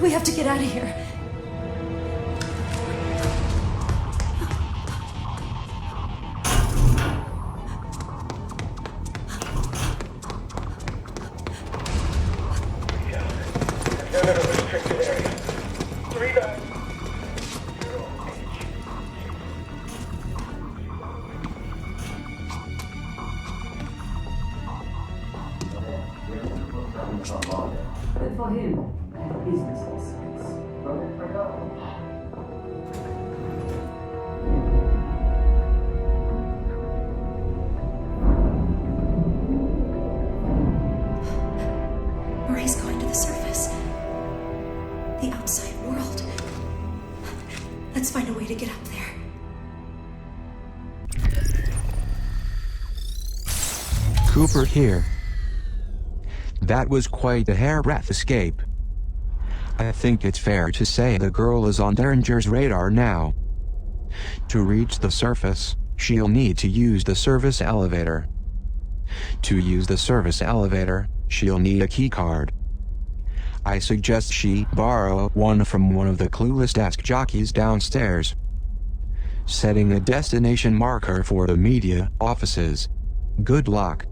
We have to get out of here. Restricted area. 39. But for him, business is Marie's going to the surface. The outside world. Let's find a way to get up there. Cooper here. That was quite a hairbreadth escape. I think it's fair to say the girl is on Derringer's radar now. To reach the surface, she'll need to use the service elevator. To use the service elevator, she'll need a keycard. I suggest she borrow one from one of the clueless desk jockeys downstairs. Setting a destination marker for the media offices. Good luck.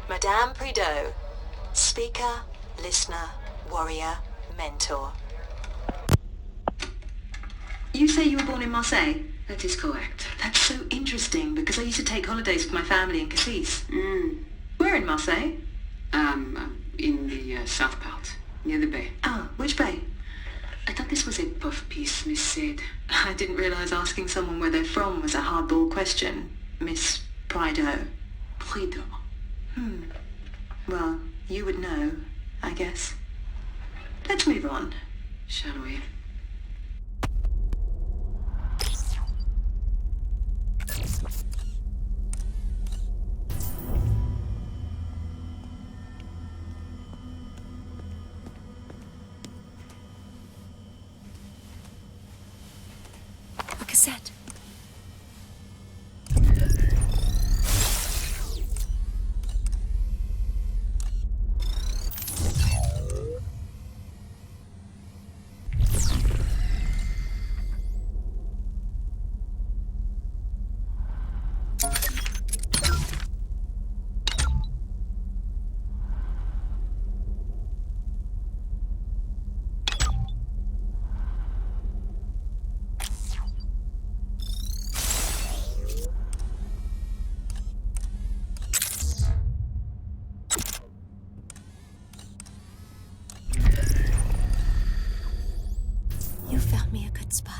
Madame Prideaux, speaker, listener, warrior, mentor. You say you were born in Marseille? That is correct. That's so interesting because I used to take holidays with my family in Cassis. Where in Marseille? In the south part, near the bay. Ah, which bay? I thought this was a puff piece, Miss Said. I didn't realize asking someone where they're from was a hardball question, Miss Prideaux. Prideaux. Well, you would know, I guess. Let's move on. Shall we? A cassette. You found me a good spot.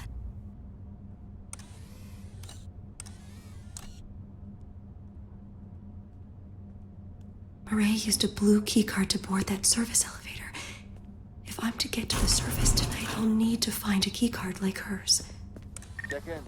Marie used a blue keycard to board that service elevator. If I'm to get to the surface tonight, I'll need to find a keycard like hers. Check in.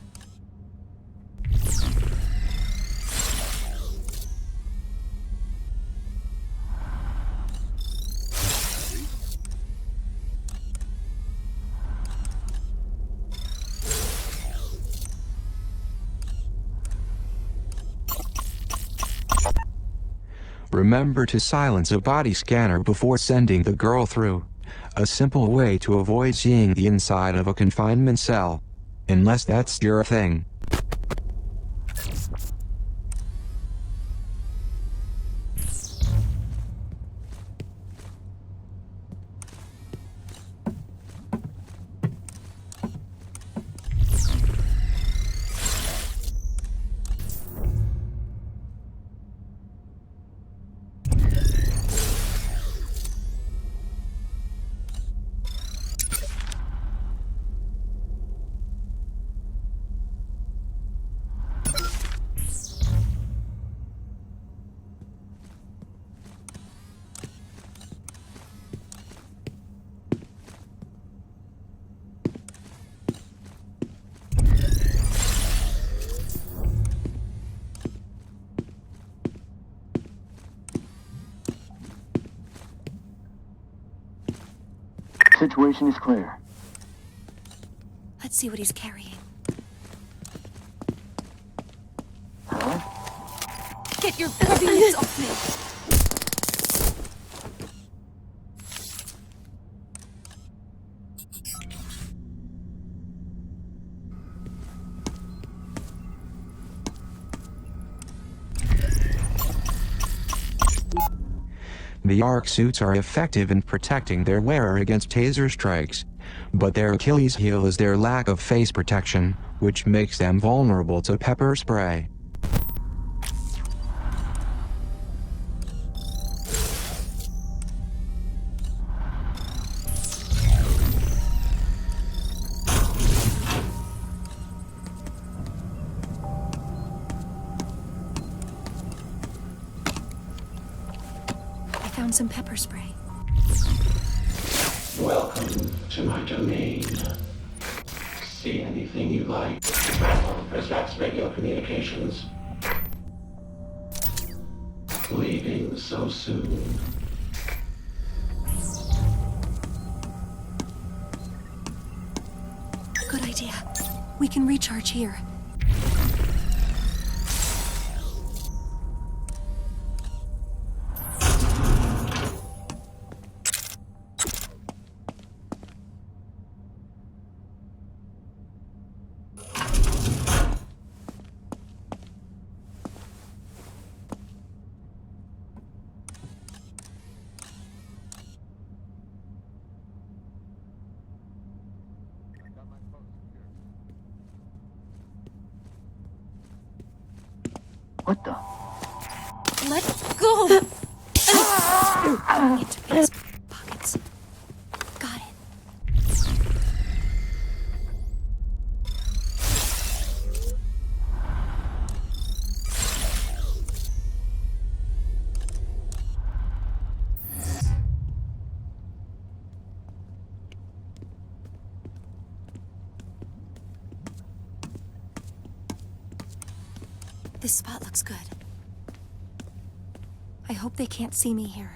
Remember to silence a body scanner before sending the girl through. A simple way to avoid seeing the inside of a confinement cell. Unless that's your thing. Situation is clear. Let's see what he's carrying. Huh? Get your grubby mitts off me! The arc suits are effective in protecting their wearer against taser strikes, but their Achilles heel is their lack of face protection, which makes them vulnerable to pepper spray. Found some pepper spray. Welcome to my domain. See anything you like. That's radio communications. Leaving so soon. Good idea. We can recharge here. What the? Let go! Into his pockets. Got it. This spot looks good. I hope they can't see me here.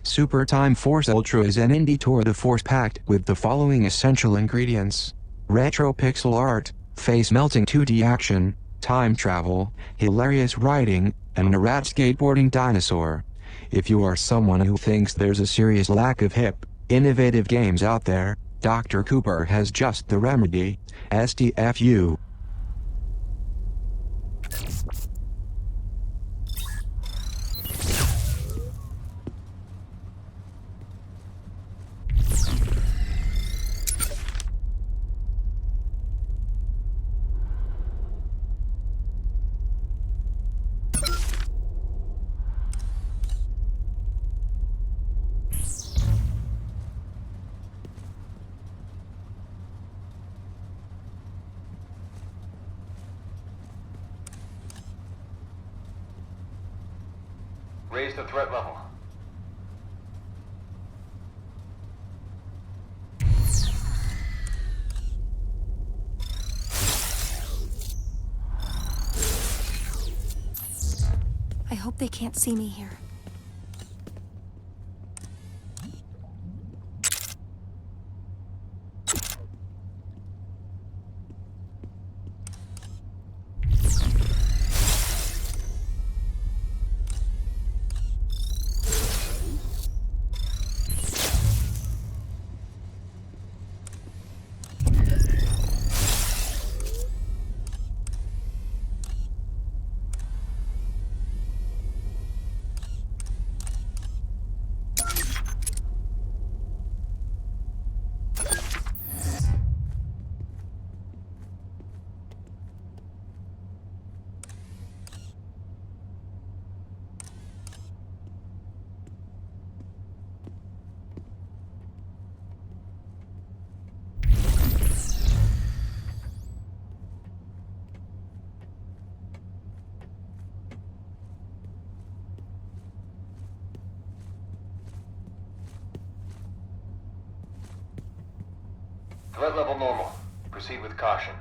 Super Time Force Ultra is an indie tour de force packed with the following essential ingredients: retro pixel art, face-melting 2D action, time travel, hilarious writing, and a rat skateboarding dinosaur. If you are someone who thinks there's a serious lack of hip, innovative games out there, Dr. Cooper has just the remedy. STFU. Raise the threat level. I hope they can't see me here. Threat level normal. Proceed with caution.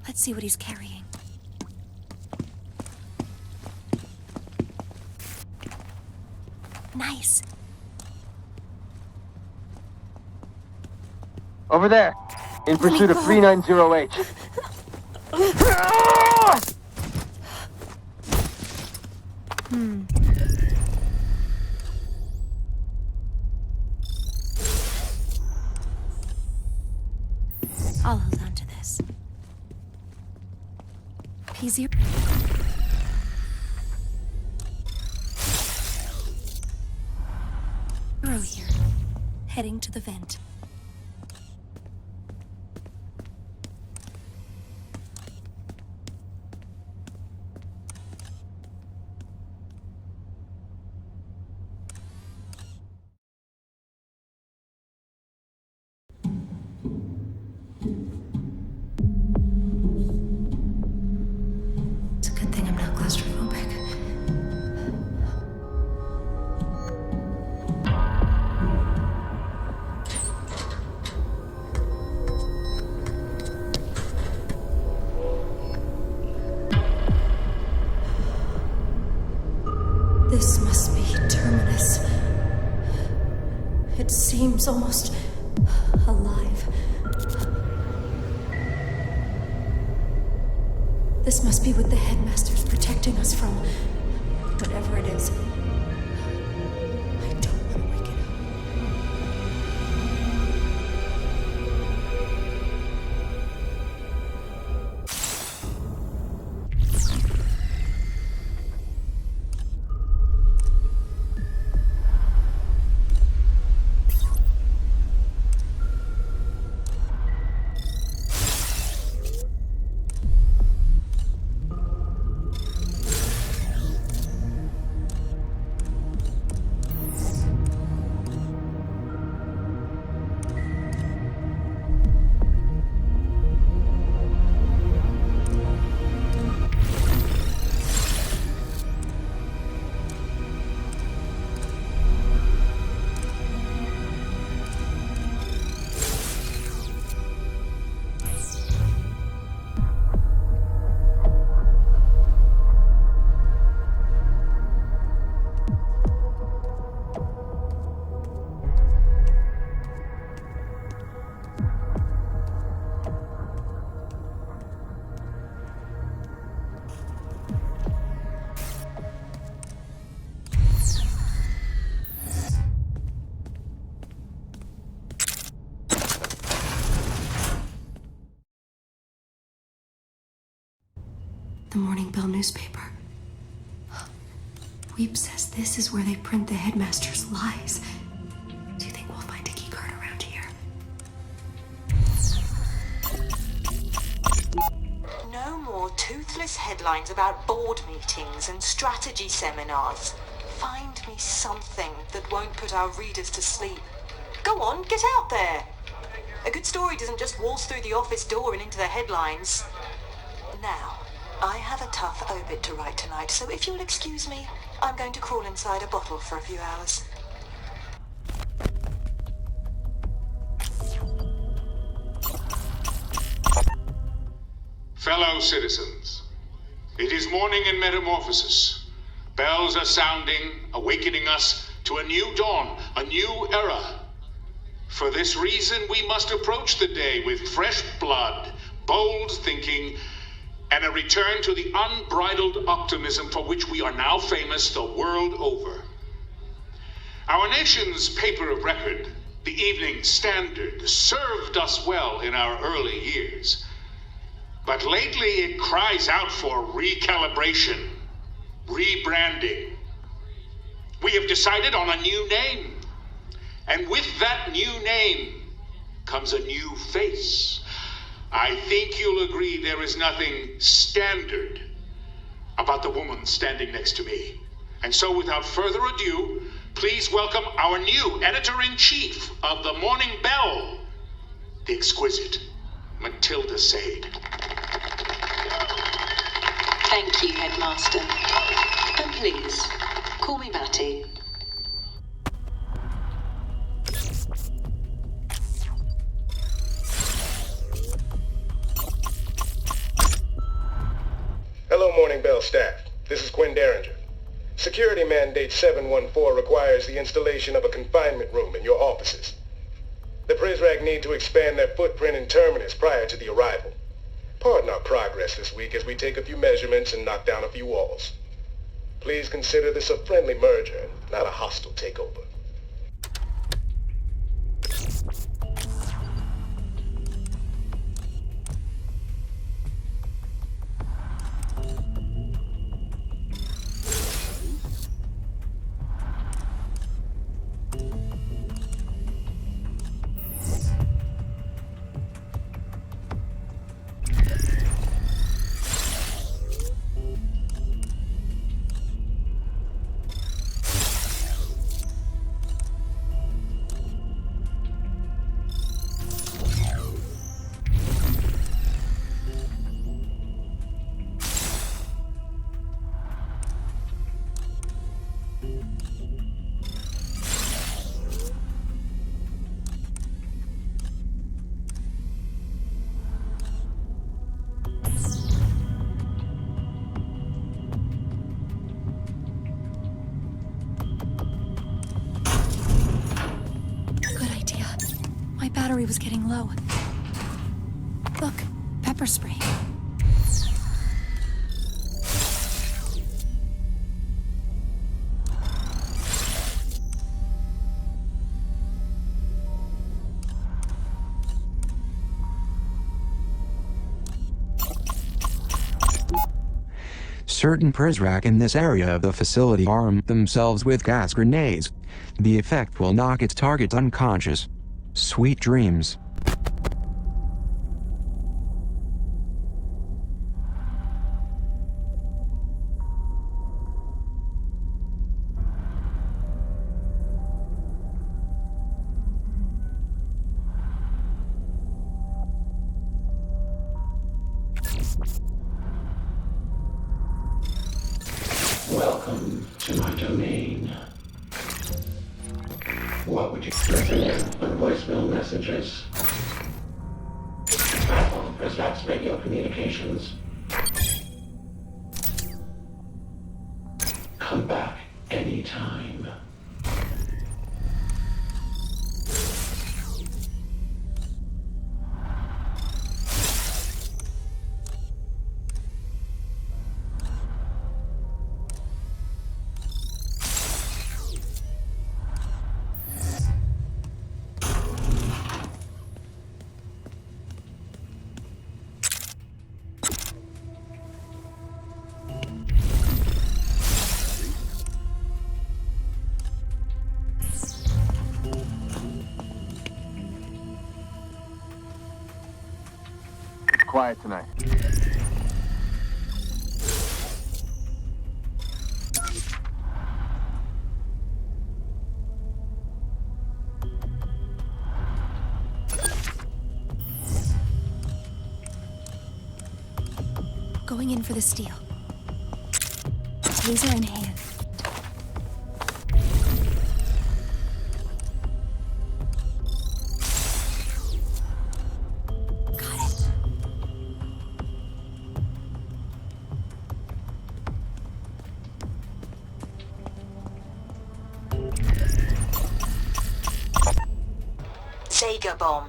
Let's see what he's carrying. Nice. Over there. In pursuit of 390H. I'll hold on to this. P0. Here. Heading to the vent. It's a good thing I'm not claustrophobic. This must be Terminus. It seems almost alive. This must be what the headmaster's protecting us from. Whatever it is. I don't want to wake it up. The Morning Bell newspaper. Weep says this is where they print the headmaster's lies. Do you think we'll find a keycard around here? No more toothless headlines about board meetings and strategy seminars. Find me something that won't put our readers to sleep. Go on, get out there. A good story doesn't just waltz through the office door and into the headlines. Now, I have a tough obit to write tonight, so if you'll excuse me, I'm going to crawl inside a bottle for a few hours. Fellow citizens, it is morning in Metamorphosis. Bells are sounding, awakening us to a new dawn, a new era. For this reason, we must approach the day with fresh blood, bold thinking, and a return to the unbridled optimism for which we are now famous the world over. Our nation's paper of record, the Evening Standard, served us well in our early years. But lately it cries out for recalibration, rebranding. We have decided on a new name. And with that new name comes a new face. I think you'll agree there is nothing standard about the woman standing next to me. And so without further ado, please welcome our new editor-in-chief of the Morning Bell, the exquisite Matilda Sade. Thank you, Headmaster. And please, call me Matty. Hello, Morning Bell staff. This is Quinn Derringer. Security Mandate 714 requires the installation of a confinement room in your offices. The Prizrak need to expand their footprint in Terminus prior to the arrival. Pardon our progress this week as we take a few measurements and knock down a few walls. Please consider this a friendly merger, not a hostile takeover. Battery was getting low. Look, pepper spray. Certain Prizrak in this area of the facility arm themselves with gas grenades. The effect will knock its target unconscious. Sweet dreams. Welcome to my domain. What would you listen on voicemail messages? Platform Prizrak's radio communications. Come back anytime. Quiet tonight. Going in for the steal. Taser in hand. Zager bomb.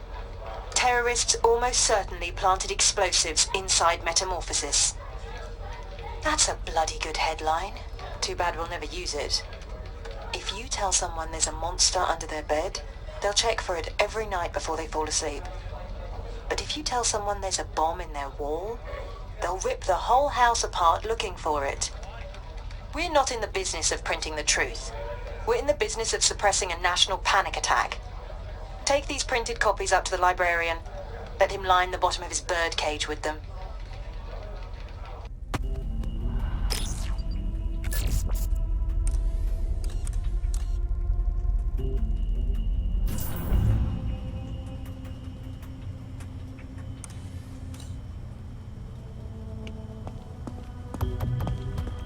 Terrorists almost certainly planted explosives inside Metamorphosis. That's a bloody good headline. Too bad we'll never use it. If you tell someone there's a monster under their bed, they'll check for it every night before they fall asleep. But if you tell someone there's a bomb in their wall, they'll rip the whole house apart looking for it. We're not in the business of printing the truth. We're in the business of suppressing a national panic attack. Take these printed copies up to the librarian. Let him line the bottom of his bird cage with them.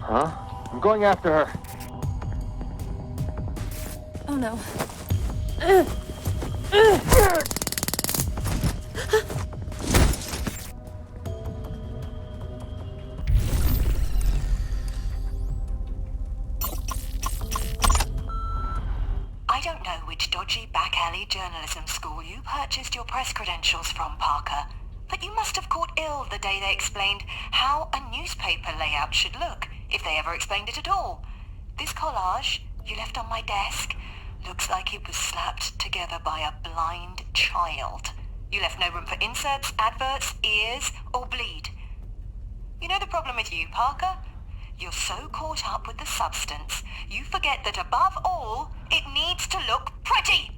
Huh? I'm going after her. Oh no. I don't know which dodgy back alley journalism school you purchased your press credentials from, Parker, but you must have caught ill the day they explained how a newspaper layout should look, if they ever explained it at all. This collage you left on my desk looks like it was slapped together by a blind child. You left no room for inserts, adverts, ears, or bleed. You know the problem with you, Parker? You're so caught up with the substance, you forget that above all, it needs to look pretty!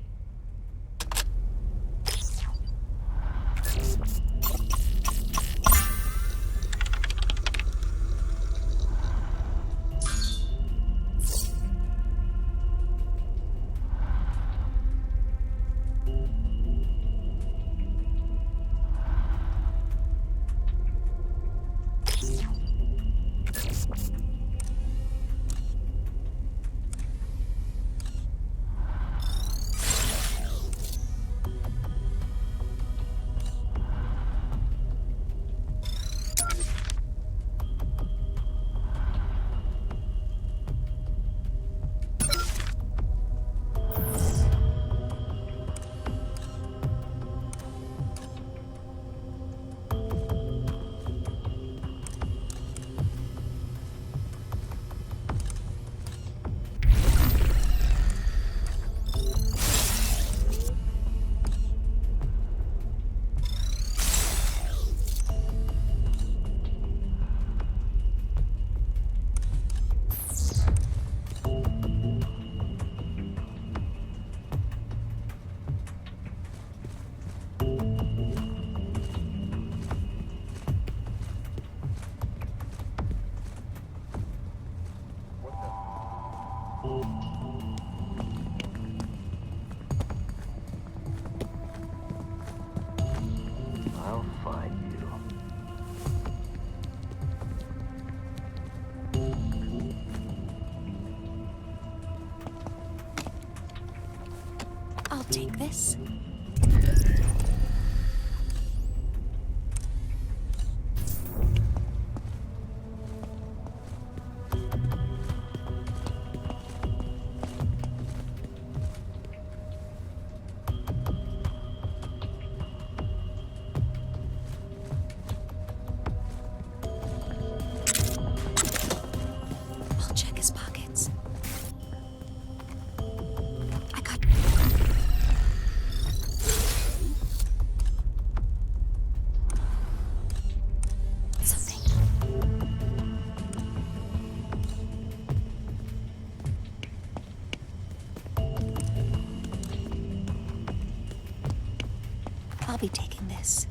I'll find you. I'll take this. I'll check his pockets. I got... something. I'll be taking this.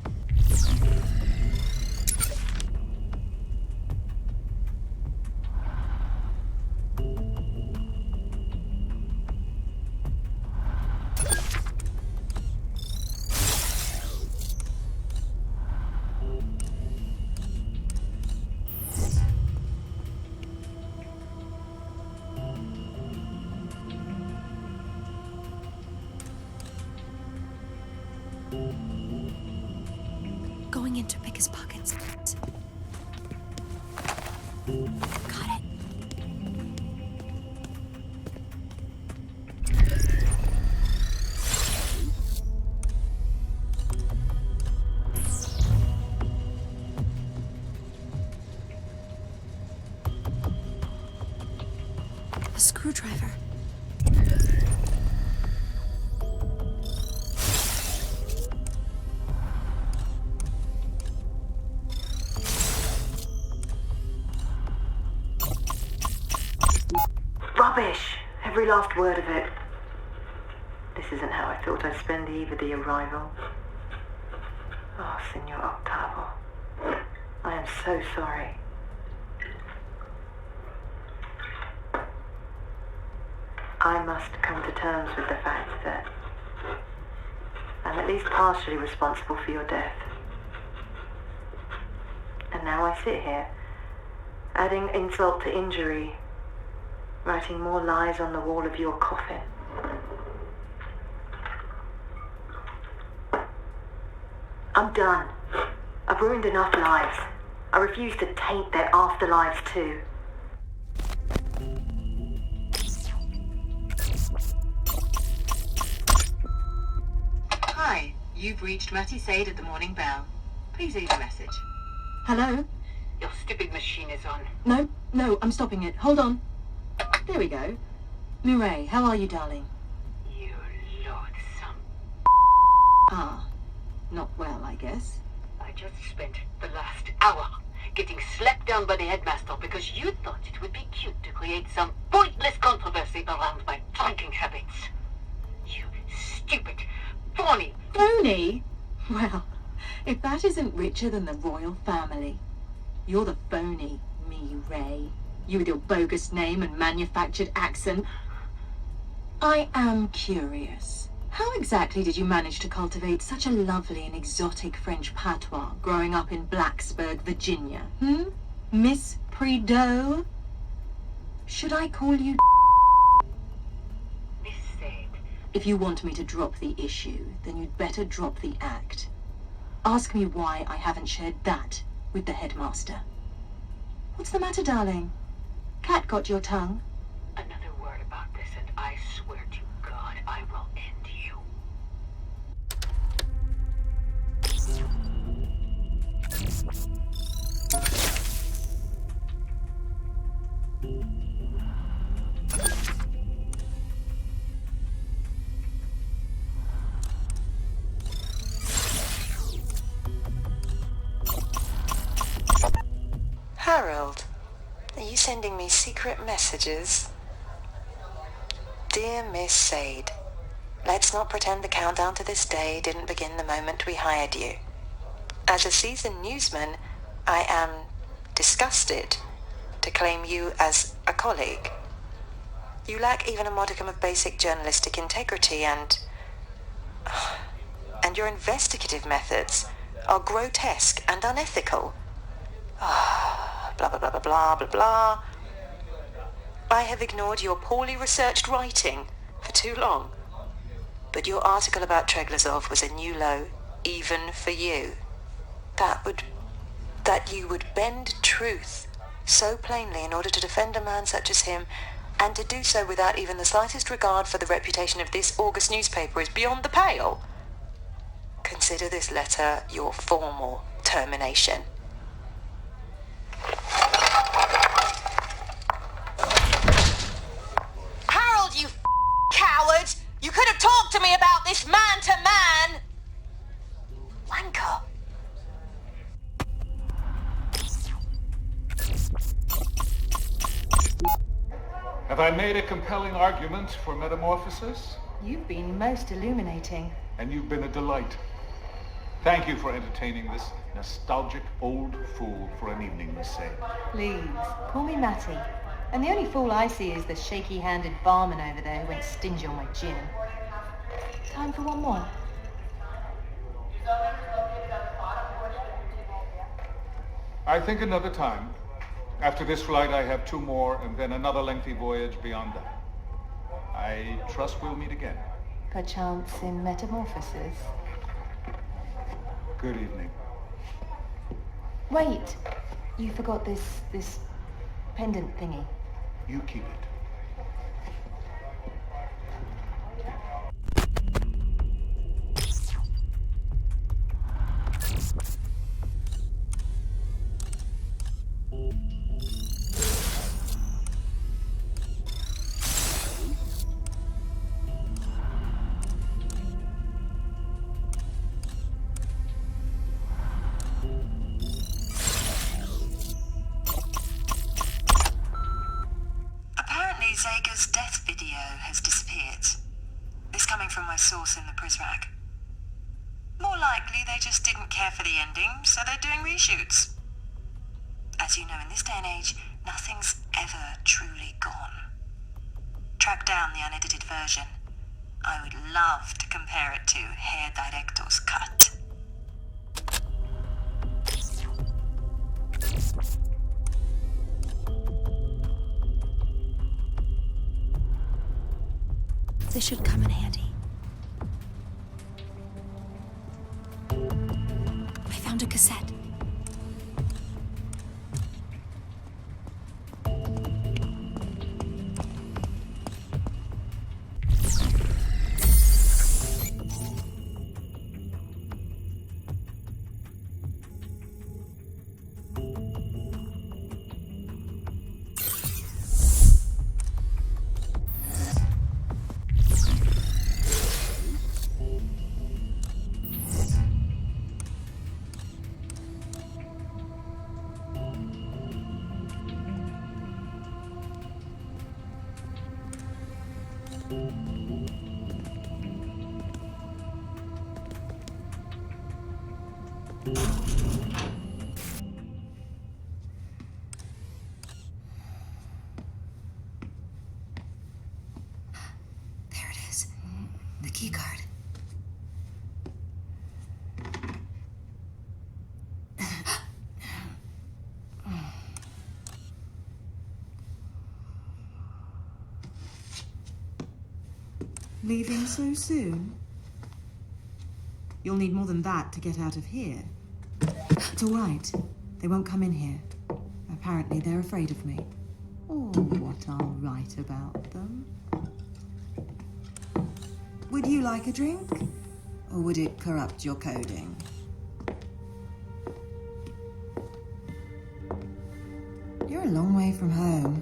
Going in to pick his pockets. Got it. A screwdriver. Rubbish! Every last word of it. This isn't how I thought I'd spend the eve of the arrival. Oh, Senor Octavo. I am so sorry. I must come to terms with the fact that I'm at least partially responsible for your death. And now I sit here, Adding insult to injury. Writing more lies on the wall of your coffin. I'm done. I've ruined enough lives. I refuse to taint their afterlives too. Hi, you've reached Matty Sade at the Morning Bell. Please leave a message. Hello? Your stupid machine is on. No, I'm stopping it. Hold on. There we go. Mireille, how are you, darling? You loathsome. Ah, not well, I guess. I just spent the last hour getting slapped down by the headmaster because you thought it would be cute to create some pointless controversy around my drinking habits. You stupid, phony. Phony? Well, if that isn't richer than the royal family. You're the phony, Mireille. You with your bogus name and manufactured accent. I am curious. How exactly did you manage to cultivate such a lovely and exotic French patois growing up in Blacksburg, Virginia? Miss Prideaux? Should I call you Miss Sade. If you want me to drop the issue, then you'd better drop the act. Ask me why I haven't shared that with the headmaster. What's the matter, darling? Cat got your tongue? Another word about this and I swear to God I will end you. Harold, are you sending me secret messages? Dear Miss Sade, let's not pretend the countdown to this day didn't begin the moment we hired you. As a seasoned newsman, I am disgusted to claim you as a colleague. You lack even a modicum of basic journalistic integrity and your investigative methods are grotesque and unethical. Blah, blah, blah, blah, blah, blah, blah. I have ignored your poorly researched writing for too long. But your article about Treglazov was a new low, even for you. That you would bend truth so plainly in order to defend a man such as him, and to do so without even the slightest regard for the reputation of this August newspaper is beyond the pale. Consider this letter your formal termination. Harold, you coward! You could have talked to me about this man-to-man! Wanker. Have I made a compelling argument for metamorphosis? You've been most illuminating. And you've been a delight. Thank you for entertaining this nostalgic old fool for an evening, Miss Sade. Please, call me Matty. And the only fool I see is the shaky-handed barman over there who went stingy on my gin. Time for one more. I think another time. After this flight, I have 2 more, and then another lengthy voyage beyond that. I trust we'll meet again. Perchance in metamorphosis. Good evening. Wait, you forgot this pendant thingy. You keep it. Zager's death video has disappeared. This coming from my source in the Prisrac. More likely they just didn't care for the ending, so they're doing reshoots. As you know, in this day and age, nothing's ever truly gone. Track down the unedited version. I would love to compare it to Herr Director's cut. This should come in handy. I found a cassette. There it is. The key card. Leaving so soon? You'll need more than that to get out of here. It's all right. They won't come in here. Apparently they're afraid of me. Or what I'll write about them. Would you like a drink? Or would it corrupt your coding? You're a long way from home.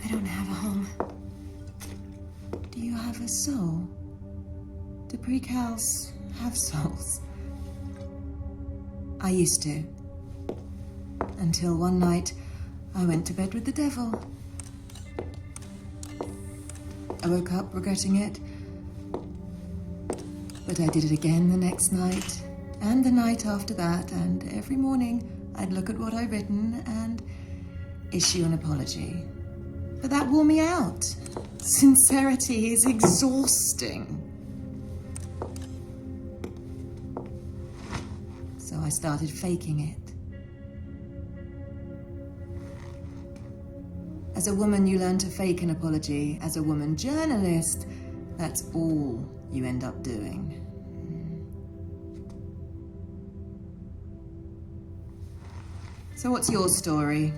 I don't have a home. Do you have a soul? Do precals have souls? I used to. Until one night, I went to bed with the devil. I woke up regretting it. But I did it again the next night, and the night after that, and every morning I'd look at what I'd written and issue an apology. But that wore me out. Sincerity is exhausting. So I started faking it. As a woman, you learn to fake an apology. As a woman journalist, that's all you end up doing. So what's your story?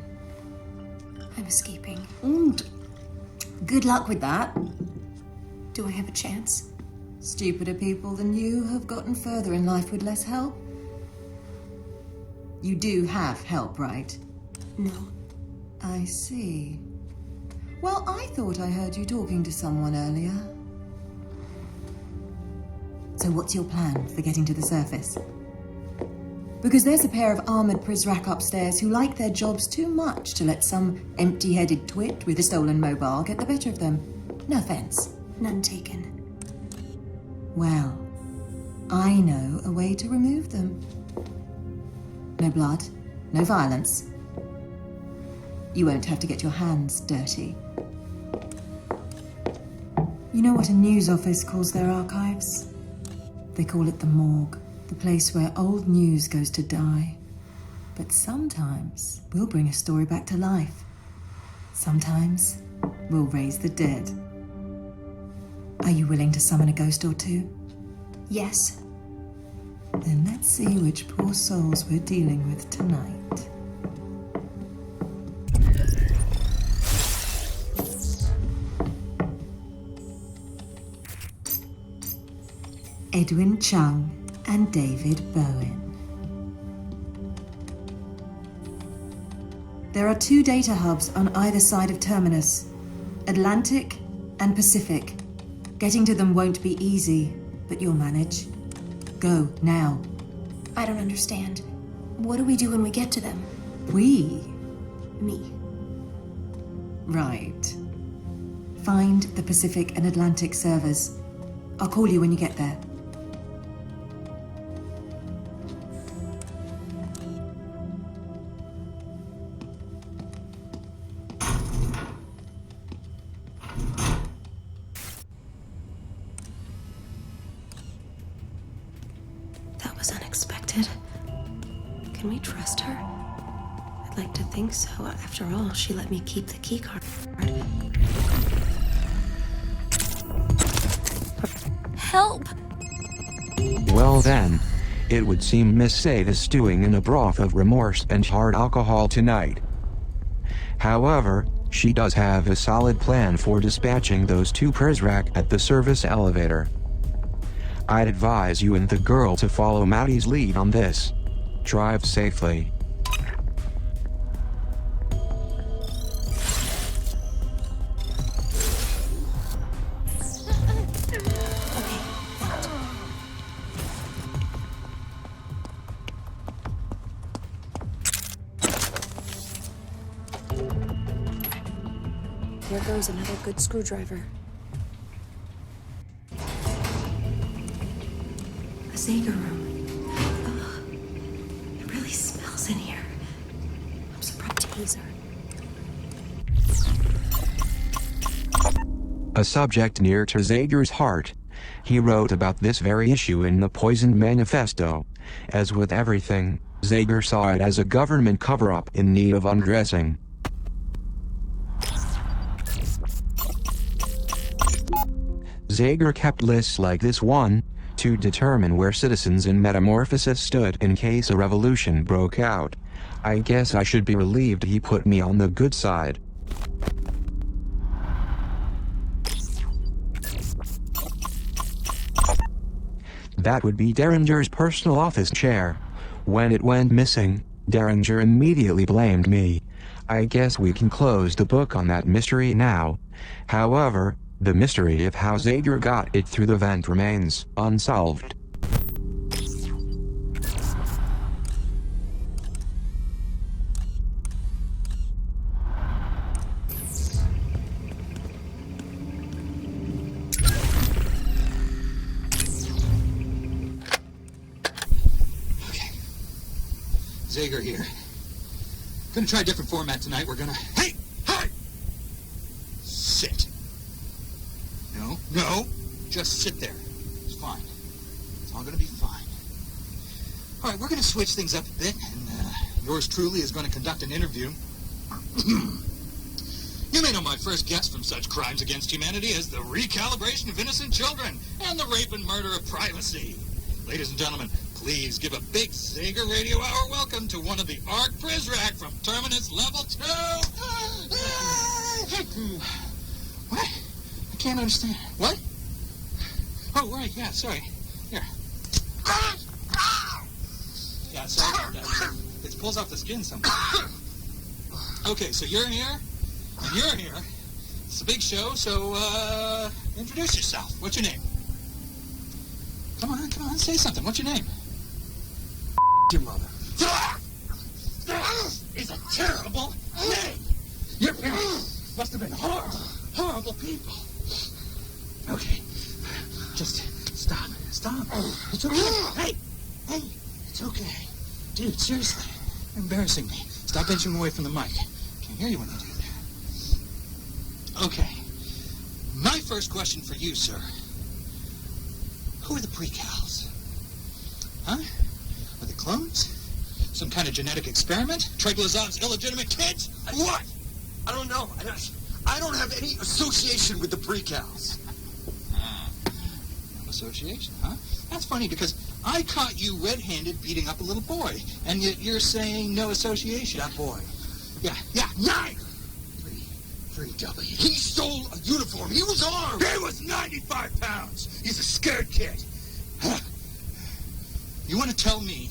I'm escaping. Good luck with that. Do I have a chance? Stupider people than you have gotten further in life with less help. You do have help, right? No. I see. Well, I thought I heard you talking to someone earlier. So what's your plan for getting to the surface? Because there's a pair of armoured Prizrak upstairs who like their jobs too much to let some empty-headed twit with a stolen mobile get the better of them. No offence. None taken. Well, I know a way to remove them. No blood, no violence. You won't have to get your hands dirty. You know what a news office calls their archives? They call it the morgue, the place where old news goes to die. But sometimes we'll bring a story back to life. Sometimes we'll raise the dead. Are you willing to summon a ghost or two? Yes. Then let's see which poor souls we're dealing with tonight. Edwin Chung and David Bowen. There are 2 data hubs on either side of Terminus, Atlantic and Pacific. Getting to them won't be easy, but you'll manage. Go, now. I don't understand. What do we do when we get to them? We? Me. Right. Find the Pacific and Atlantic servers. I'll call you when you get there. That was unexpected. Can we trust her? I'd like to think so. After all, she let me keep the keycard. help! Well then, it would seem Miss Sade is stewing in a broth of remorse and hard alcohol tonight. However, she does have a solid plan for dispatching those two Prizrak at the service elevator. I'd advise you and the girl to follow Maddie's lead on this. Drive safely. There goes another good screwdriver. A Zager room. Ugh. It really smells in here. I'm surprised teaser. A subject near to Zager's heart. He wrote about this very issue in the Poisoned Manifesto. As with everything, Zager saw it as a government cover-up in need of undressing. Zager kept lists like this one, to determine where citizens in Metamorphosis stood in case a revolution broke out. I guess I should be relieved he put me on the good side. That would be Derringer's personal office chair. When it went missing, Derringer immediately blamed me. I guess we can close the book on that mystery now. However, the mystery of how Zager got it through the vent remains unsolved. Okay. Zager here. Gonna try a different format tonight. We're gonna... Hey! Hi! Sit. No, just sit there. It's fine. It's all gonna be fine. All right, we're gonna switch things up a bit, and yours truly is gonna conduct an interview. You may know my first guest from such crimes against humanity as the recalibration of innocent children and the rape and murder of privacy. Ladies and gentlemen, please give a big Zager Radio Hour welcome to one of the ARC Prizrak from Terminus Level 2. What? I can't understand. What? Oh, right, yeah, sorry. Here. Yeah, sorry about that. It pulls off the skin somewhere. Okay, so you're here, and you're here. It's a big show, so, introduce yourself. What's your name? Come on, say something. What's your name? Your mother. That is a terrible name! Your parents must have been horrible people. Okay, just stop. It's okay. Hey, it's okay. Dude, seriously, you're embarrassing me. Stop inching away from the mic. Can't hear you when you do that. Okay, my first question for you, sir. Who are the precals? Huh? Are they clones? Some kind of genetic experiment? Treglazov's illegitimate kids? What? I don't know. I don't have any association with the precals. No association, huh? That's funny because I caught you red-handed beating up a little boy, and yet you're saying no association. That boy. Yeah. 3W. He stole a uniform. He was armed. He was 95 pounds. He's a scared kid. Huh. You want to tell me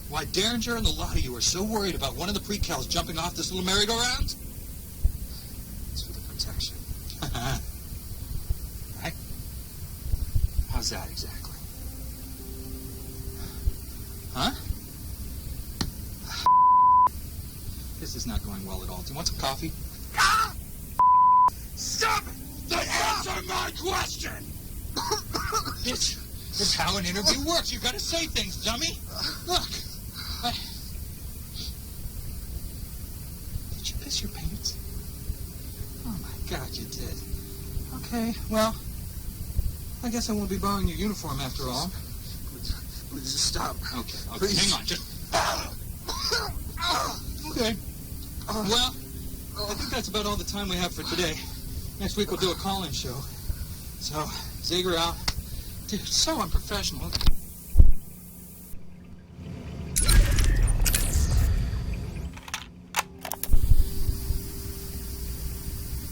why Derringer and the lot of you are so worried about one of the precals jumping off this little merry-go-round? It's for the protection. Right? How's that exactly? Huh? This is not going well at all. Do you want some coffee? Ah! Stop it! Answer my question! This is how an interview works. You've got to say things, dummy. Look. Did you piss your pants? Oh, my God, you did. Okay, well, I guess I won't be borrowing your uniform after all. Please stop. Okay, Please. hang on. Just... Okay. Well, I think that's about all the time we have for today. Next week we'll do a call-in show. So, Zager out. Dude, so unprofessional.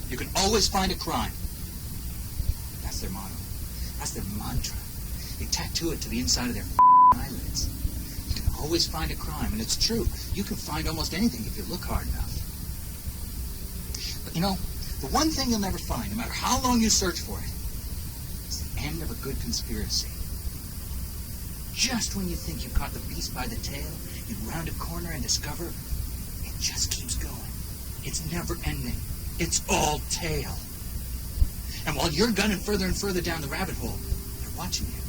You can always find a crime. That's their motto. That's their mantra. They tattoo it to the inside of their eyelids. You can always find a crime, and it's true. You can find almost anything if you look hard enough. But you know, the one thing you'll never find, no matter how long you search for it, is the end of a good conspiracy. Just when you think you've caught the beast by the tail, you round a corner and discover it just keeps going. It's never ending. It's all tail. And while you're gunning further and further down the rabbit hole, they're watching you.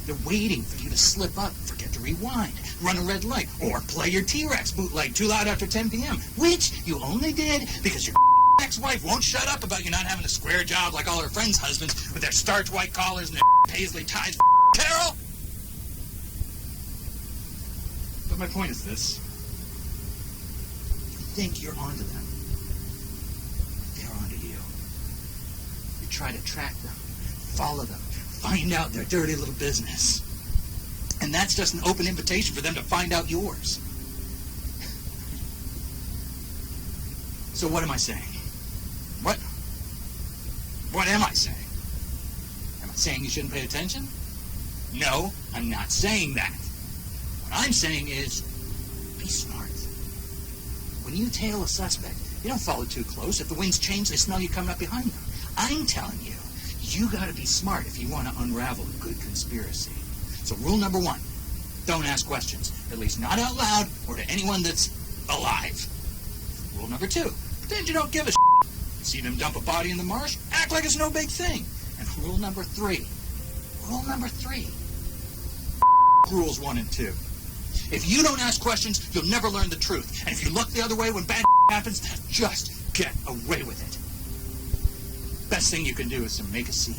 They're waiting for you to slip up, forget to rewind, run a red light, or play your T-Rex bootleg too loud after 10 p.m., which you only did because your ex-wife won't shut up about you not having a square job like all her friends' husbands with their starch white collars and their paisley ties. Carol! But my point is this. You think you're onto them. They're onto you. You try to track them, follow them, find out their dirty little business. And that's just an open invitation for them to find out yours. So what am I saying? What am I saying? Am I saying you shouldn't pay attention? No, I'm not saying that. What I'm saying is, be smart. When you tail a suspect, you don't follow too close. If the winds change, they smell you coming up behind them. I'm telling you, you gotta be smart if you want to unravel a good conspiracy. So rule number 1, don't ask questions. At least not out loud or to anyone that's alive. Rule number 2, pretend you don't give a shit. See them dump a body in the marsh? Act like it's no big thing. And rule number 3. Rules 1 and 2. If you don't ask questions, you'll never learn the truth. And if you look the other way when bad happens, just get away with it. Best thing you can do is to make a scene.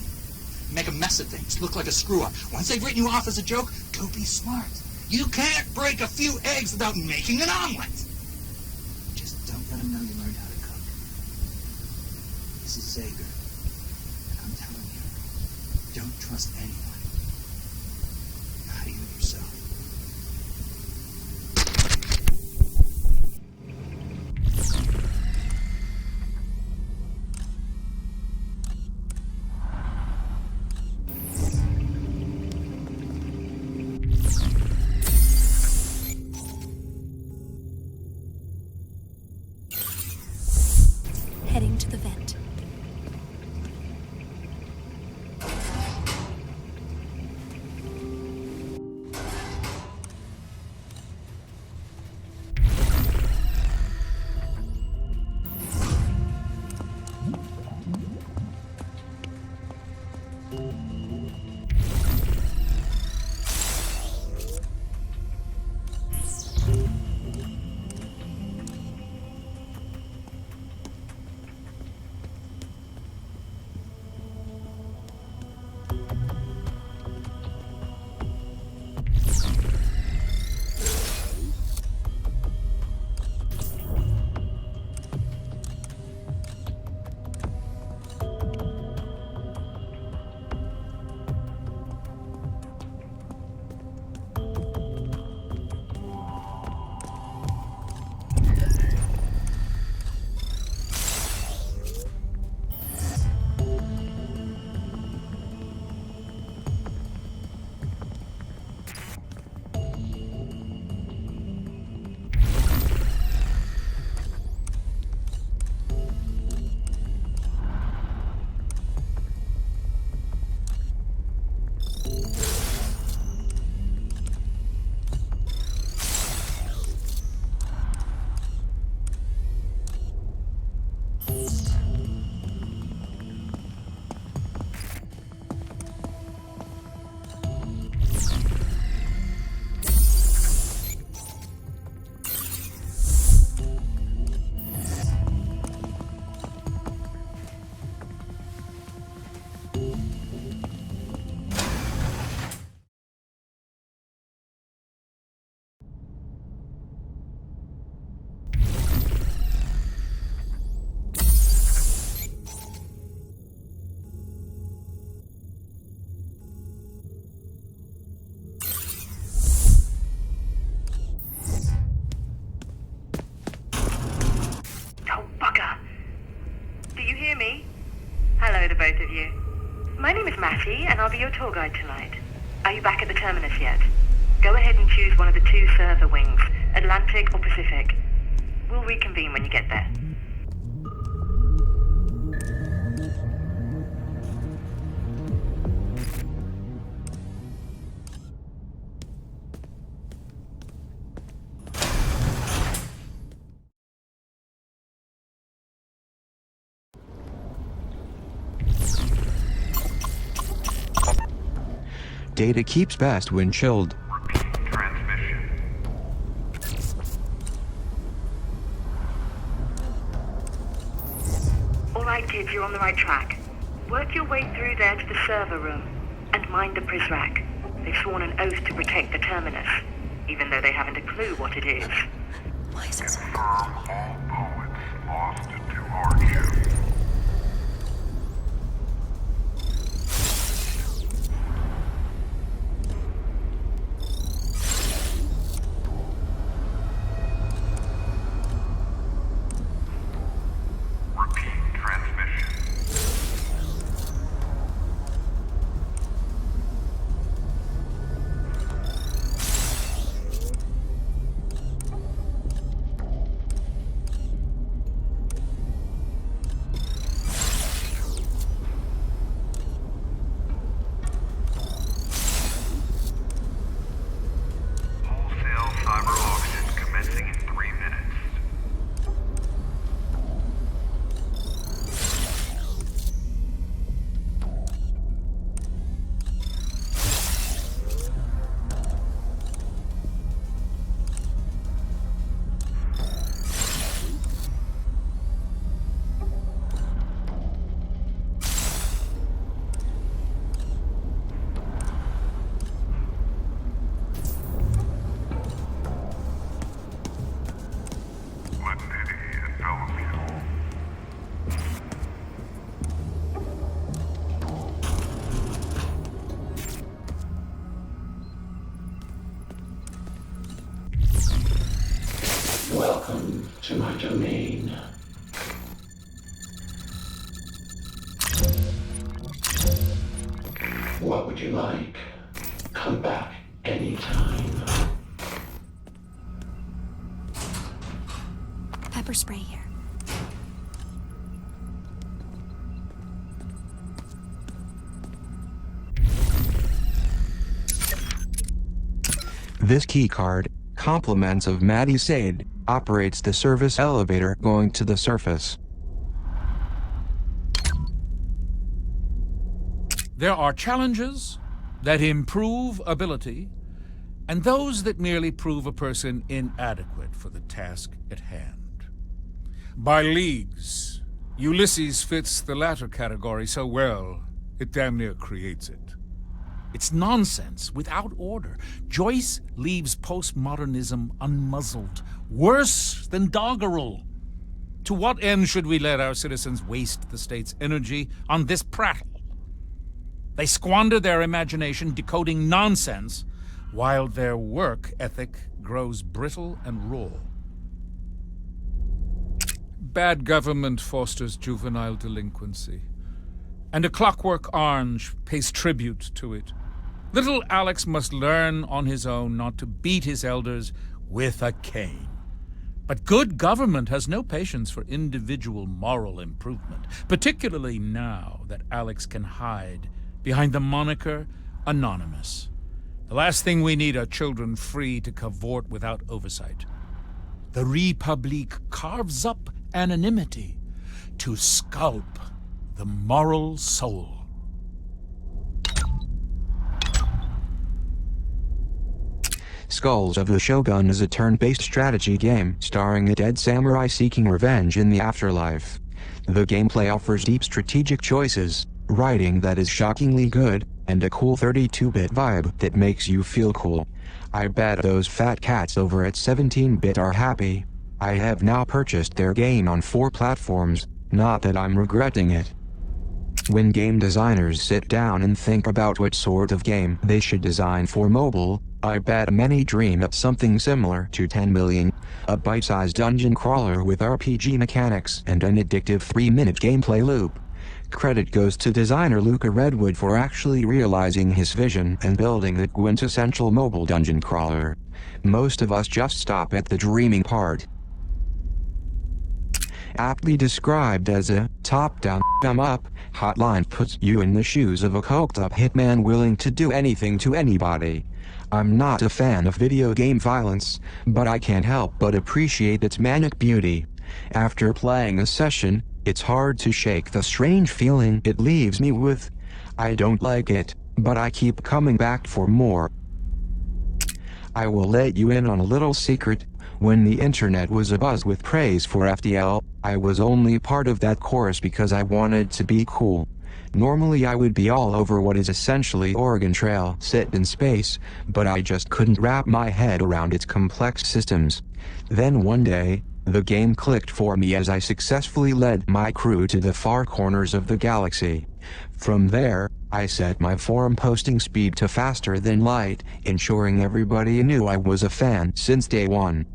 Make a mess of things. Look like a screw-up. Once they've written you off as a joke, go be smart. You can't break a few eggs without making an omelet. Just don't let them know you learned how to cook. This is Zager. And I'm telling you, don't trust anyone. Not even yourself. Heading to the vent. My name is Matty, and I'll be your tour guide tonight. Are you back at the terminus yet? Go ahead and choose one of the two server wings, Atlantic or Pacific. We'll reconvene when you get there. Data keeps best when chilled. Alright kids, you're on the right track. Work your way through there to the server room, and mind the Prizrak. They've sworn an oath to protect the terminus, even though they haven't a clue what it is. Why is it so all poets lost to hardship. Welcome to my domain. What would you like? Come back anytime. Pepper spray here. This keycard, compliments of Maddie Sade, operates the service elevator going to the surface. There are challenges that improve ability, and those that merely prove a person inadequate for the task at hand. By leagues, Ulysses fits the latter category so well, it damn near creates it. It's nonsense without order. Joyce leaves postmodernism unmuzzled, worse than doggerel. To what end should we let our citizens waste the state's energy on this prattle? They squander their imagination decoding nonsense, while their work ethic grows brittle and raw. Bad government fosters juvenile delinquency, and A Clockwork Orange pays tribute to it. Little Alex must learn on his own not to beat his elders with a cane. But good government has no patience for individual moral improvement, particularly now that Alex can hide behind the moniker Anonymous. The last thing we need are children free to cavort without oversight. The Republique carves up anonymity to sculpt the moral soul. Skulls of the Shogun is a turn-based strategy game starring a dead samurai seeking revenge in the afterlife. The gameplay offers deep strategic choices, writing that is shockingly good, and a cool 32-bit vibe that makes you feel cool. I bet those fat cats over at 17-bit are happy. I have now purchased their game on 4 platforms, not that I'm regretting it. When game designers sit down and think about what sort of game they should design for mobile, I bet many dream up something similar to 10 million, a bite-sized dungeon crawler with RPG mechanics and an addictive 3-minute gameplay loop. Credit goes to designer Luca Redwood for actually realizing his vision and building the quintessential mobile dungeon crawler. Most of us just stop at the dreaming part. Aptly described as a top-down, thumb-up hotline, puts you in the shoes of a coked-up hitman willing to do anything to anybody. I'm not a fan of video game violence, but I can't help but appreciate its manic beauty. After playing a session, it's hard to shake the strange feeling it leaves me with. I don't like it, but I keep coming back for more. I will let you in on a little secret. When the internet was abuzz with praise for FTL, I was only part of that chorus because I wanted to be cool. Normally I would be all over what is essentially Oregon Trail set in space, but I just couldn't wrap my head around its complex systems. Then one day, the game clicked for me as I successfully led my crew to the far corners of the galaxy. From there, I set my forum posting speed to faster than light, ensuring everybody knew I was a fan since day one.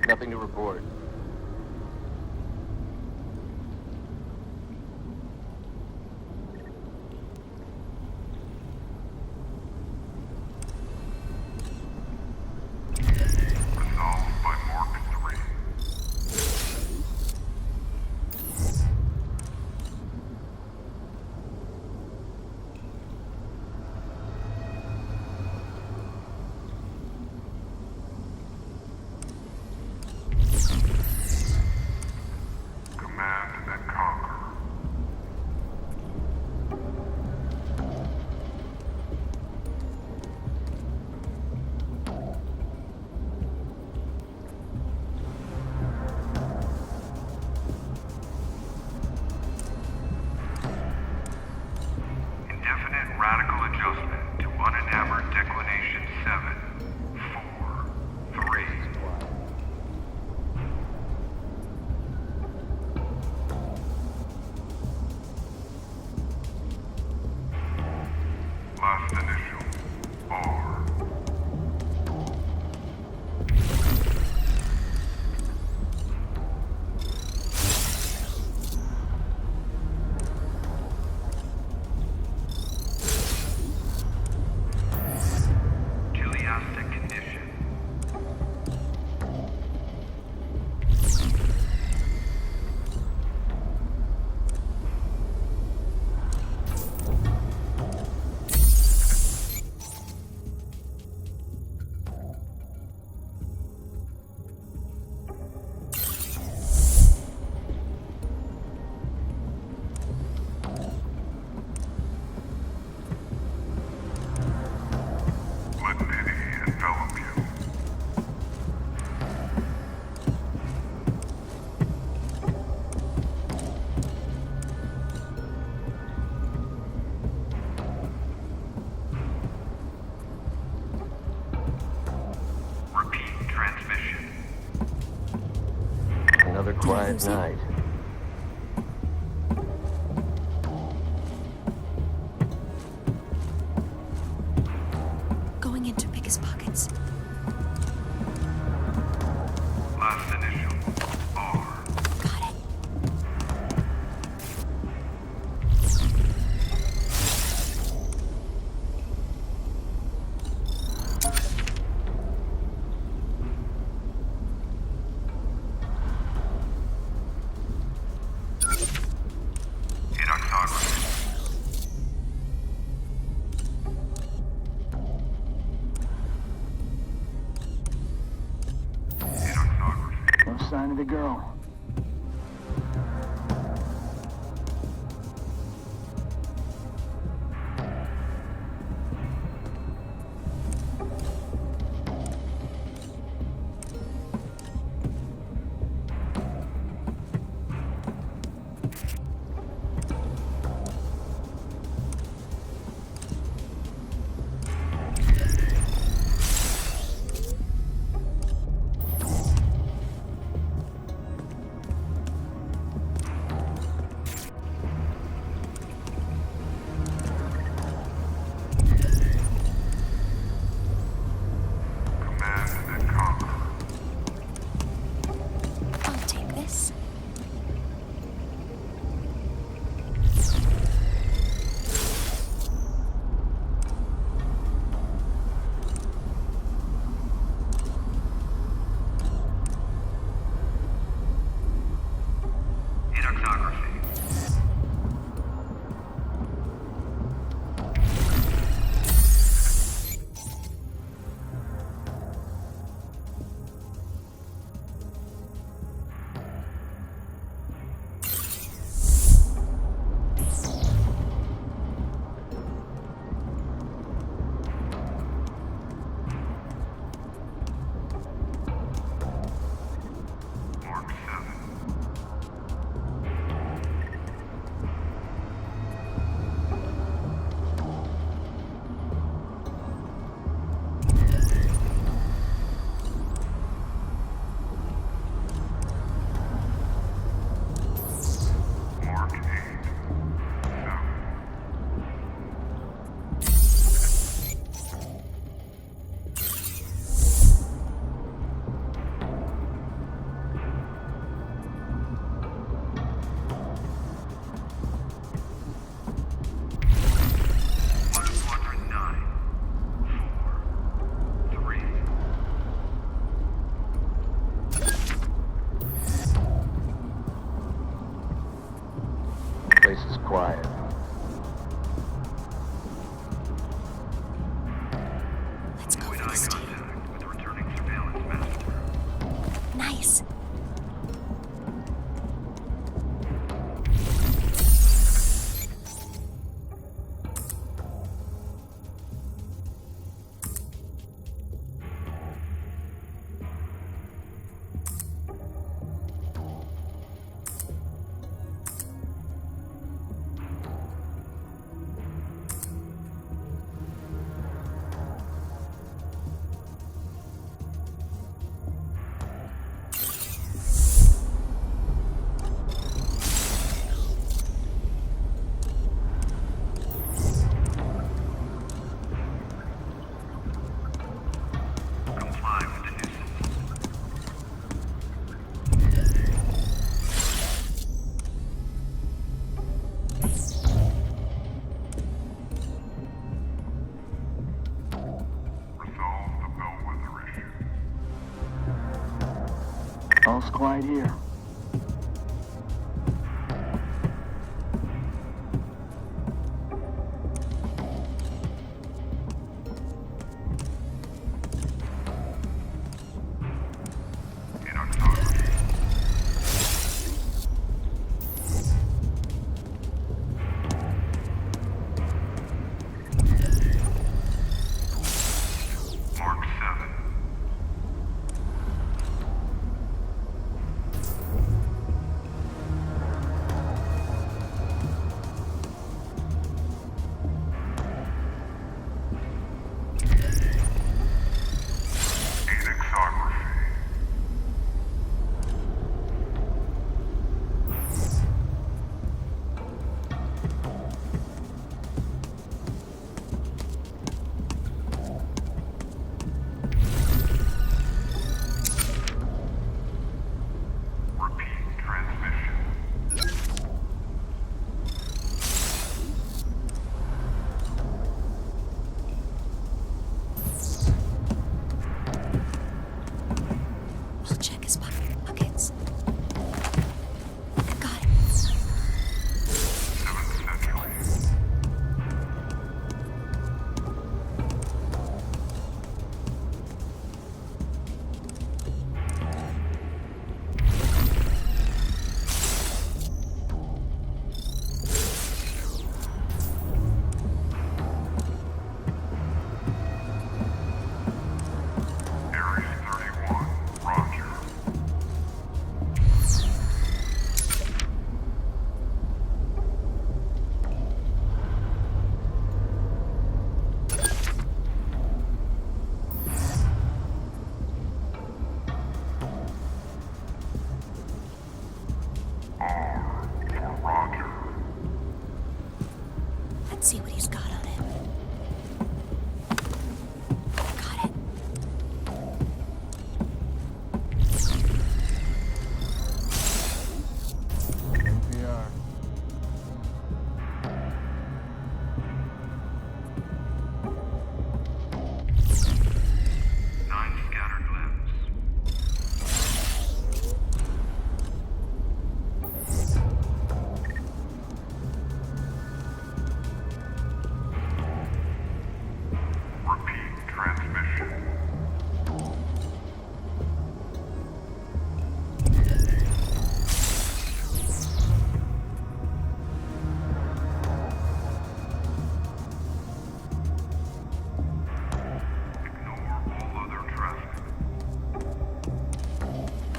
Nothing to report. Resolved by Mark 3. Command and conquer. Indefinite radical adjustment to unenamored declination 7, 4, 3. Last initial, R. Teleastic condition. Let pity envelop you. Repeat transmission. Another quiet night. Going into biggest pockets. Last initial, R. Got it. Inoxography. No sign of the girl. steal. Nice. All's quiet here. Let's see what he's got on him. Got it. Here we are.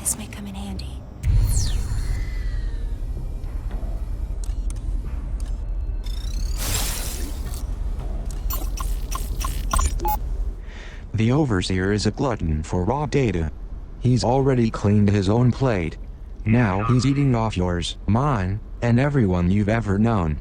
This may come in handy. The Overseer is a glutton for raw data. He's already cleaned his own plate. Now he's eating off yours, mine, and everyone you've ever known.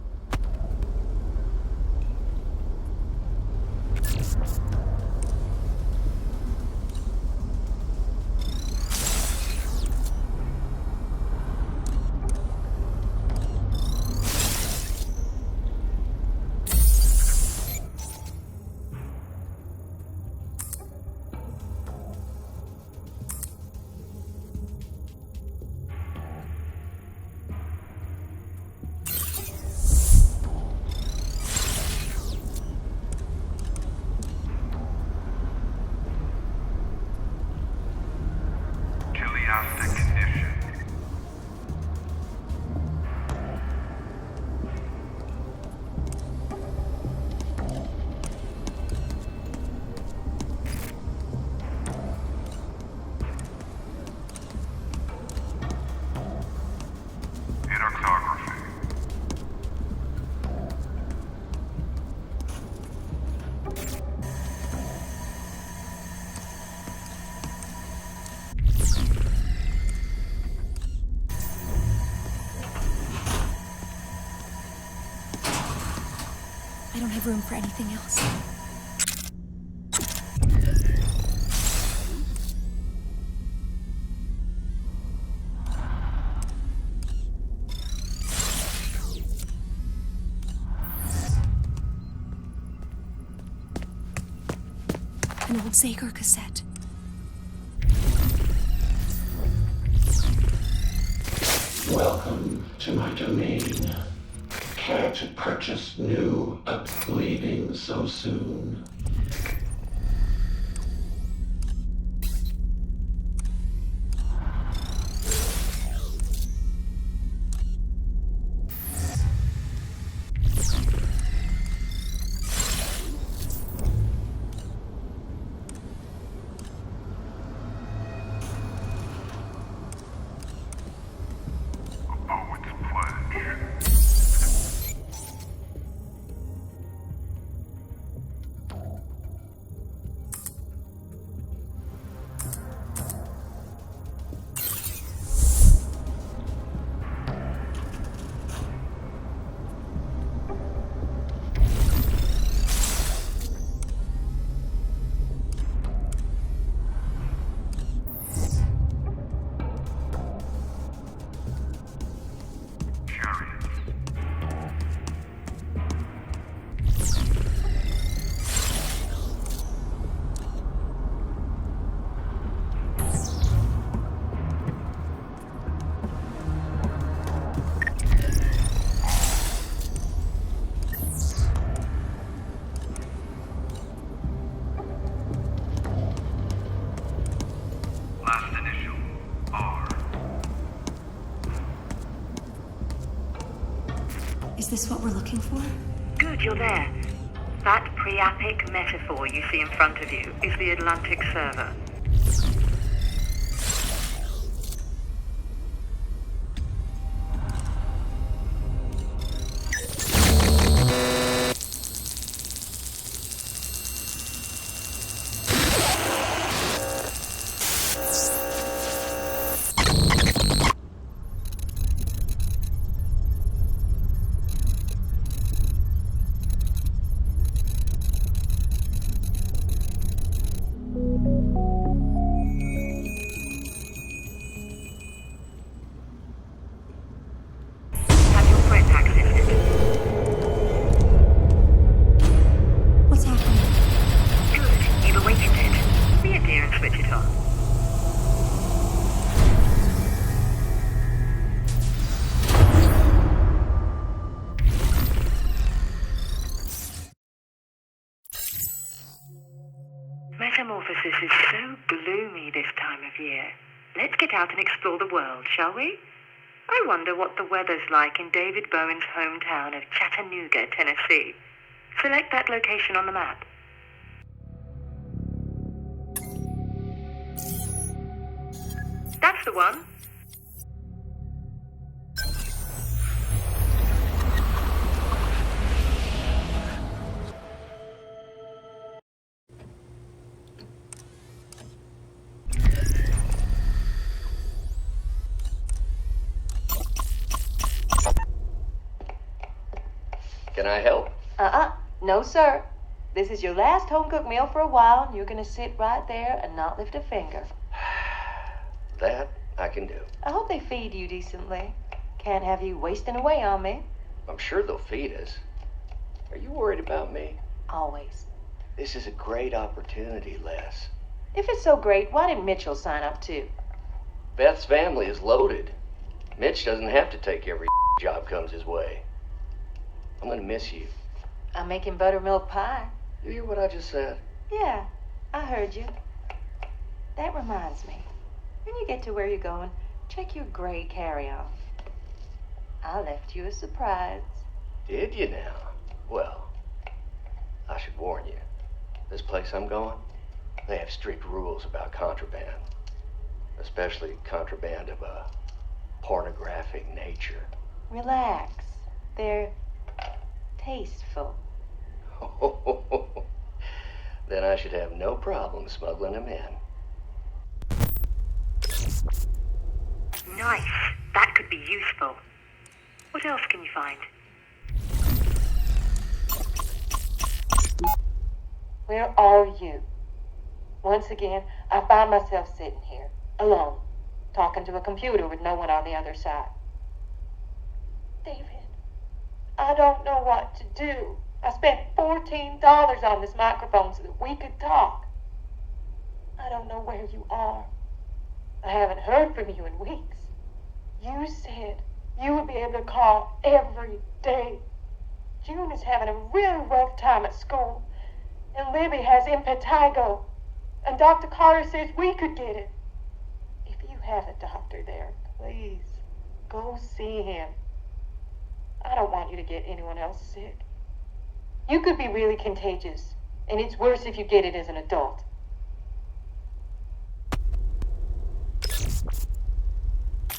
room for anything else. An old Sager cassette. Welcome to my domain. Care to purchase new, leaving so soon? Is this what we're looking for? Good, you're there. That priapic metaphor you see in front of you is the Atlantic server. Metamorphosis is so gloomy this time of year. Let's get out and explore the world, shall we? I wonder what the weather's like in David Bowen's hometown of Chattanooga, Tennessee. Select that location on the map. That's the one. Can I help? No, sir. This is your last home-cooked meal for a while, and you're gonna sit right there and not lift a finger. That I can do. I hope they feed you decently. Can't have you wasting away on me. I'm sure they'll feed us. Are you worried about me? Always. This is a great opportunity, Les. If it's so great, why didn't Mitchell sign up too? Beth's family is loaded. Mitch doesn't have to take every job comes his way. I'm gonna miss you. I'm making buttermilk pie. You hear what I just said? Yeah, I heard you. That reminds me. When you get to where you're going, check your gray carry-on. I left you a surprise. Did you now? Well, I should warn you. This place I'm going, they have strict rules about contraband. Especially contraband of a pornographic nature. Relax. They're tasteful. Then I should have no problem smuggling them in. Nice. That could be useful. What else can you find? Where are you? Once again, I find myself sitting here, alone, talking to a computer with no one on the other side. David, I don't know what to do. I spent $14 on this microphone so that we could talk. I don't know where you are. I haven't heard from you in weeks. You said you would be able to call every day. June is having a really rough time at school, and Libby has impetigo, and Dr. Carter says we could get it. If you have a doctor there, please, go see him. I don't want you to get anyone else sick. You could be really contagious, and it's worse if you get it as an adult.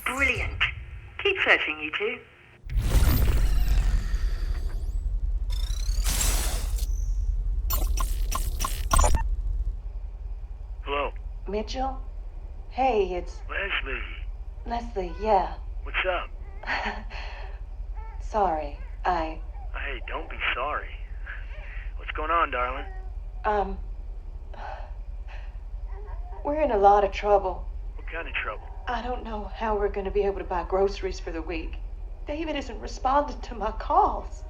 Brilliant. Keep searching, you two. Hello? Mitchell? Hey, it's... Leslie. Leslie, yeah. What's up? Sorry, Hey, don't be sorry. What's going on, darling? We're in a lot of trouble. What kind of trouble? I don't know how we're going to be able to buy groceries for the week. David isn't responding to my calls.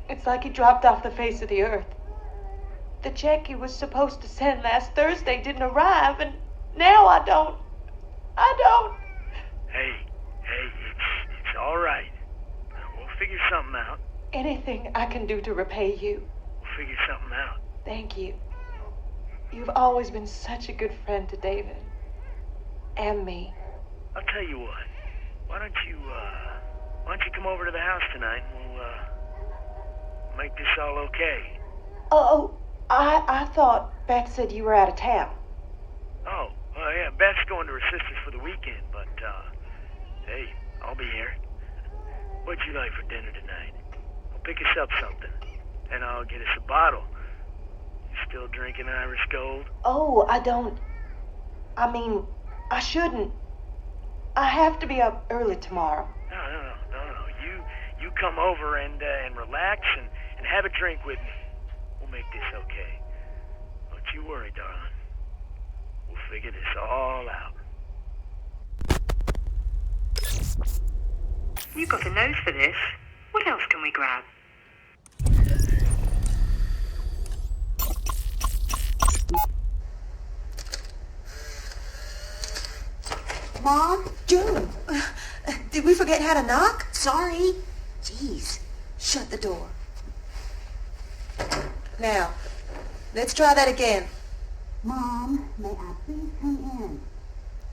It's like he dropped off the face of the earth. The check he was supposed to send last Thursday didn't arrive, and now I don't. Hey, it's all right. We'll figure something out. Anything I can do to repay you. We'll figure something out. Thank you. You've always been such a good friend to David. And me. I'll tell you what. Why don't you come over to the house tonight and we'll make this all okay. Oh, I thought Beth said you were out of town. Oh, well, yeah, Beth's going to her sister's for the weekend, but, hey, I'll be here. What'd you like for dinner tonight? I'll pick us up something, and I'll get us a bottle. You still drinking Irish Gold? Oh, I shouldn't. I have to be up early tomorrow. No. You come over and relax and have a drink with me. We'll make this okay. Don't you worry, darling. We'll figure this all out. You got a nose for this. What else can we grab? Mom? June? Did we forget how to knock? Sorry. Jeez. Shut the door. Now, let's try that again. Mom, may I please come in?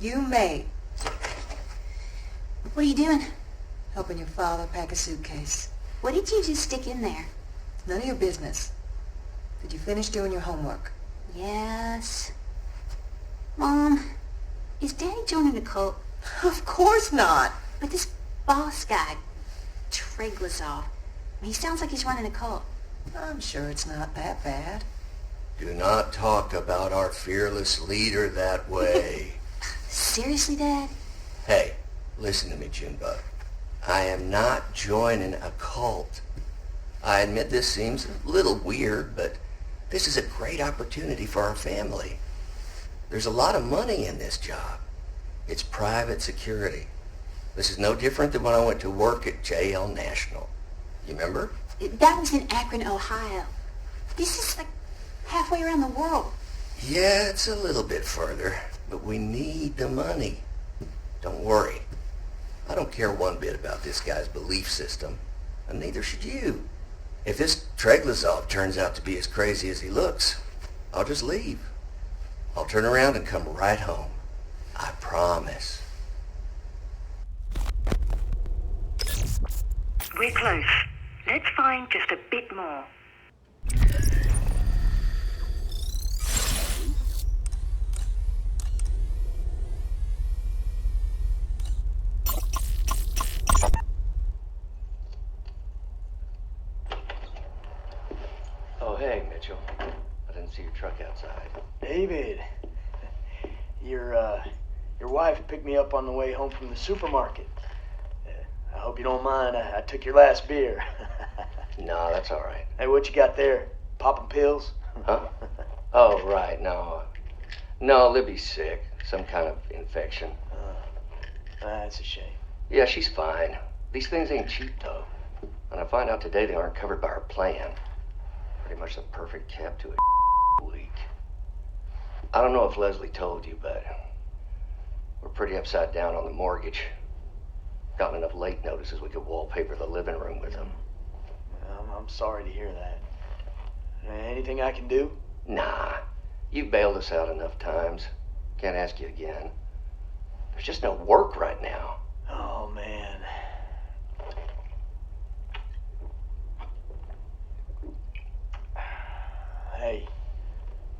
You may. What are you doing? Helping your father pack a suitcase. What did you just stick in there? None of your business. Did you finish doing your homework? Yes. Mom, is Daddy joining the cult? Of course not. But this boss guy, Treglazov, he sounds like he's running a cult. I'm sure it's not that bad. Do not talk about our fearless leader that way. Seriously, Dad? Hey, listen to me, Junebug. I am not joining a cult. I admit this seems a little weird, but this is a great opportunity for our family. There's a lot of money in this job. It's private security. This is no different than when I went to work at JL National. You remember? That was in Akron, Ohio. This is like halfway around the world. Yeah, it's a little bit further, but we need the money. Don't worry. I don't care one bit about this guy's belief system, and neither should you. If this Treglazov turns out to be as crazy as he looks, I'll just leave. I'll turn around and come right home. I promise. We're close. Let's find just a bit more. Oh, hey, Mitchell. I didn't see your truck outside. David, your wife picked me up on the way home from the supermarket. I hope you don't mind. I took your last beer. No, that's all right. Hey, what you got there? Popping pills? Huh? Oh, right, no. No, Libby's sick. Some kind of infection. That's a shame. Yeah, she's fine. These things ain't cheap, though. And I find out today they aren't covered by our plan. Pretty much the perfect cap to a week. I don't know if Leslie told you, but we're pretty upside down on the mortgage. Gotten enough late notices we could wallpaper the living room with them. I'm sorry to hear that. Anything I can do? Nah. You've bailed us out enough times. Can't ask you again. There's just no work right now. Oh, man. Hey,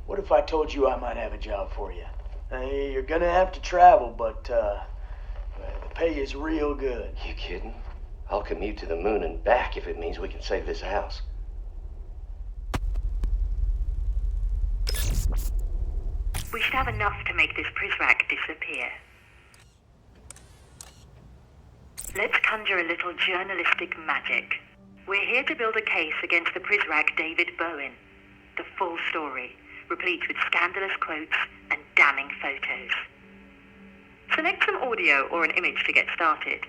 what if I told you I might have a job for you? Hey, you're gonna have to travel, but the pay is real good. You kidding? I'll commute to the moon and back if it means we can save this house. We should have enough to make this Prizrak disappear. Let's conjure a little journalistic magic. We're here to build a case against the Prizrak David Bowen. The full story, replete with scandalous quotes and damning photos. Select some audio or an image to get started.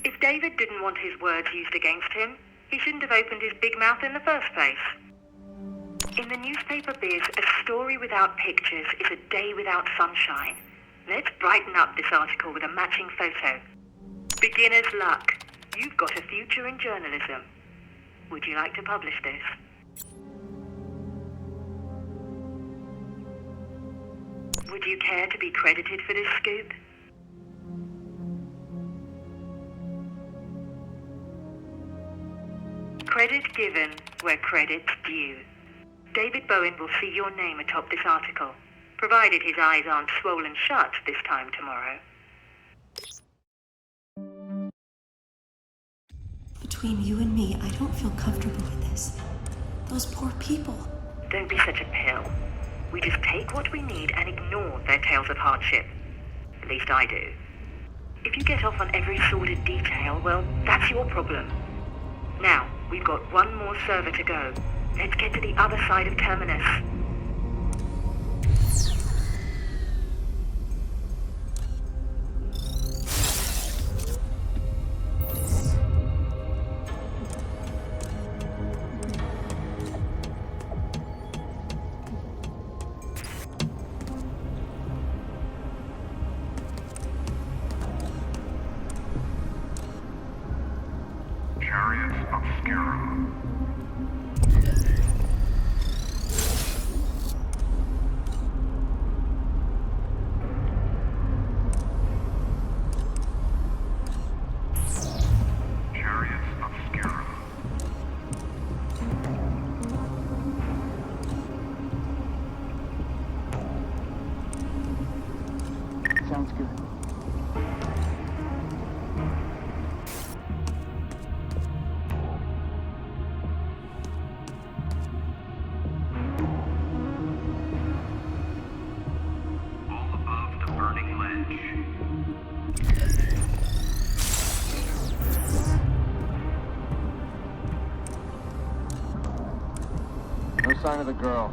If David didn't want his words used against him, he shouldn't have opened his big mouth in the first place. In the newspaper biz, a story without pictures is a day without sunshine. Let's brighten up this article with a matching photo. Beginner's luck. You've got a future in journalism. Would you like to publish this? Would you care to be credited for this scoop? Credit given where credit's due. David Bowen will see your name atop this article, provided his eyes aren't swollen shut this time tomorrow. Between you and me, I don't feel comfortable with this. Those poor people. Don't be such a pill. We just take what we need and ignore their tales of hardship. At least I do. If you get off on every sordid detail, well, that's your problem. Now, we've got one more server to go. Let's get to the other side of Terminus. Chariots Obscura. Sounds good. All above the burning ledge. No sign of the girl.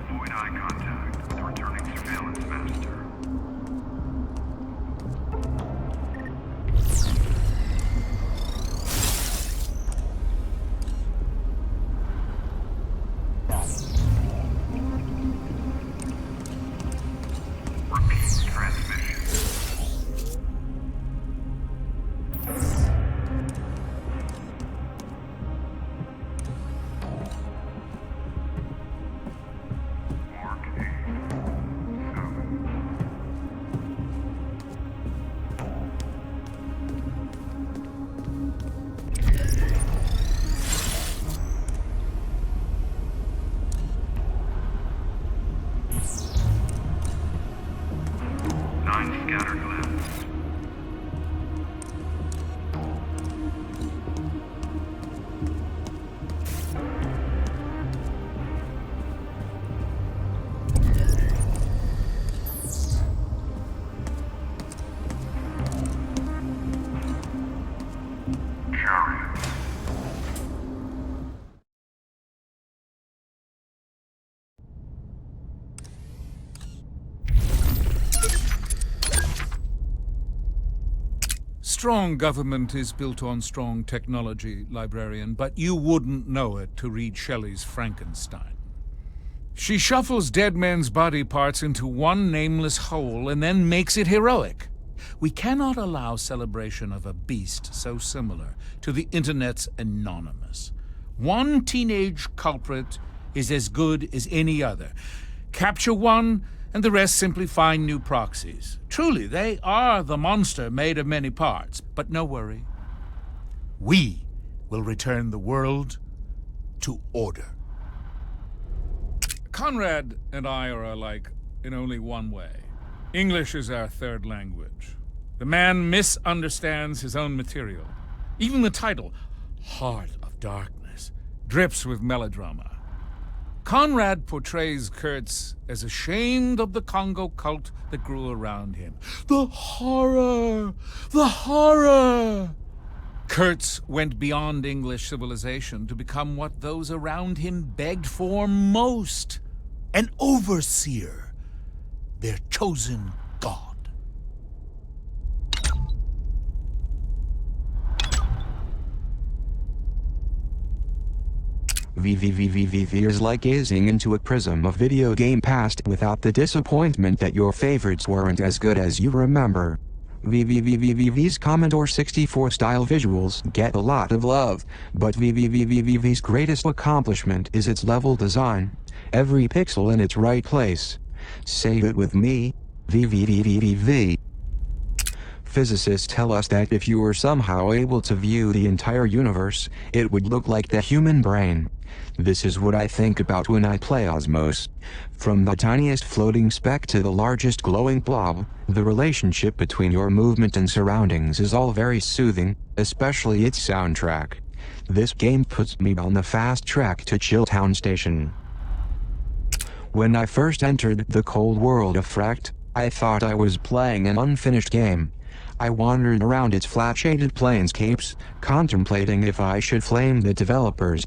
Avoid eye contact with the returning surveillance master. Repeat transmission. strong government is built on strong technology, librarian, but you wouldn't know it to read Shelley's Frankenstein. She shuffles dead men's body parts into one nameless whole and then makes it heroic. We cannot allow celebration of a beast so similar to the internet's anonymous. One teenage culprit is as good as any other. Capture one, and the rest simply find new proxies. Truly, they are the monster made of many parts, but no worry. We will return the world to order. Conrad and I are alike in only one way. English is our third language. The man misunderstands his own material. Even the title, Heart of Darkness, drips with melodrama. Conrad portrays Kurtz as ashamed of the Congo cult that grew around him. The horror! The horror! Kurtz went beyond English civilization to become what those around him begged for most. An overseer, their chosen god. VVVVVV is like gazing into a prism of video game past without the disappointment that your favorites weren't as good as you remember. VVVVVV's Commodore 64 style visuals get a lot of love, but VVVVVV's greatest accomplishment is its level design. Every pixel in its right place. Say it with me, VVVVVV. Physicists tell us that if you were somehow able to view the entire universe, it would look like the human brain. This is what I think about when I play Osmos. From the tiniest floating speck to the largest glowing blob, the relationship between your movement and surroundings is all very soothing, especially its soundtrack. This game puts me on the fast track to Chilltown Station. When I first entered the cold world of Fract, I thought I was playing an unfinished game. I wandered around its flat-shaded planescapes, contemplating if I should flame the developers.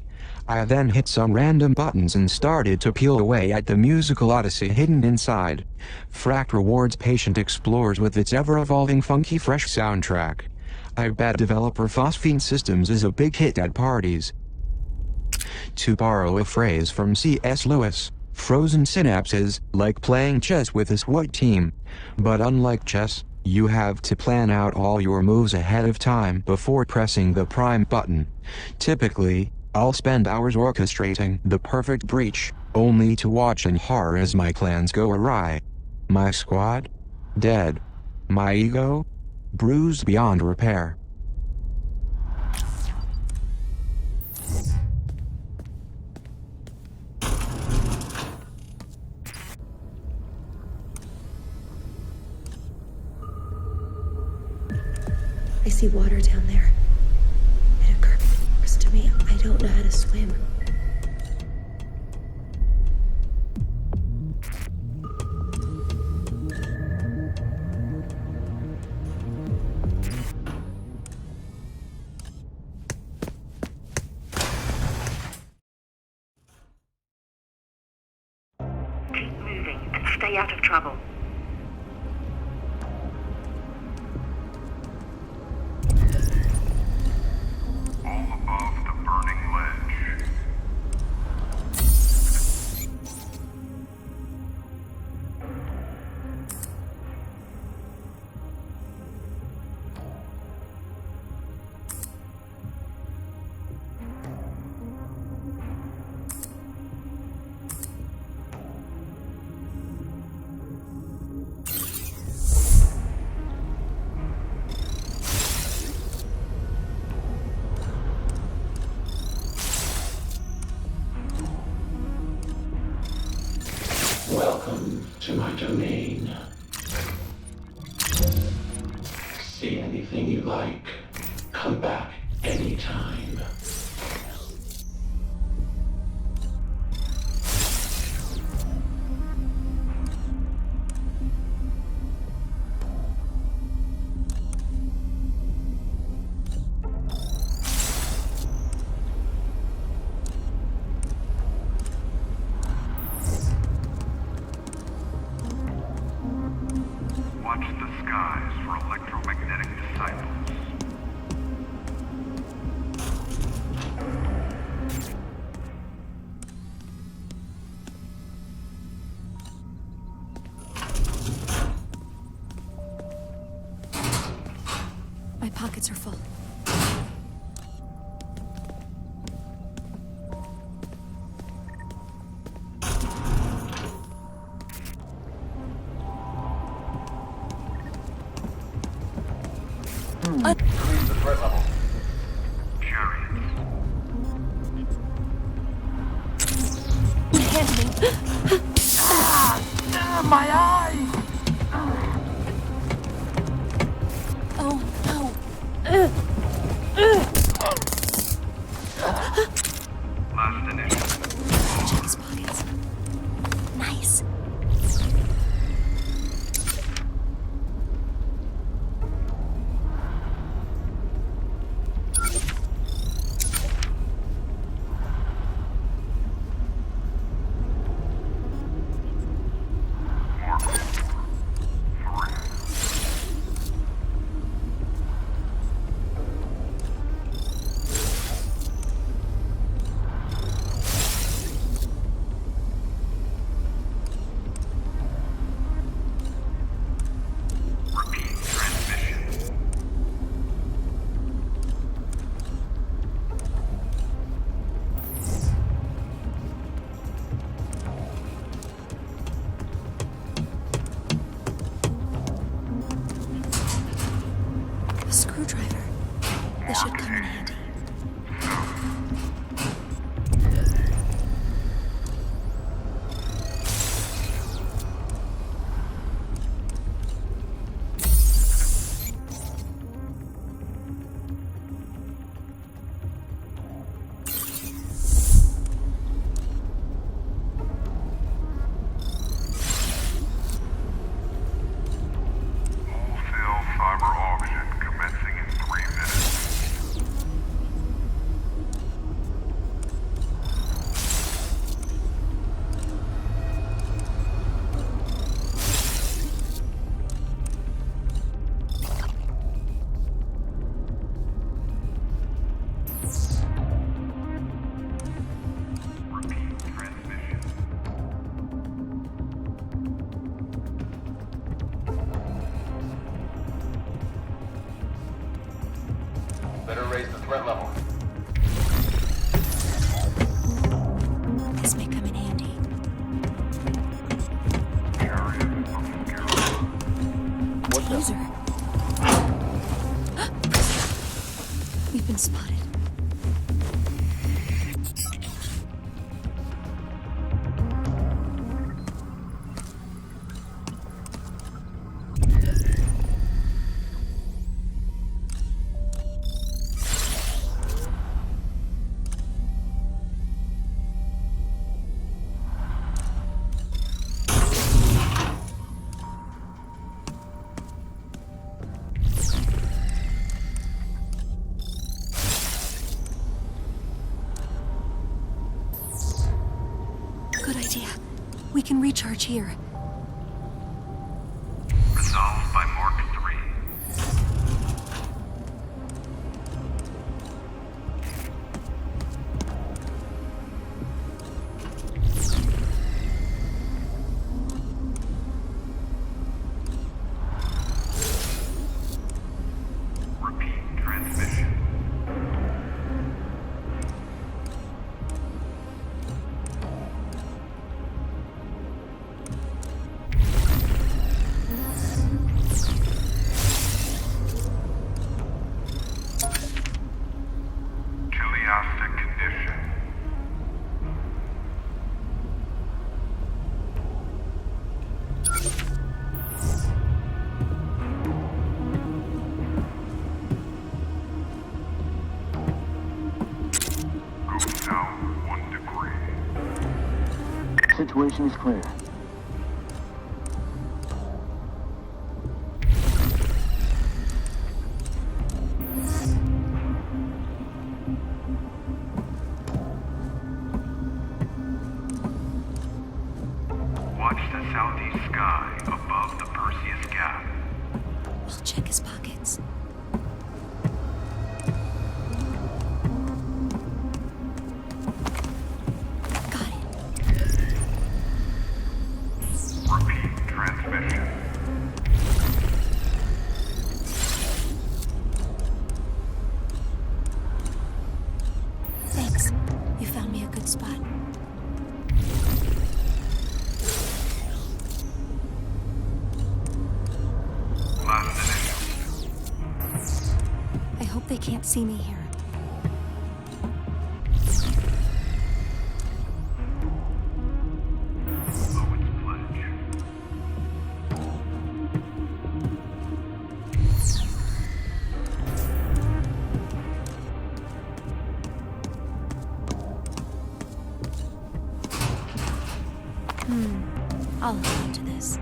I then hit some random buttons and started to peel away at the musical odyssey hidden inside. Fract rewards patient explorers with its ever-evolving funky fresh soundtrack. I bet developer Phosphine Systems is a big hit at parties. To borrow a phrase from C.S. Lewis, frozen synapses, like playing chess with a SWAT team. But unlike chess, you have to plan out all your moves ahead of time before pressing the prime button. Typically, I'll spend hours orchestrating the perfect breach, only to watch in horror as my plans go awry. My squad? Dead. My ego? Bruised beyond repair. I see water down there. It occurs to me I don't know how to swim. Keep moving and stay out of trouble. Welcome to my domain. See anything you like. Come back anytime. Watch the skies for electromagnetic disciples. pockets are full. Increase the threat level. My eye! Oh, no. Last initiative. Check his pockets. Nice. A screwdriver. This should come in handy. Wholesale cyber auction commencing in 3 minutes. Repeat transmission. Better raise the threat level. This may come in handy. Taser. We've been spotted. Good idea. We can recharge here. Resolved by Mark 3. Repeat transmission. Teleostic condition. Go down 1 degree. Situation is clear. Watch the southeast sky above the Perseus Gap. We'll check his pockets. Got it. Repeat transmission. good spot. I hope they can't see me here. I'll hold on to this.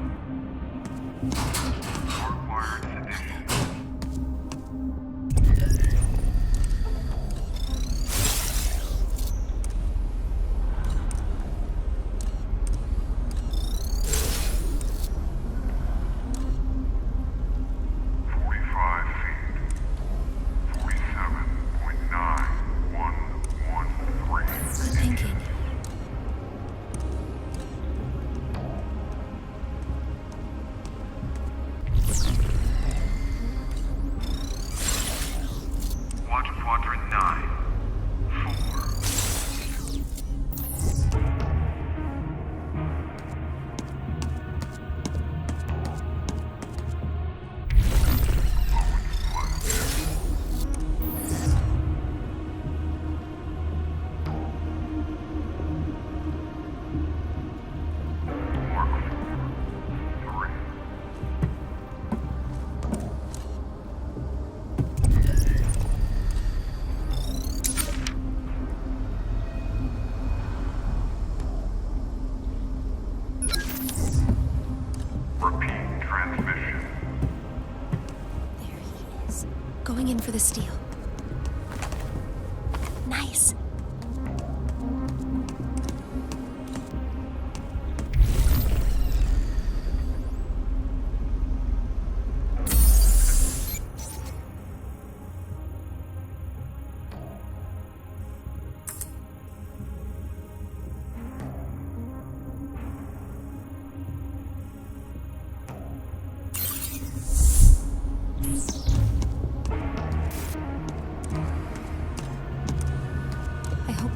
Going in for the steal. Nice.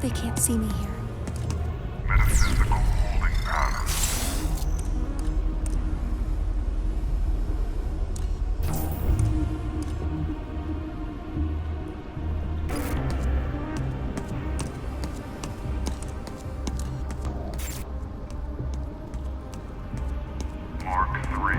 They can't see me here. Metaphysical holding pattern. Mark 3.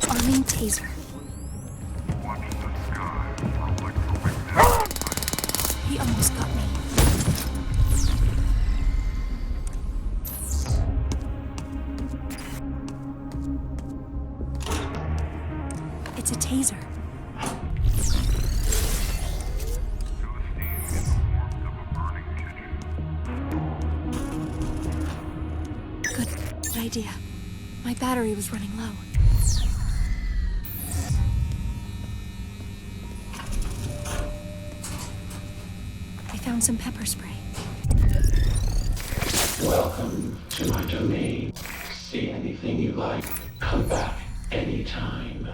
Arming taser. He almost got me. It's a taser. Good idea. My battery was running low. found some pepper spray. Welcome to my domain. See anything you like. Come back anytime.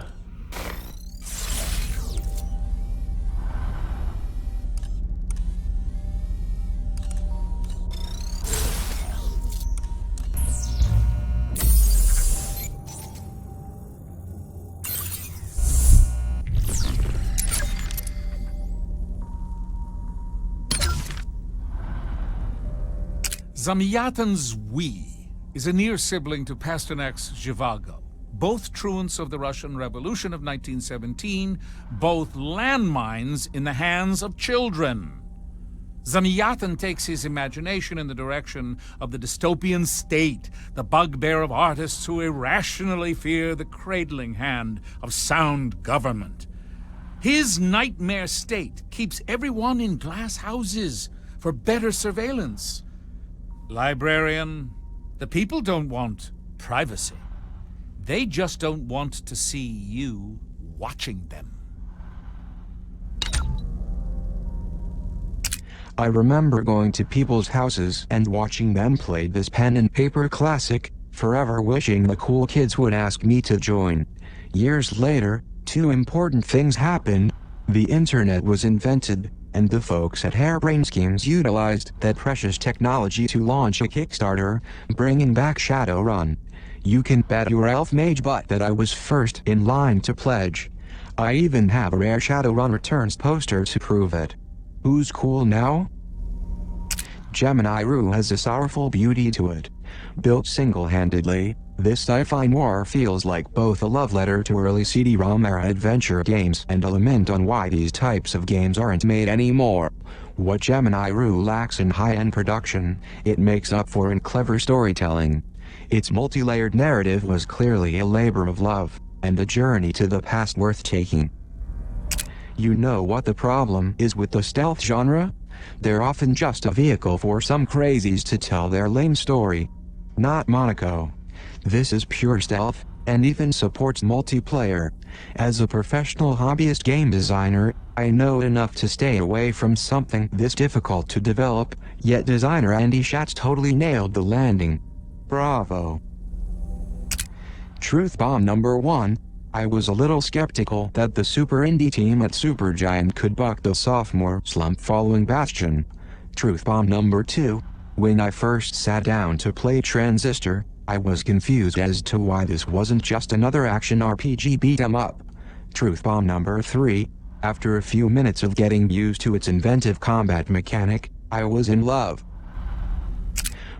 Zamyatin's We is a near sibling to Pasternak's Zhivago, both truants of the Russian Revolution of 1917, both landmines in the hands of children. Zamyatin takes his imagination in the direction of the dystopian state, the bugbear of artists who irrationally fear the cradling hand of sound government. His nightmare state keeps everyone in glass houses for better surveillance. Librarian, the people don't want privacy. They just don't want to see you watching them. I remember going to people's houses and watching them play this pen and paper classic, forever wishing the cool kids would ask me to join. Years later, two important things happened. The internet was invented, and the folks at Harebrained Schemes utilized that precious technology to launch a Kickstarter, bringing back Shadowrun. You can bet your elf mage butt that I was first in line to pledge. I even have a rare Shadowrun Returns poster to prove it. Who's cool now? Gemini Rue has a sorrowful beauty to it. Built single-handedly, this sci-fi noir feels like both a love letter to early CD-ROM era adventure games and a lament on why these types of games aren't made anymore. What Gemini Rue lacks in high-end production, it makes up for in clever storytelling. Its multi-layered narrative was clearly a labor of love, and a journey to the past worth taking. You know what the problem is with the stealth genre? They're often just a vehicle for some crazies to tell their lame story. Not Monaco. This is pure stealth, and even supports multiplayer. As a professional hobbyist game designer, I know enough to stay away from something this difficult to develop, yet designer Andy Schatz totally nailed the landing. Bravo. Truth bomb number 1. I was a little skeptical that the super indie team at Supergiant could buck the sophomore slump following Bastion. Truth bomb number 2. When I first sat down to play Transistor, I was confused as to why this wasn't just another action RPG beat-em-up. Truth bomb number 3. After a few minutes of getting used to its inventive combat mechanic, I was in love.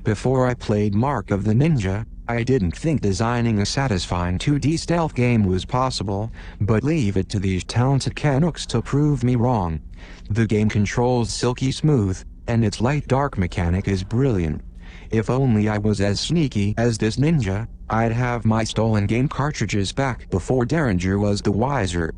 Before I played Mark of the Ninja, I didn't think designing a satisfying 2D stealth game was possible, but leave it to these talented Canucks to prove me wrong. The game controls silky smooth, and its light-dark mechanic is brilliant. If only I was as sneaky as this ninja, I'd have my stolen game cartridges back before Derringer was the wiser.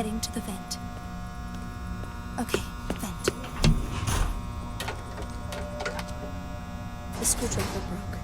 Heading to the vent. Okay, vent. The screwdriver broke.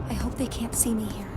I hope they can't see me here.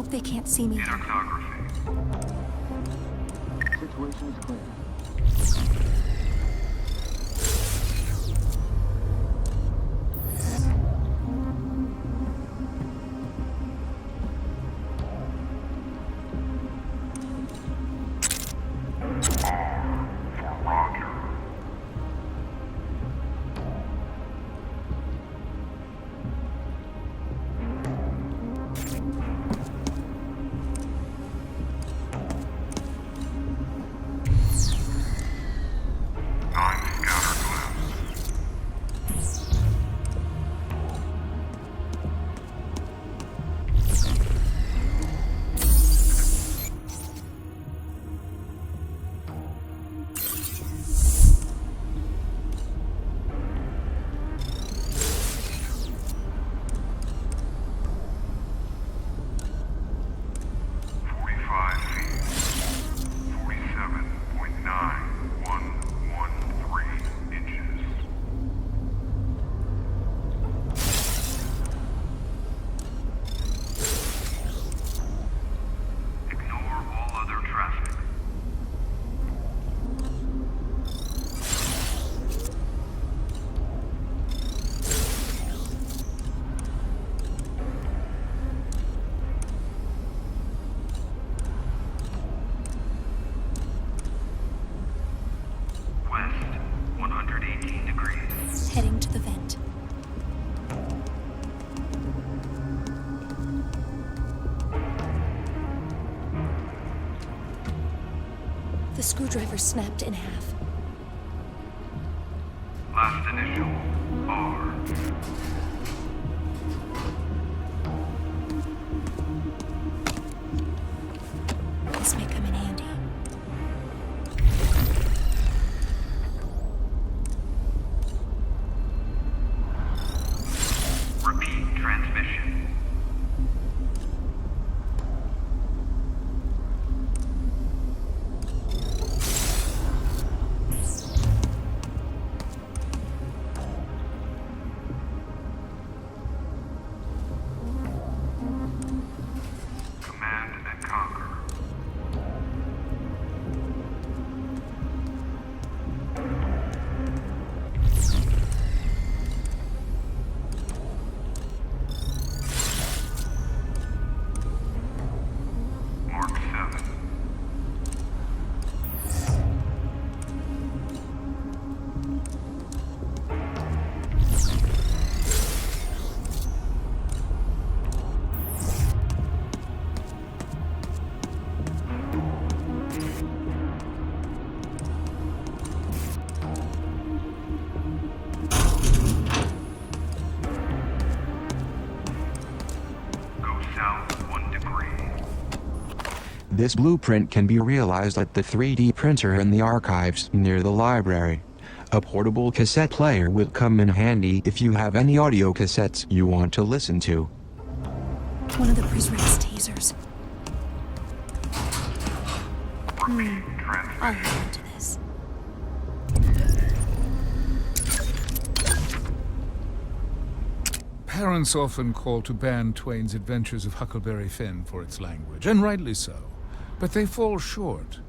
They can't see me. Situation is clear. Heading to the vent. The screwdriver snapped in half. Last initial, R. This may come in handy. Repeat transmission. This blueprint can be realized at the 3D printer in the archives near the library. A portable cassette player will come in handy if you have any audio cassettes you want to listen to. One of the Prisrac's tasers. I'll hold on to this. Parents often call to ban Twain's Adventures of Huckleberry Finn for its language, and rightly so. But they fall short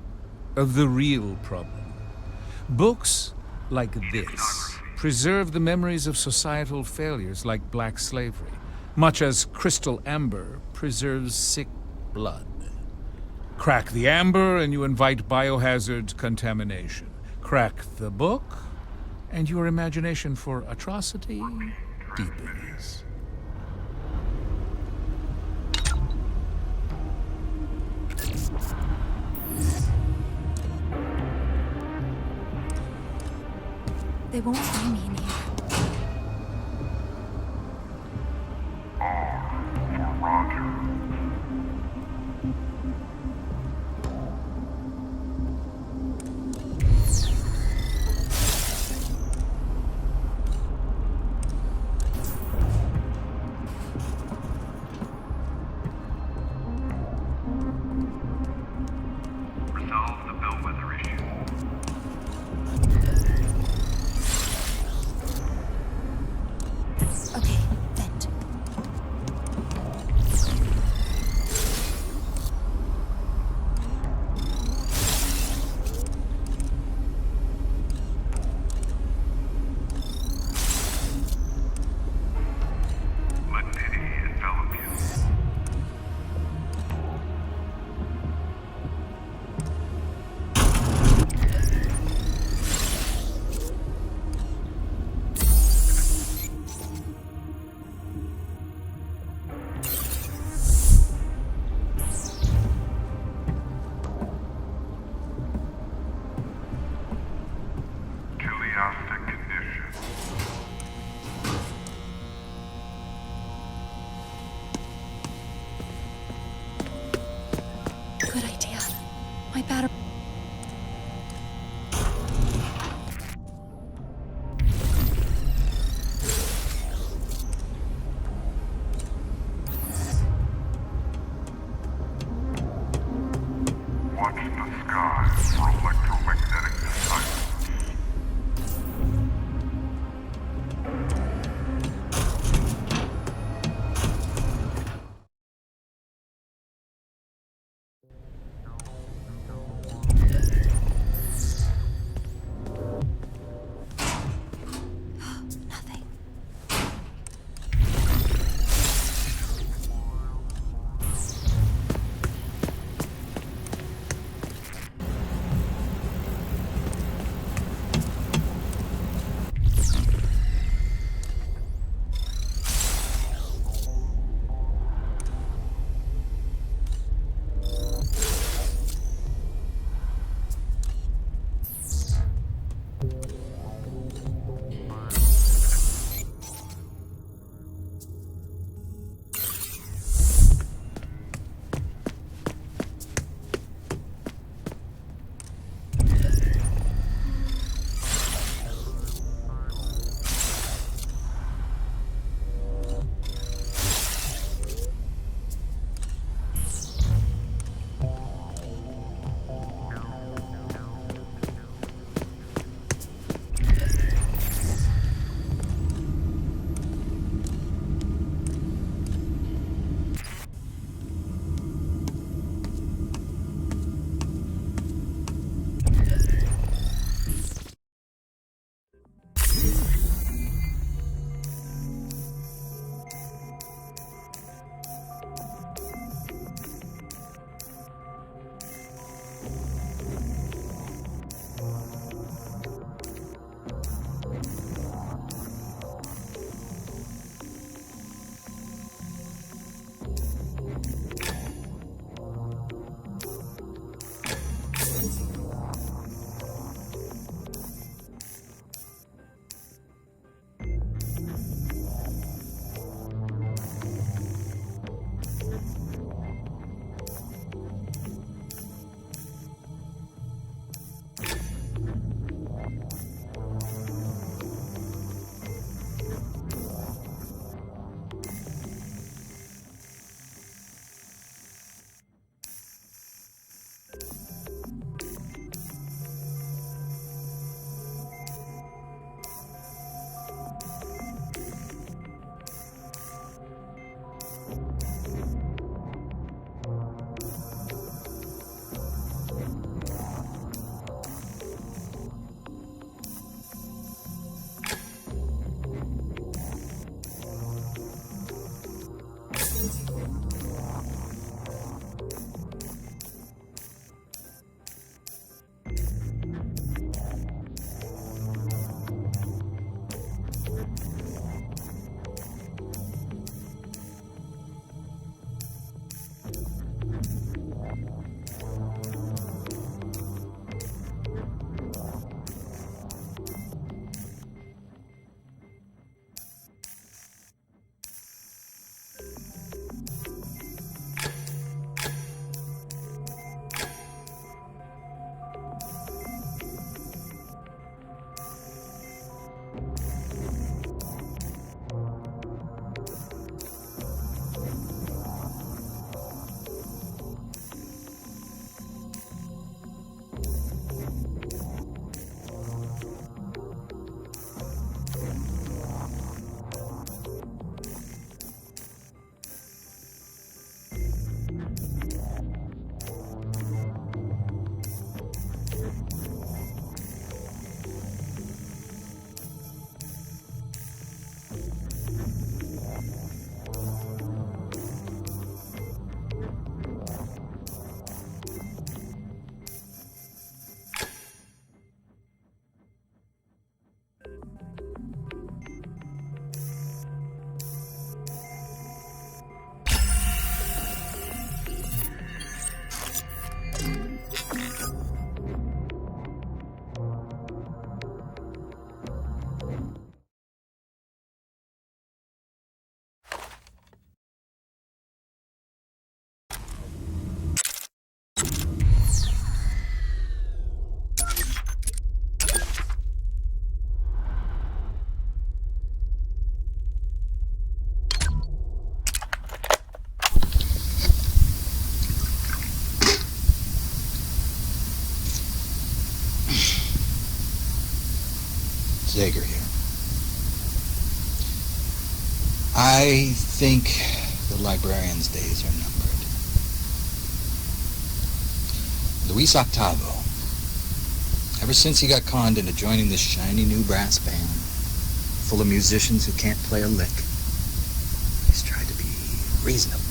of the real problem. Books like this preserve the memories of societal failures like black slavery, much as crystal amber preserves sick blood. Crack the amber and you invite biohazard contamination. Crack the book and your imagination for atrocity deepens. They won't find me in here. Resolve the bellwether issue. Zager here. I think the librarian's days are numbered. Luis Octavo, ever since he got conned into joining this shiny new brass band, full of musicians who can't play a lick, he's tried to be reasonable.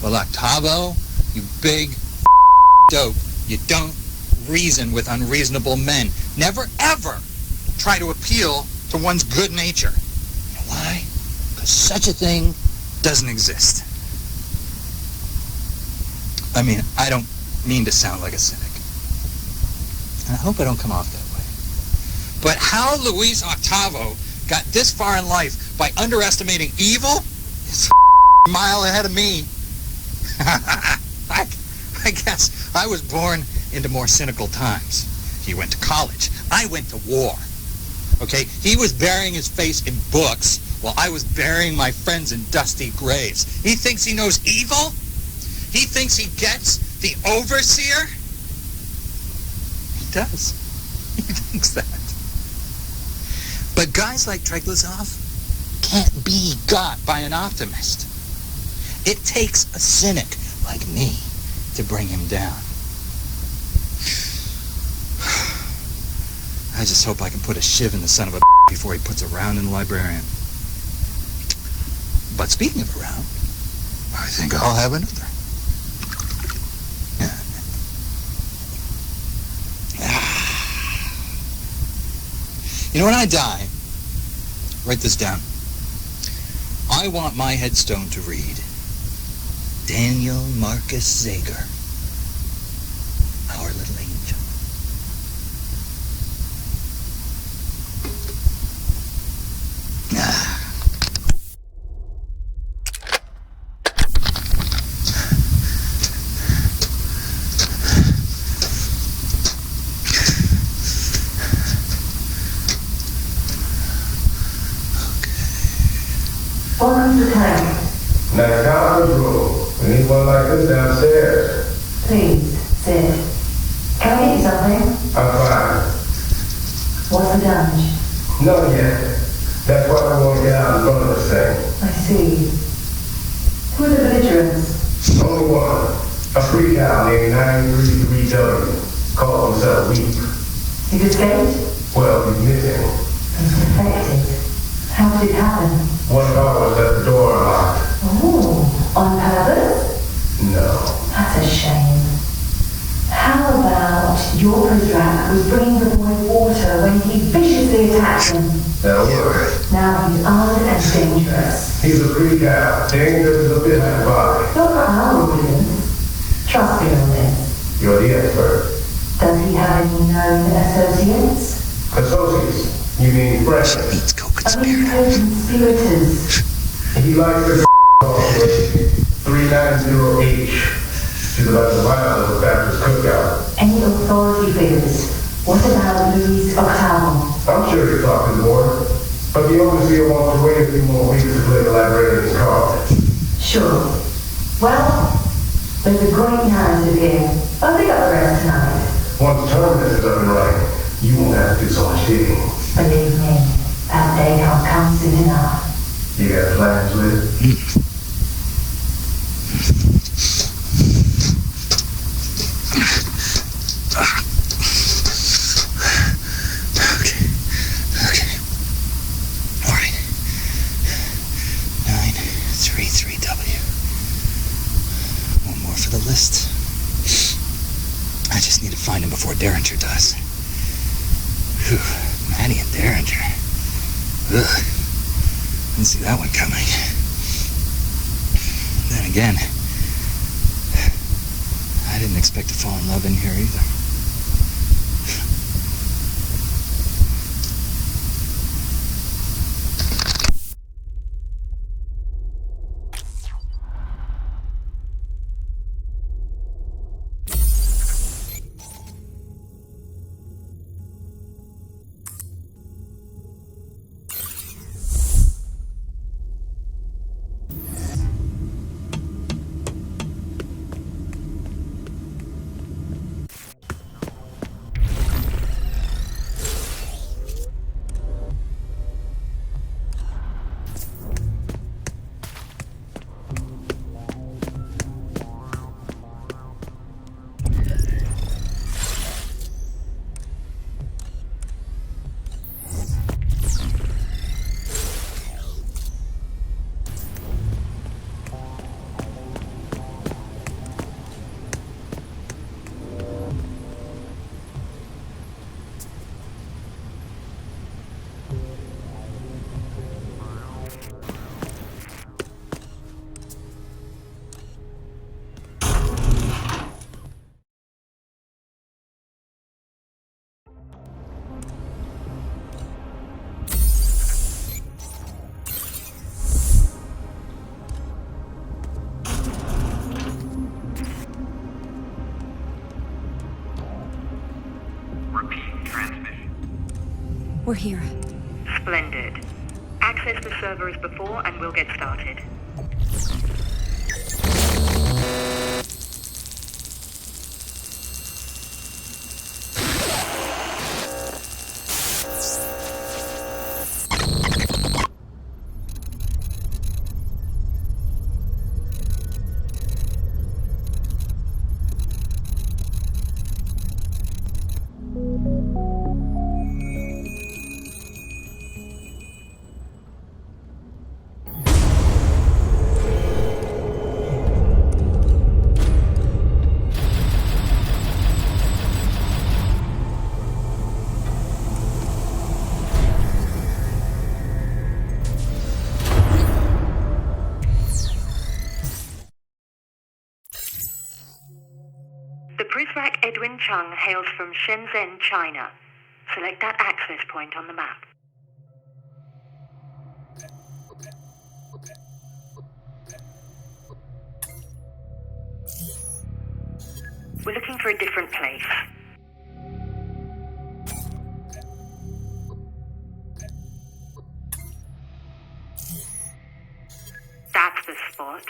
Well, Octavo, you big dope, you don't reason with unreasonable men. Never, ever try to appeal to one's good nature. You know why? Because such a thing doesn't exist. I mean, I don't mean to sound like a cynic. And I hope I don't come off that way. But how Luis Octavo got this far in life by underestimating evil is a mile ahead of me. I guess I was born into more cynical times. He went to college. I went to war. Okay? He was burying his face in books while I was burying my friends in dusty graves. He thinks he knows evil? He thinks he gets the overseer? He does. He thinks that. But guys like Treglazov can't be got by an optimist. It takes a cynic like me to bring him down. I just hope I can put a shiv in the son of a before he puts a round in the librarian. But speaking of a round, I think I'll have another. You know, when I die, write this down. I want my headstone to read, Daniel Marcus Zager, our little angel. Welcome to town. Next conference room. We need one like this downstairs. Please, sit. Can I get you something? I'm fine. What's the damage? None yet. That's why we want to get out in front of this thing. I see. Who are the belligerents? Only one. A freak out named 933W. Calls himself Weep. He's escaped? Well, he's missing. He's infected. How did it happen? One of ours left the door unlocked. Oh, on purpose? No. That's a shame. How about your Prizrak was bringing the boy water when he viciously attacked him? That'll work. Now he's armed and dangerous. He's a freak out. Dangerous as a bit of body. Not for our reasons. Trust me on this. You're the expert. Does he have any known associates? Associates? You mean friends? Conspirators. He likes the 390H. She's about to violate the Baptist cookout. Any authority figures? What about Luis Octavo? I'm sure you're talking more. But the overseer wants to wait a few more weeks to play the librarian's card. Sure. Well, there's a great narrative here. I'll pick up the rest tonight. Once Terminus is up and running, you won't have to do so much digging. Believe me, that day can't come soon enough. You got plans with it? Okay. All right. 933W. One more for the list. I just need to find him before Derringer does. Whew. Maddie and Derringer. Ugh. Didn't see that one coming. Then again, I didn't expect to fall in love in here either. We're here. Splendid. Access the server as before and we'll get started. The Prizrak Edwin Chung hails from Shenzhen, China. Select that access point on the map. We're looking for a different place. That's the spot.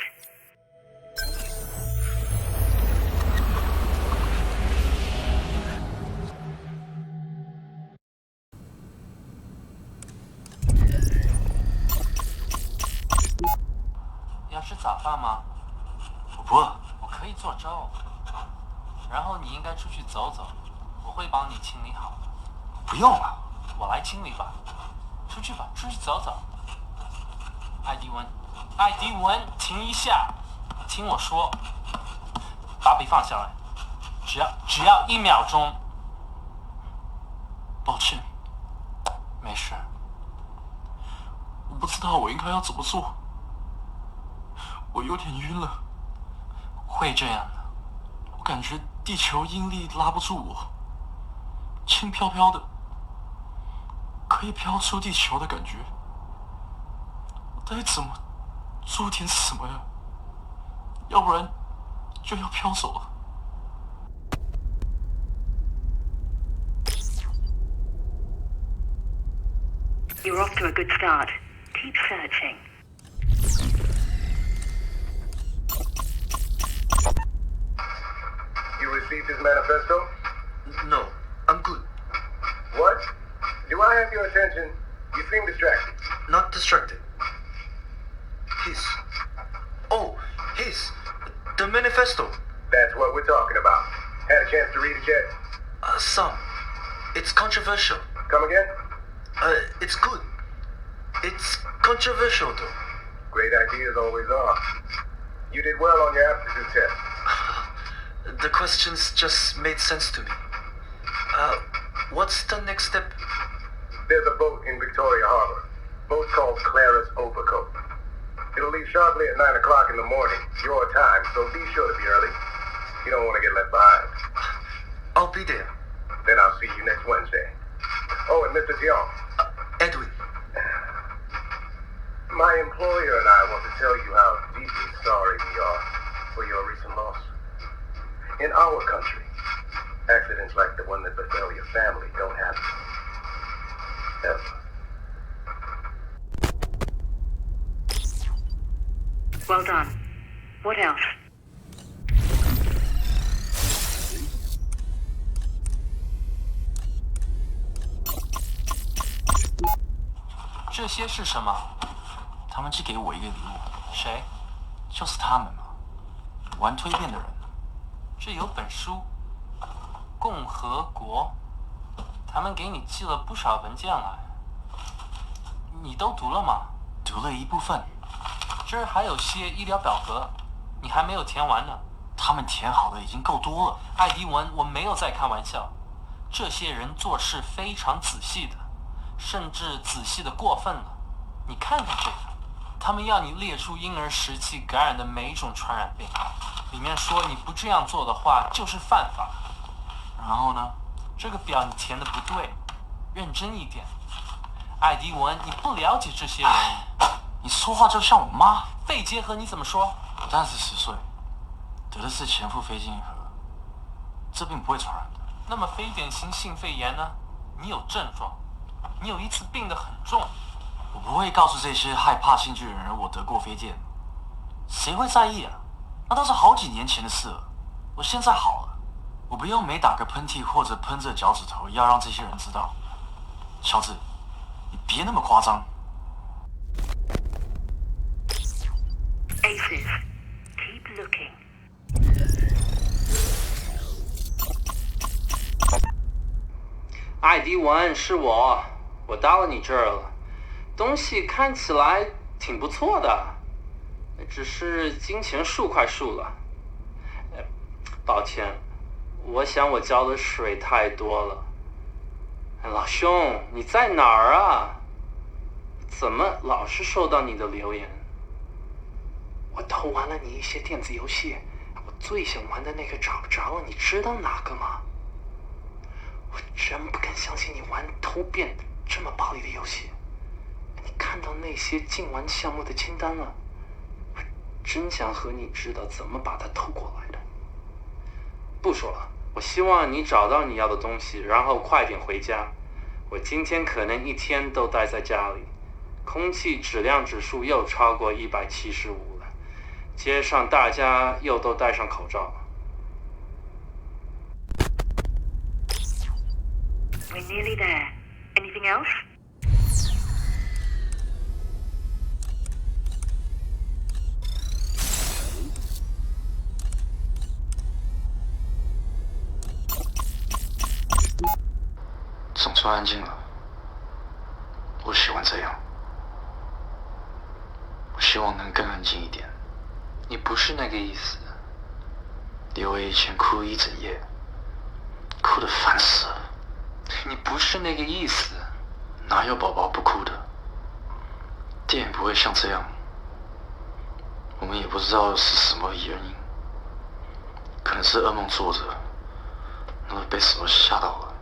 要吃早饭吗？我不饿。我可以做粥。然后你应该出去走走，我会帮你清理好。不用了，我来清理吧。出去吧，出去走走。艾迪文，艾迪文，停一下，听我说，把笔放下来，只要1秒钟。抱歉，没事。我不知道我应该要怎么做，我有点晕了。会这样的。我感觉地球引力拉不住我，轻飘飘的，可以飘出地球的感觉。我得怎么做点什么呀？要不然就要飘走了。You're off to a good start. Keep searching. You received his manifesto? No, I'm good. What? Do I have your attention? You seem distracted. Not distracted. The manifesto. That's what we're talking about. Had a chance to read it yet? Some. It's controversial. Come again? It's good. It's controversial, though. Great ideas always are. You did well on your aptitude test. The questions just made sense to me. What's the next step? There's a boat in Victoria Harbor. Boat called Clara's Overcoat. It'll leave sharply at 9 o'clock in the morning, your time, so be sure to be early. You don't want to get left behind. I'll be there. Then I'll see you next Wednesday. Oh, and Mr. Dion. Edwin. My employer and I want to tell you how deeply sorry we are for your recent loss. In our country, accidents like the one that befell your family don't happen. Ever. Well done. What else? 这些是什么？他们寄给我一个礼物。谁？就是他们嘛，玩蜕变的人。这有本书，《共和国》，他们给你寄了不少文件来，你都读了吗？读了一部分。这儿还有些医疗表格，你还没有填完呢。他们填好的已经够多了。艾迪文，我没有在开玩笑，这些人做事非常仔细的，甚至仔细的过分了。你看看这个，他们要你列出婴儿时期感染的每一种传染病，里面说你不这样做的话就是犯法。然后呢？这个表你填的不对，认真一点。艾迪文，你不了解这些人。你说话就像我妈。肺结核你怎么说？我当时10岁，得的是前腹肺结核，这病不会传染的。那么非典型性肺炎呢？你有症状，你有一次病得很重。我不会告诉这些害怕新剧的人我得过飞剑，谁会在意啊？那都是好几年前的事了。我现在好了，我不用每打个喷嚏或者喷着脚趾头要让这些人知道。乔治，你别那么夸张。Aces, keep looking. 艾迪文，是我到了你这儿了。东西看起来挺不错的，只是金钱数快数了。抱歉，我想我浇的水太多了。老兄，你在哪儿啊？怎么老是收到你的留言？我偷玩了你一些电子游戏，我最想玩的那个找不着了，你知道哪个吗？我真不敢相信你玩偷变这么暴力的游戏。你看到那些禁玩项目的清单了？我真想和你知道怎么把它偷过来的。不说了，我希望你找到你要的东西，然后快点回家。我今天可能一天都待在家里，空气质量指数又超过175了，街上大家又都戴上口罩。We're nearly there. Anything else? 总算安静了，我喜欢这样。我希望能更安静一点。你不是那个意思。刘伟以前哭一整夜，哭得烦死了。你不是那个意思。哪有宝宝不哭的？电影不会像这样。我们也不知道是什么原因，可能是噩梦做着，那么被什么吓到了，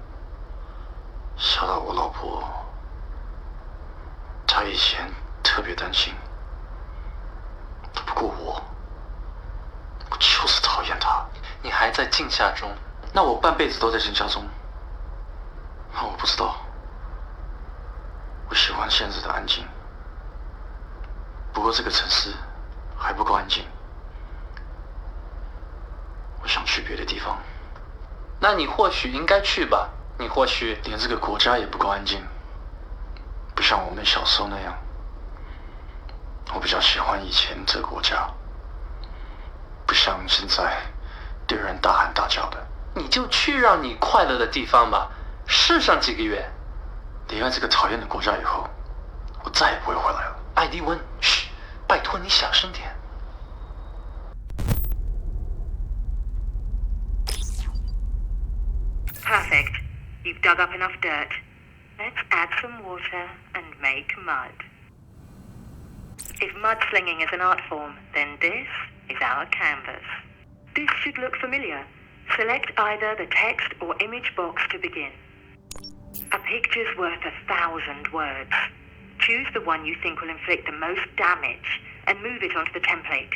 吓到我老婆。她以前特别担心，不过我就是讨厌她。你还在惊吓中？那我半辈子都在惊吓中。那我不知道。我喜欢现在的安静，不过这个城市还不够安静。我想去别的地方。那你或许应该去吧。你或许连这个国家也不够安静，不像我们小时候那样。我比较喜欢以前这个国家，不像现在对人大喊大叫的。你就去让你快乐的地方吧，试上几个月。离开这个讨厌的国家以后，我再也不会回来了。艾迪温，嘘，拜托你小声点。Perfect. You've dug up enough dirt. Let's add some water and make mud. If mudslinging is an art form, then this is our canvas. This should look familiar. Select either the text or image box to begin. A picture's worth 1,000 words. Choose the one you think will inflict the most damage and move it onto the template.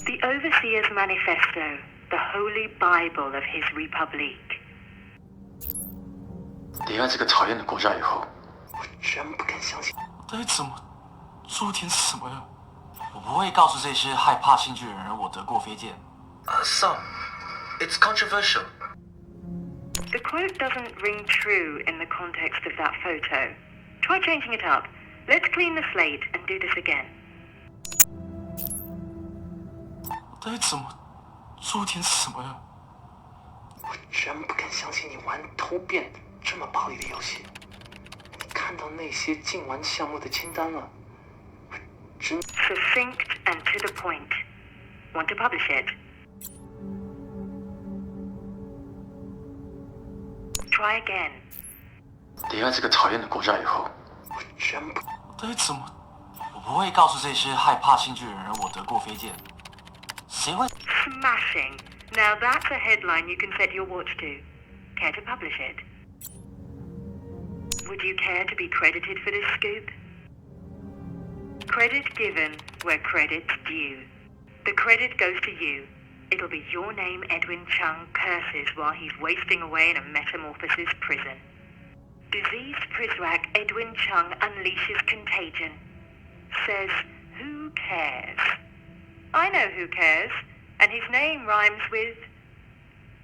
The Overseer's Manifesto, the Holy Bible of his Republique. 离开这个讨厌的国家以后，我真不敢相信。到底怎么？昨天是什么呀？我不会告诉这些害怕新剧的人我得过飞剑。Some, it's controversial. The quote doesn't ring true in the context of that photo. Try changing it up. Let's clean the slate and do this again. 到底怎么？昨天是什么呀？我真不敢相信你玩偷变这么暴力的游戏。你看到那些禁玩项目的清单了？我真 Succinct and to the point. Want to publish it? Try again. 离开这个讨厌的国家以后，我真不……到底怎么？我不会告诉这些害怕新剧的人我得过飞剑。谁会 Smashing. Now that's a headline you can set your watch to. Care to publish it? Would you care to be credited for this scoop? Credit given where credit's due. The credit goes to you. It'll be your name Edwin Chung curses while he's wasting away in a metamorphosis prison. Diseased Prizrak Edwin Chung unleashes contagion. Says, who cares? I know who cares, and his name rhymes with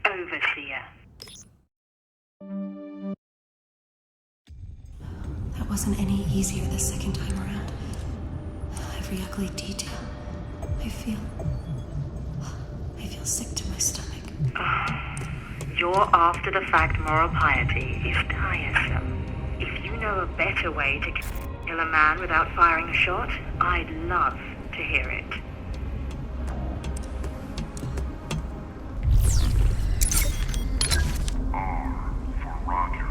Overseer. That wasn't any easier the second time around. Every ugly detail. I feel sick to my stomach. Your after-the-fact moral piety is tiresome. If you know a better way to kill a man without firing a shot, I'd love to hear it. R for Roger.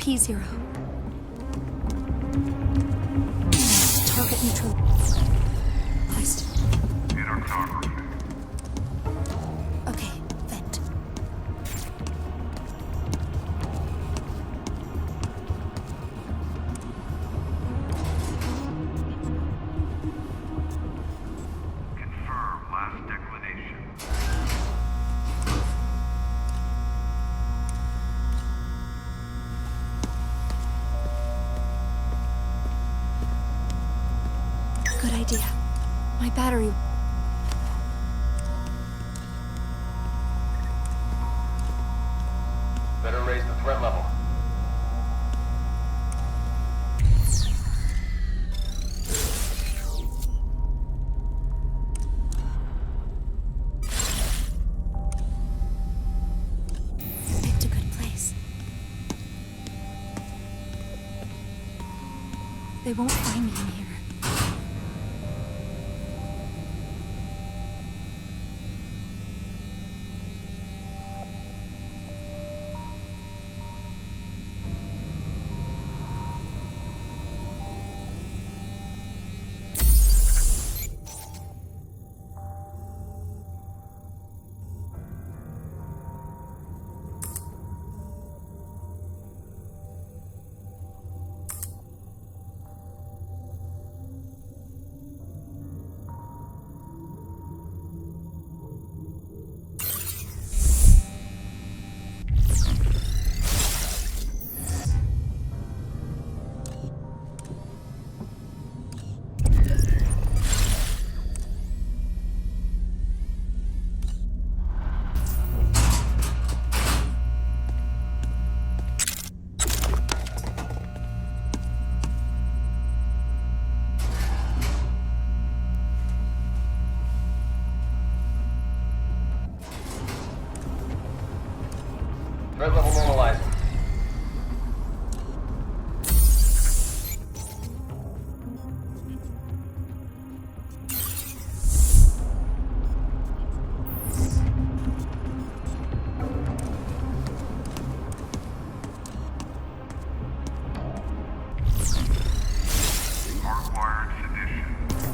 P0. Target neutralized. Okay, vent. Confirm last declination. good idea. My battery... Better raise the threat level. Picked a good place. They won't find me in here. Threat level normalizing.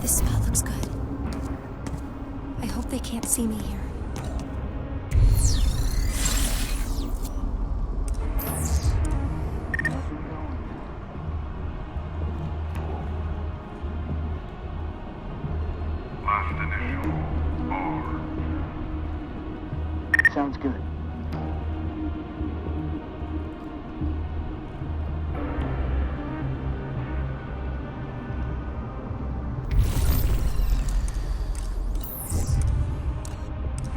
This spot looks good. I hope they can't see me here. Sounds good.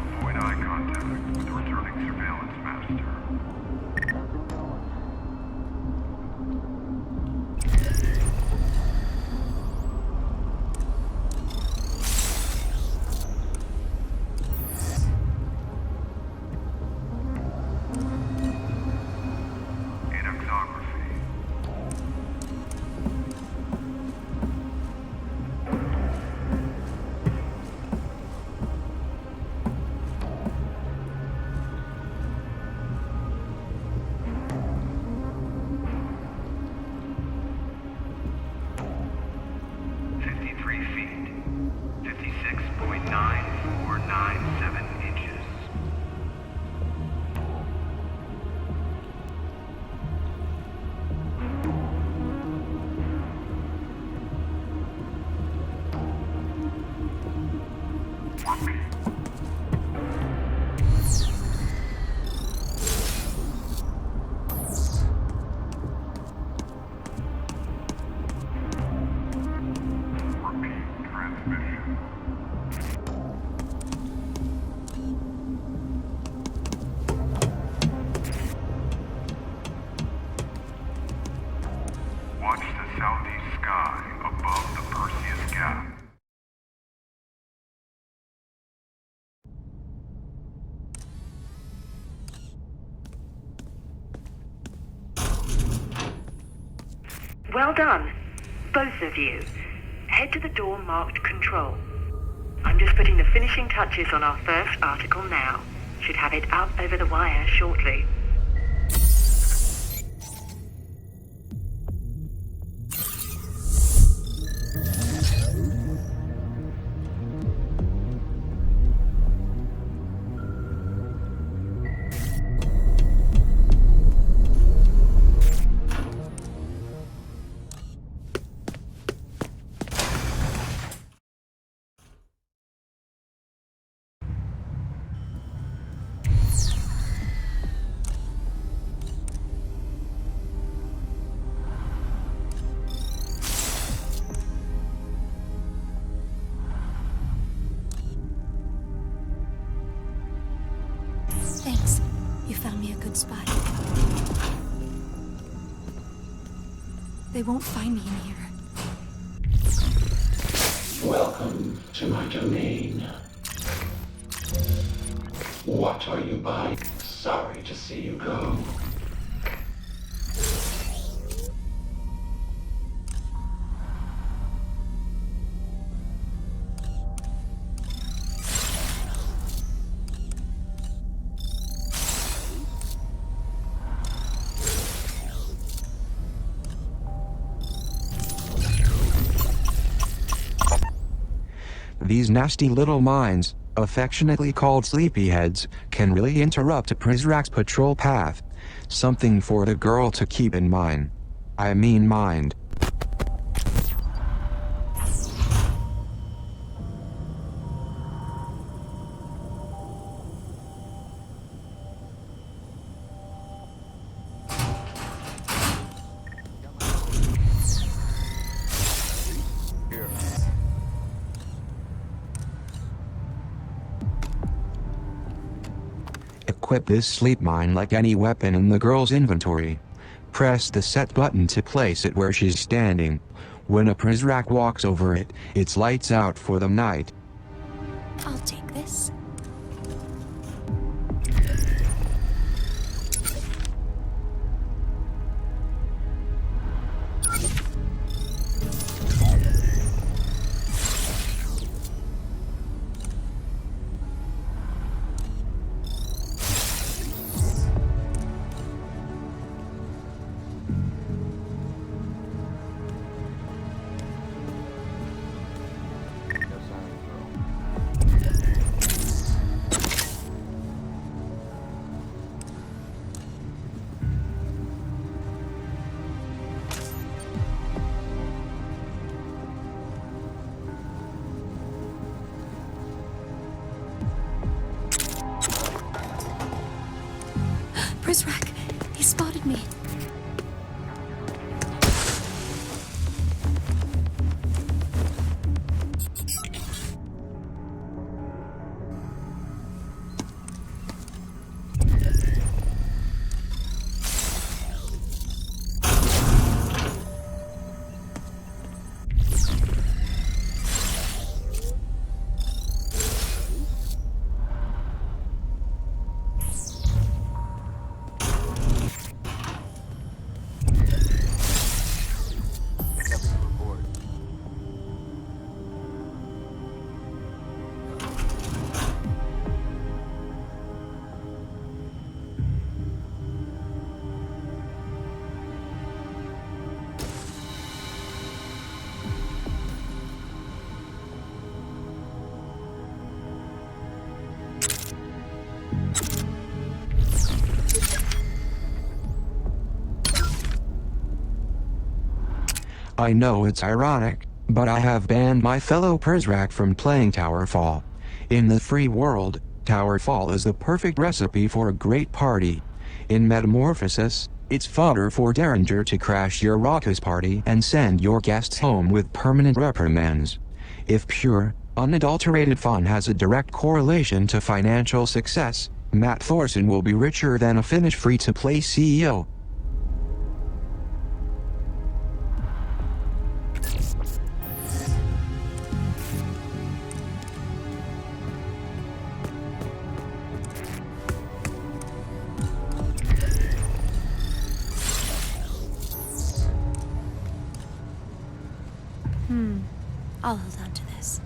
Avoid eye contact with the returning surveillance master. Watch the southeast sky above the Perseus Gap. Well done, both of you. Head to the door marked Control. I'm just putting the finishing touches on our first article now. Should have it up over the wire shortly. been spotted. They won't find me in here. Welcome to my domain. What are you buying? Sorry to see you go. These nasty little mines, affectionately called sleepyheads, can really interrupt a Prizrak's patrol path. Something for the girl to keep in mind. I mean mind. Equip this sleep mine like any weapon in the girl's inventory. Press the set button to place it where she's standing. When a Prizrak walks over it, it's lights out for the night. I'll take this. Prizrak, he spotted me. I know it's ironic, but I have banned my fellow Prizrak from playing Towerfall. In the free world, Towerfall is the perfect recipe for a great party. In Metamorphosis, it's fodder for Derringer to crash your raucous party and send your guests home with permanent reprimands. If pure, unadulterated fun has a direct correlation to financial success, Matt Thorson will be richer than a Finnish free-to-play CEO. I'll hold on to this.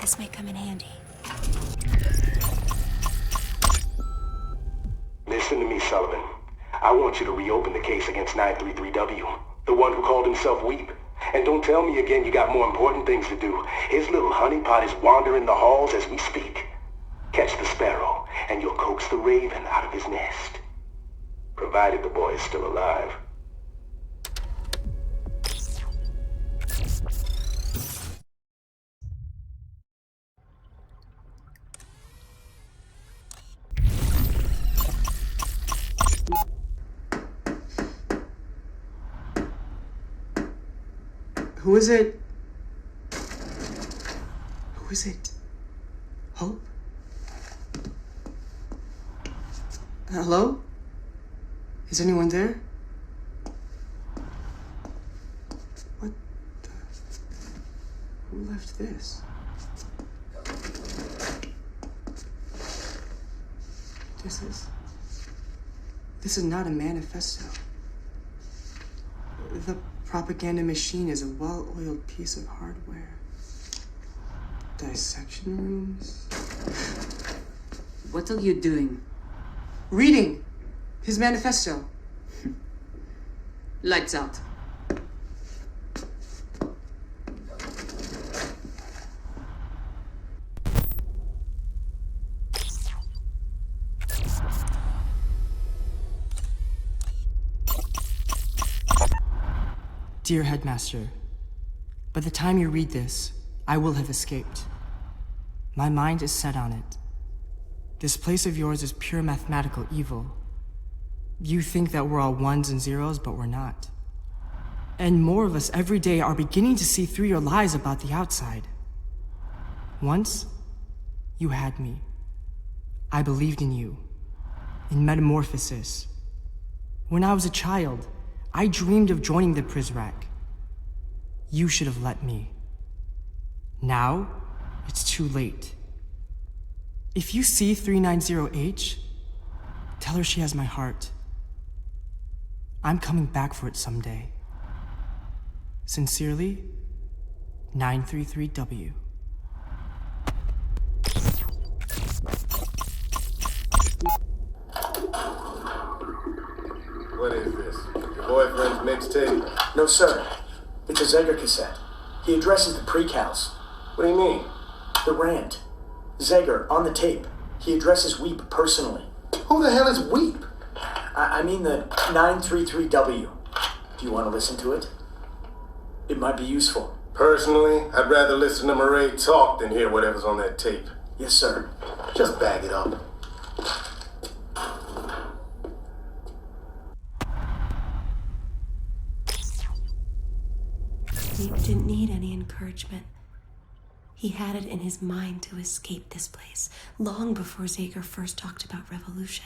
This may come in handy. Listen to me, Sullivan. I want you to reopen the case against 933W, the one who called himself Weep. And don't tell me again you got more important things to do. His little honeypot is wandering the halls as we speak. Catch the sparrow, and you'll coax the raven out of his nest. Provided the boy is still alive. Who is it? Who is it? Hope? Hello? Is anyone there? What the... Who left this? This is not a manifesto. The propaganda machine is a well-oiled piece of hardware. Dissection rooms? What are you doing? Reading his manifesto. Lights out. Dear Headmaster, by the time you read this, I will have escaped. My mind is set on it. This place of yours is pure mathematical evil. You think that we're all ones and zeros, but we're not. And more of us every day are beginning to see through your lies about the outside. Once, you had me. I believed in you. In metamorphosis. When I was a child, I dreamed of joining the Prizrak. You should have let me. Now, it's too late. If you see 390H, tell her she has my heart. I'm coming back for it someday. Sincerely, 933W. What is this? Your boyfriend's mixtape? No, sir. It's a Zeger cassette. He addresses the precals. What do you mean? The rant. Zeger, on the tape. He addresses Weep personally. Who the hell is Weep? I mean the 933W. Do you want to listen to it? It might be useful. Personally, I'd rather listen to Murray talk than hear whatever's on that tape. Yes, sir. Just bag it up. Weep didn't need any encouragement. He had it in his mind to escape this place, long before Zager first talked about revolution.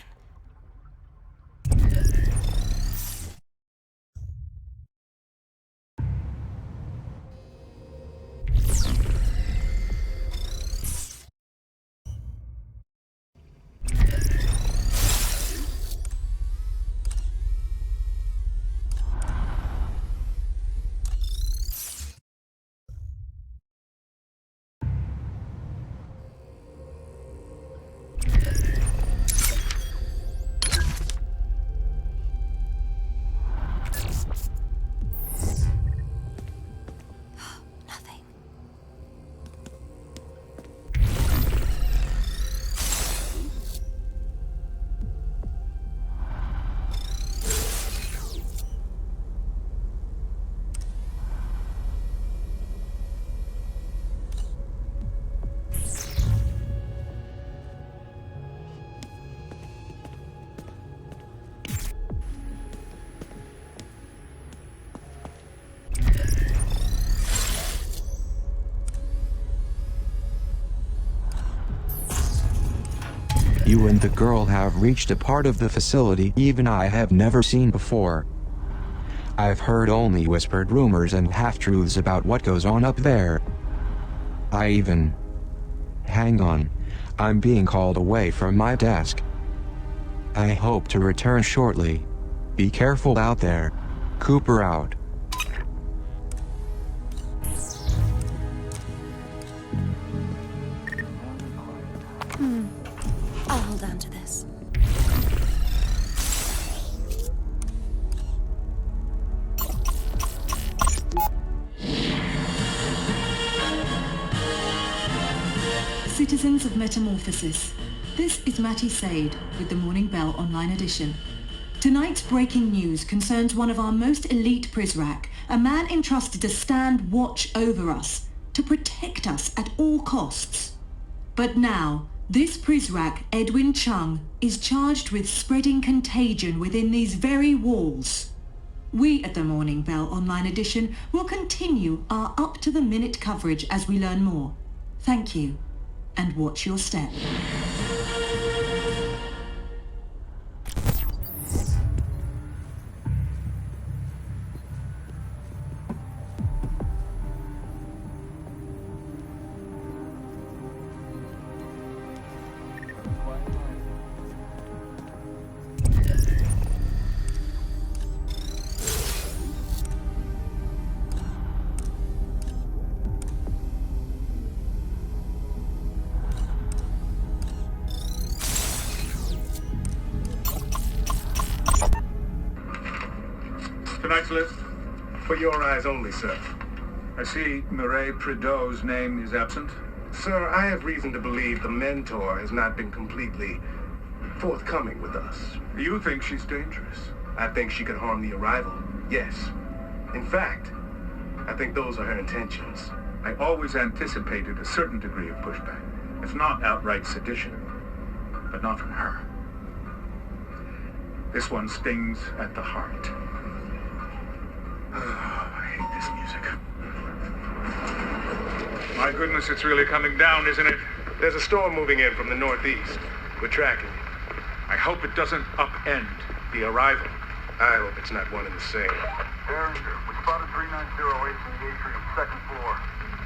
You and the girl have reached a part of the facility even I have never seen before. I've heard only whispered rumors and half-truths about what goes on up there. Hang on. I'm being called away from my desk. I hope to return shortly. Be careful out there. Cooper out. I'll hold on to this. Citizens of Metamorphosis, this is Matty Sade with the Morning Bell Online Edition. Tonight's breaking news concerns one of our most elite Prizrak, a man entrusted to stand watch over us, to protect us at all costs. But now, this Prizrak, Edwin Chung, is charged with spreading contagion within these very walls. We at the Morning Bell Online Edition will continue our up-to-the-minute coverage as we learn more. Thank you, and watch your step. Tonight's list? For your eyes only, sir. I see Mireille Prideaux's name is absent. Sir, I have reason to believe the mentor has not been completely forthcoming with us. You think she's dangerous? I think she could harm the arrival, yes. In fact, I think those are her intentions. I always anticipated a certain degree of pushback, if not outright sedition, but not from her. This one stings at the heart. Oh, I hate this music. My goodness, it's really coming down, isn't it? There's a storm moving in from the northeast. We're tracking it. I hope it doesn't upend the arrival. I hope it's not one and the same. Derringer, we spotted 3908 in the atrium, second floor.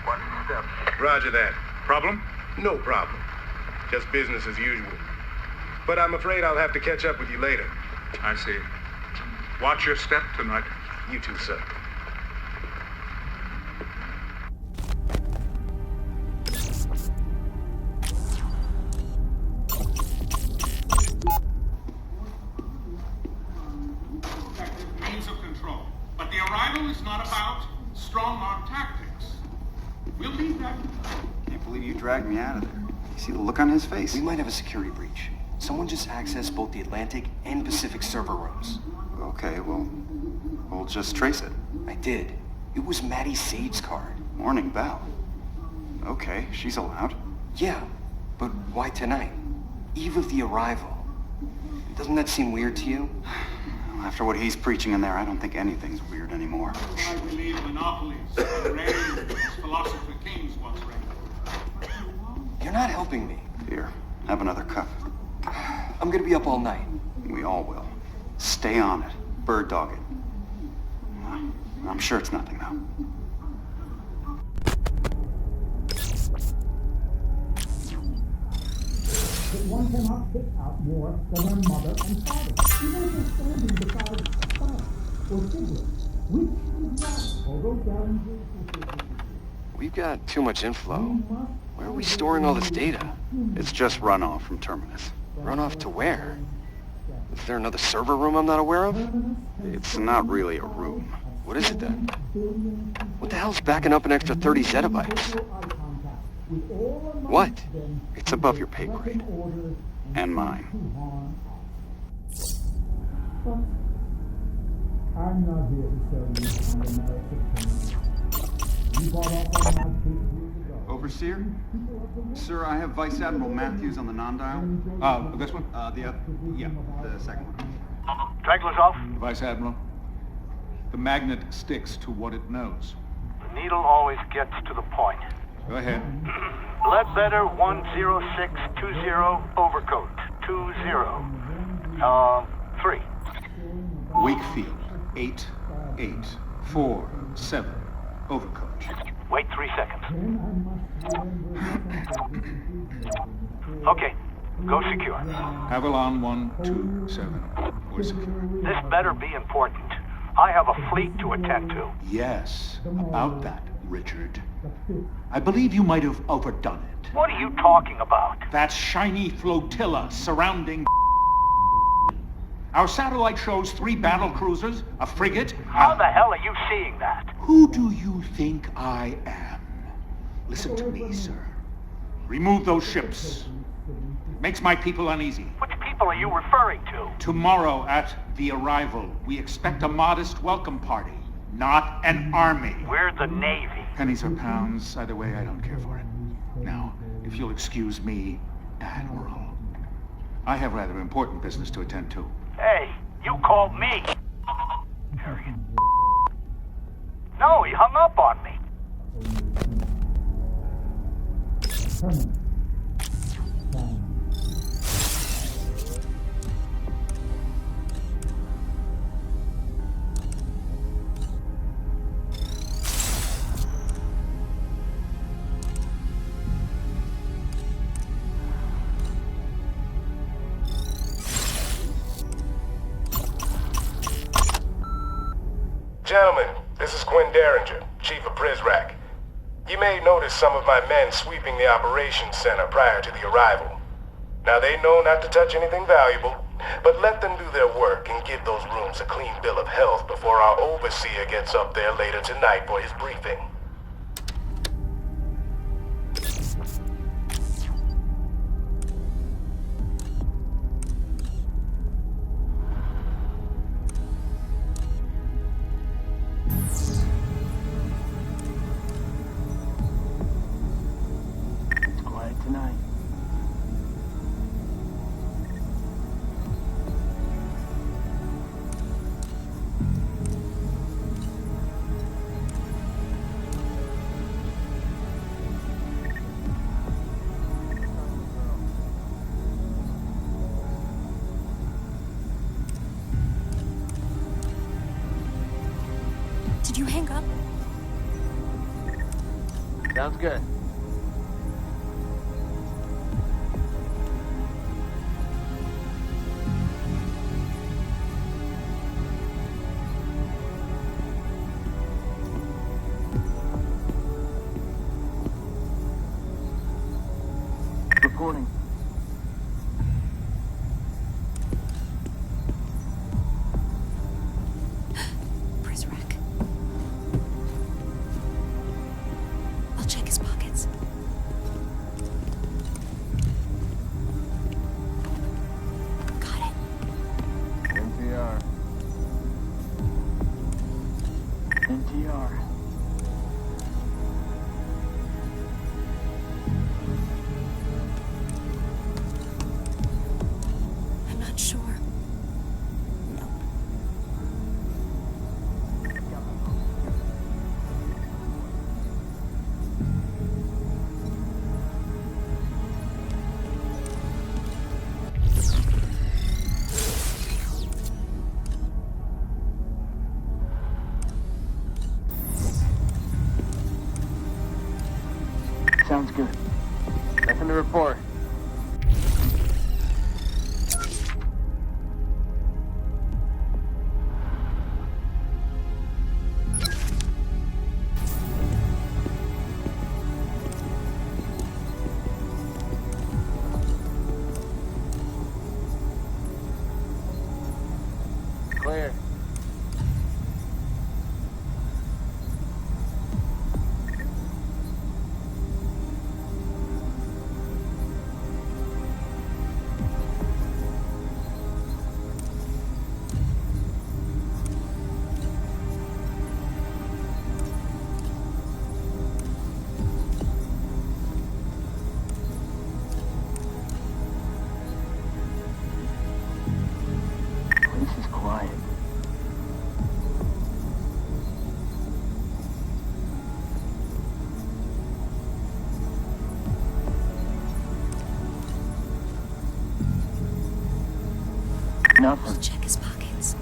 Watch your steps. Roger that. Problem? No problem. Just business as usual. But I'm afraid I'll have to catch up with you later. I see. Watch your step tonight. You too, sir. Means of control. But the arrival is not about strong-arm tactics. We'll leave that. Can't believe you dragged me out of there. You see the look on his face? We might have a security breach. Someone just accessed both the Atlantic and Pacific server rooms. Okay, well, we'll just trace it. I did. It was Maddie Sade's card. Morning Bell. Okay, she's allowed. Yeah, but why tonight? Eve of the arrival. Doesn't that seem weird to you? After what he's preaching in there, I don't think anything's weird anymore. I believe monopolies are reigned as philosopher kings once reigned. You're not helping me. Here, have another cup. I'm gonna be up all night. We all will. Stay on it. Bird dog it. I'm sure it's nothing, though. But one cannot pick out more than their mother and father, even if they're standing beside a spouse or sibling. Which is right, although Derringer... We've got too much inflow. Where are we storing all this data? It's just runoff from Terminus. Runoff to where? Is there another server room I'm not aware of? It's not really a room. What is it then? What the hell's backing up an extra 30 zettabytes? What? It's above your pay grade. And mine. I'm not here to sell you on the merits of you bought off on my people. Overseer? Sir, I have Vice Admiral Matthews on the non-dial. This one? The second one. Tragler's off. Vice Admiral. The magnet sticks to what it knows. The needle always gets to the point. Go ahead. Ledbetter 10620 overcoat 20. 3. Wakefield 8847 overcoat. Wait 3 seconds. Okay, go secure. Avalon 127. We're secure. This better be important. I have a fleet to attend to. Yes, about that, Richard. I believe you might have overdone it. What are you talking about? That shiny flotilla surrounding... Our satellite shows 3 battle cruisers, a frigate... How the hell are you seeing that? Who do you think I am? Listen to me, sir. Remove those ships. Makes my people uneasy. Which people are you referring to? Tomorrow at the arrival, we expect a modest welcome party, not an army. We're the Navy. Pennies or pounds, either way, I don't care for it. Now, if you'll excuse me, Admiral, I have rather important business to attend to. Hey, you called me. Harriet. up on me. Gentlemen, this is Quinn Derringer, Chief of PrisRack. You may notice some of my men sweeping the operations center prior to the arrival. Now they know not to touch anything valuable, but let them do their work and give those rooms a clean bill of health before our overseer gets up there later tonight for his briefing. Tonight. Did you hang up? Sounds good. Reporting. PrisRack. I'll check his pockets. Got it. NTR. NTR. I'm not sure. No. Sounds good. Nothing to report. Clear. Place is quiet. I'll Nothing. check his pockets.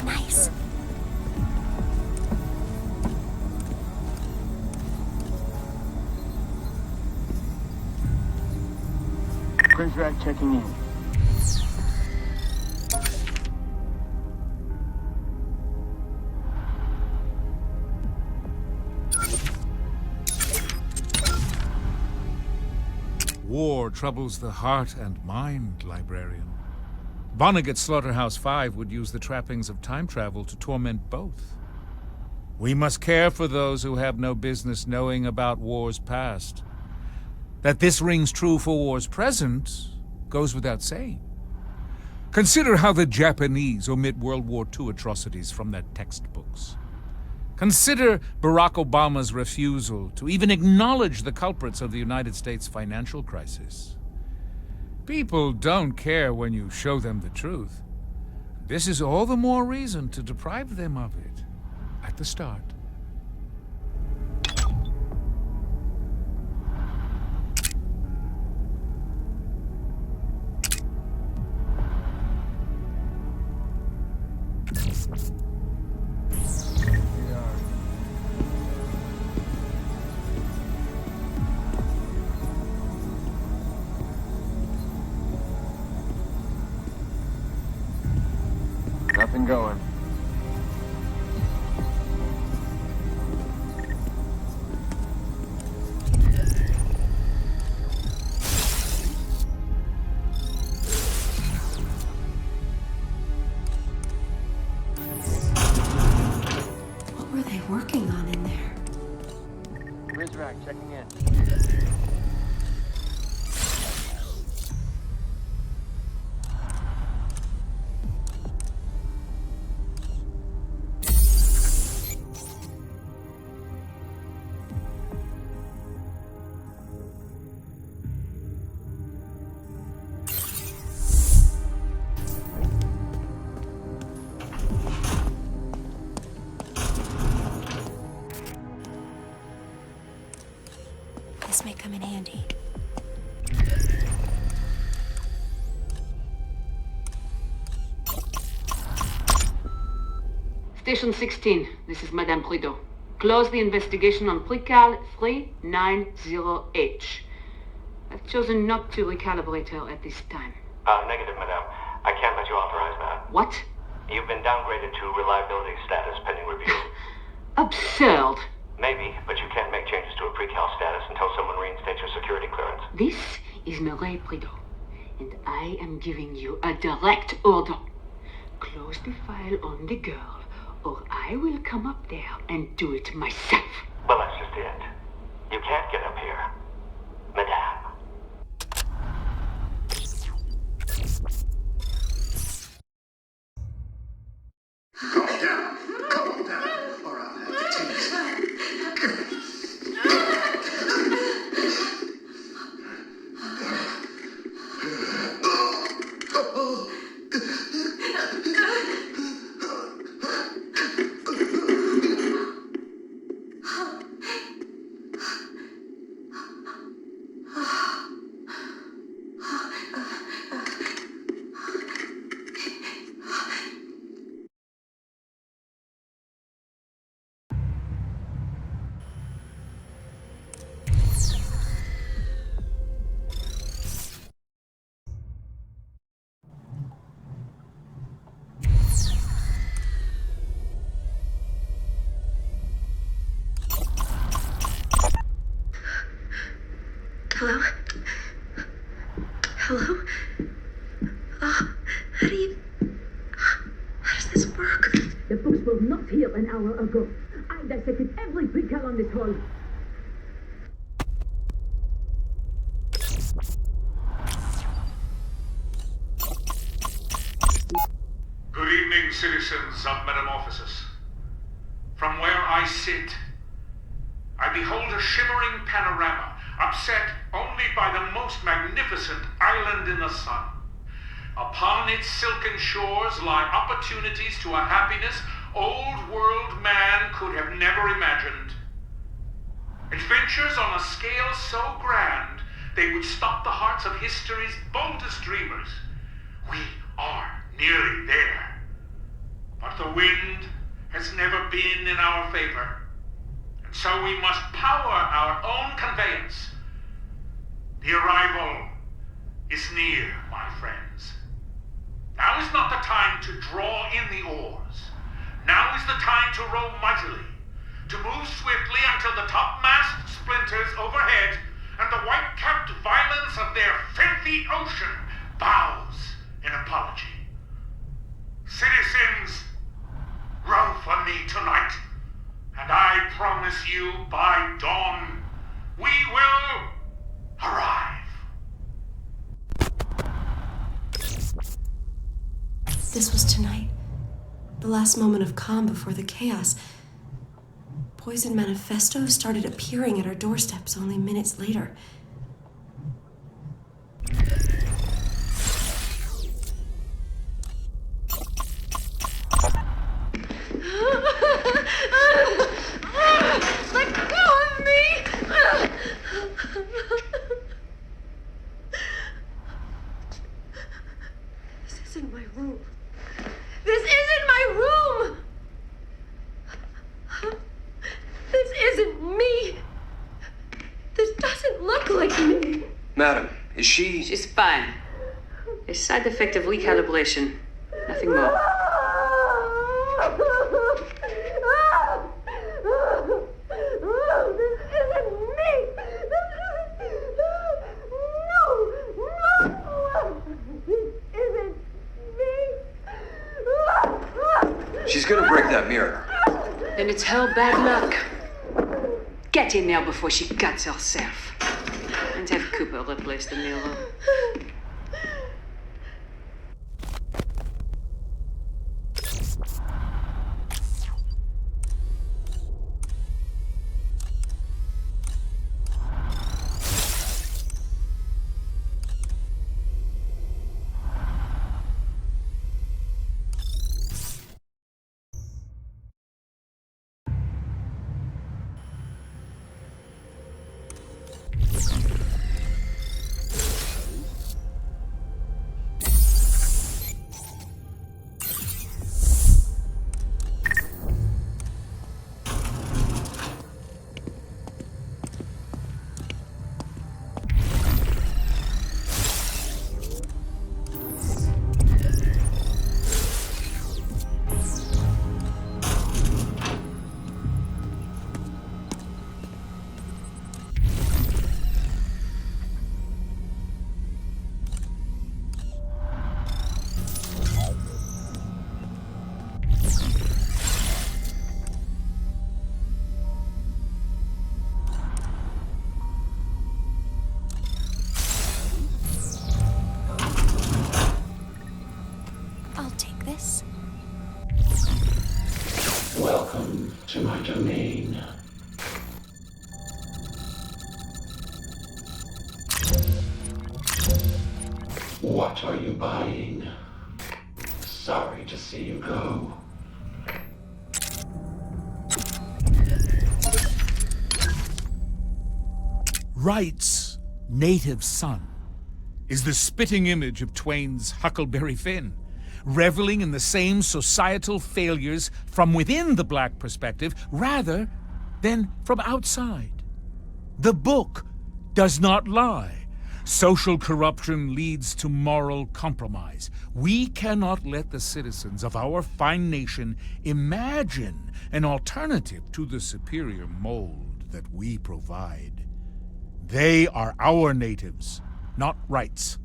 Nice. PrisRack checking in. War troubles the heart and mind, librarian. Vonnegut's Slaughterhouse 5 would use the trappings of time travel to torment both. We must care for those who have no business knowing about wars past. That this rings true for wars present goes without saying. Consider how the Japanese omit World War II atrocities from their textbooks. Consider Barack Obama's refusal to even acknowledge the culprits of the United States financial crisis. People don't care when you show them the truth. This is all the more reason to deprive them of it at the start. Nothing going. What were they working on in there? Rizrak checking in. This may come in handy. Station 16, this is Madame Prideaux. Close the investigation on Precal 390H. I've chosen not to recalibrate her at this time. Negative, Madame. I can't let you authorize that. What? You've been downgraded to reliability status pending review. Absurd. Maybe, but you can't make changes to a pre-cal status until someone reinstates your security clearance. This is Mireille Prideaux, and I am giving you a direct order. Close the file on the girl, or I will come up there and do it myself. Well, that's just it. You can't get up here, Madame. Calm down. Calm down. Or I'll have to take Hello? Hello? How does this work? The books were not here an hour ago. I dissected every precal on this hall. Good evening, citizens of Metamorphosis. From where I sit, I behold a shimmering panorama, upset only by the most magnificent island in the sun. Upon its silken shores lie opportunities to a happiness old world man could have never imagined. Adventures on a scale so grand they would stop the hearts of history's boldest dreamers. We are nearly there. But the wind has never been in our favor. And so we must power our own conveyance. The arrival is near, my friends. Now is not the time to draw in the oars. Now is the time to row mightily, to move swiftly until the topmast splinters overhead and the white-capped violence of their filthy ocean bows in apology. Citizens, row for me tonight, and I promise you by dawn we will arrive. This was tonight. The last moment of calm before the chaos. Poison manifestos started appearing at our doorsteps only minutes later. Let go of me! This isn't my room. This isn't my room! Is she... She's fine. A side effect of recalibration. Nothing more. She's gonna break that mirror. Then it's her bad luck. Get in there before she cuts herself. And have Cooper replace the mirror. Welcome to my domain. What are you buying? Sorry to see you go. Wright's native son is the spitting image of Twain's Huckleberry Finn, reveling in the same societal failures from within the black perspective rather than from outside. The book does not lie. Social corruption leads to moral compromise. We cannot let the citizens of our fine nation imagine an alternative to the superior mold that we provide. They are our natives, not Wright's.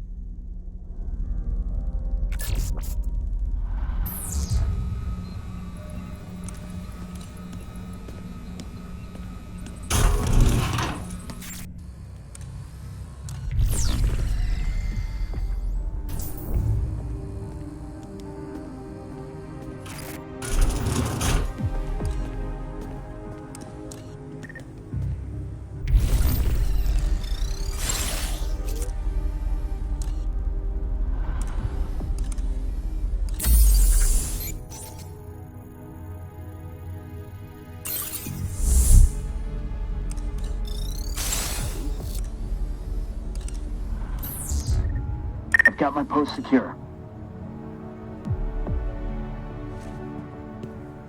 Got my post secure.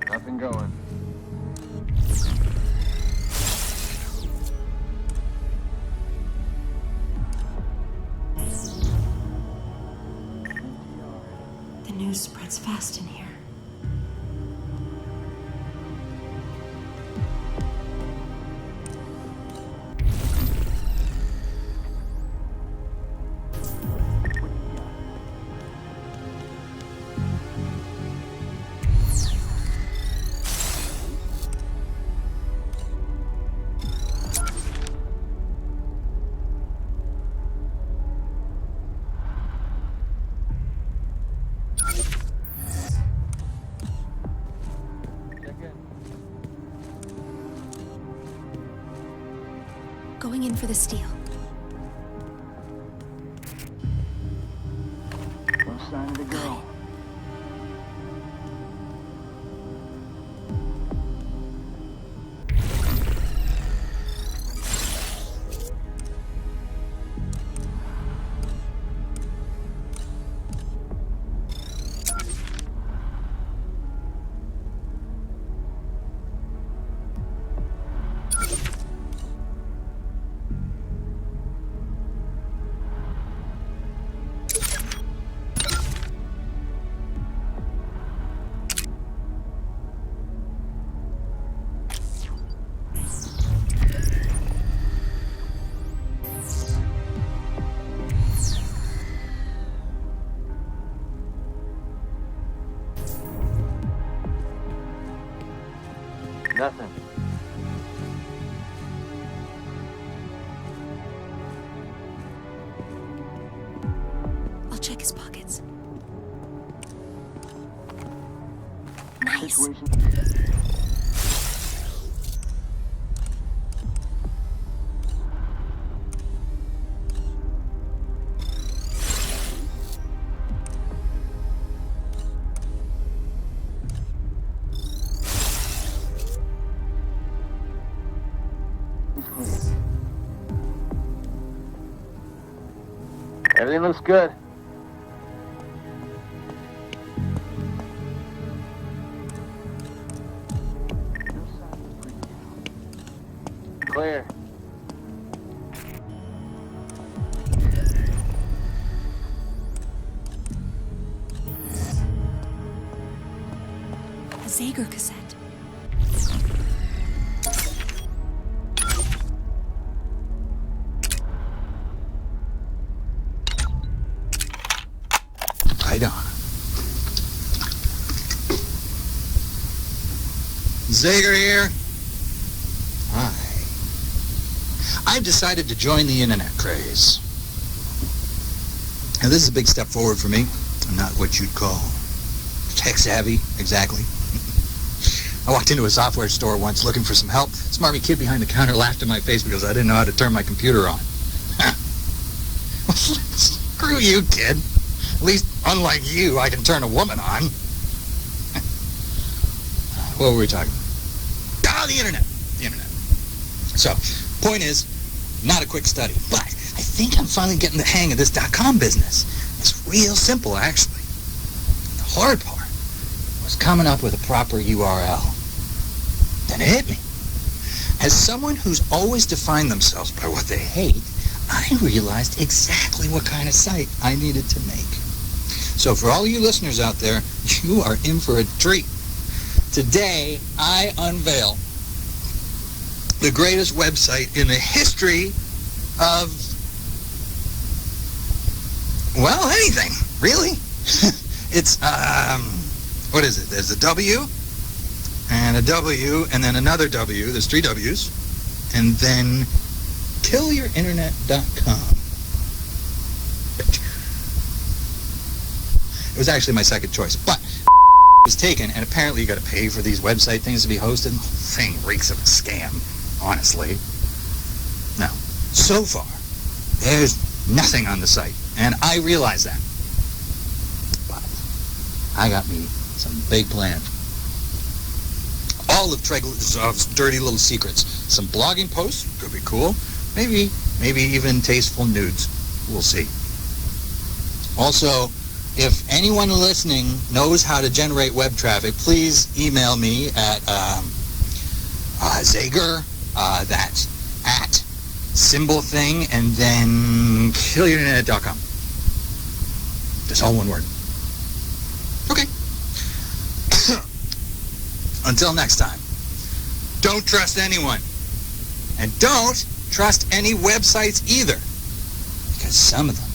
Nothing going. The news spreads fast in here. Going in for the steal. No sign of the girl. Nothing. I'll check his pockets. Nice. Everything looks good. Clear. A Zager cassette. Right on. Zager here. Hi. I've decided to join the internet craze. Now, this is a big step forward for me. I'm not what you'd call tech-savvy, exactly. I walked into a software store once looking for some help. Smarmy kid behind the counter laughed in my face because I didn't know how to turn my computer on. Screw you, kid. At least, unlike you, I can turn a woman on. What were we talking about? Oh, the internet. The internet. So, point is, not a quick study, but I think I'm finally getting the hang of this .com business. It's real simple, actually. The hard part was coming up with a proper URL. Then it hit me. As someone who's always defined themselves by what they hate, I realized exactly what kind of site I needed to make. So for all you listeners out there, you are in for a treat. Today, I unveil the greatest website in the history of, well, anything, really. It's, what is it? There's a W, and a W, and then another W. There's 3 W's. And then killyourinternet.com. It was actually my second choice, but it was taken, and apparently you got to pay for these website things to be hosted. The whole thing reeks of a scam, honestly. Now, so far, there's nothing on the site, and I realize that. But I got me some big plans. All of Treglov's dirty little secrets. Some blogging posts, could be cool. Maybe even tasteful nudes. We'll see. Also, if anyone listening knows how to generate web traffic, please email me at Zager, that's at symbol thing, and then killyourinternet.com. That's all one word. Okay. Until next time, don't trust anyone. And don't trust any websites either, because some of them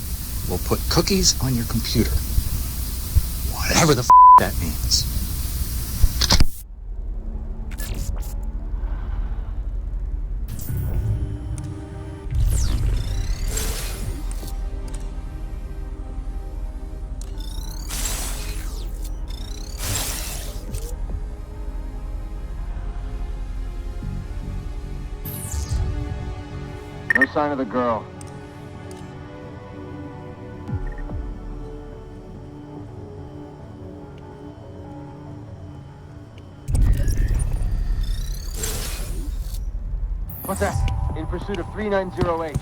will put cookies on your computer. Whatever the that means. No sign of the girl. What's that? In pursuit of 390H.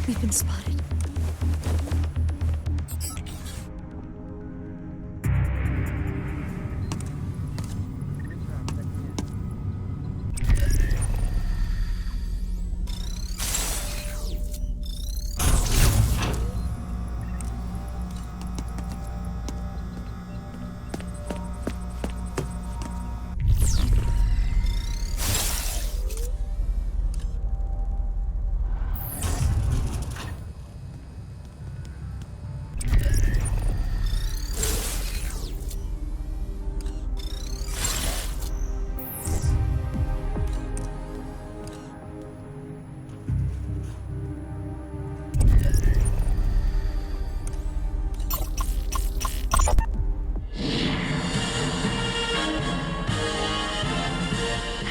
We've been spotted.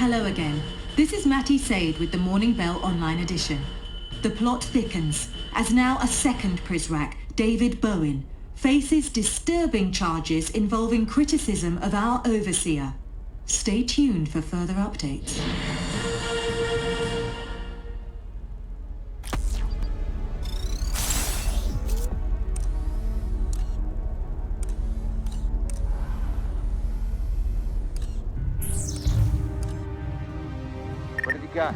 Hello again. This is Matty Sade with the Morning Bell Online Edition. The plot thickens, as now a second Prizrak, David Bowen, faces disturbing charges involving criticism of our overseer. Stay tuned for further updates. What have you got?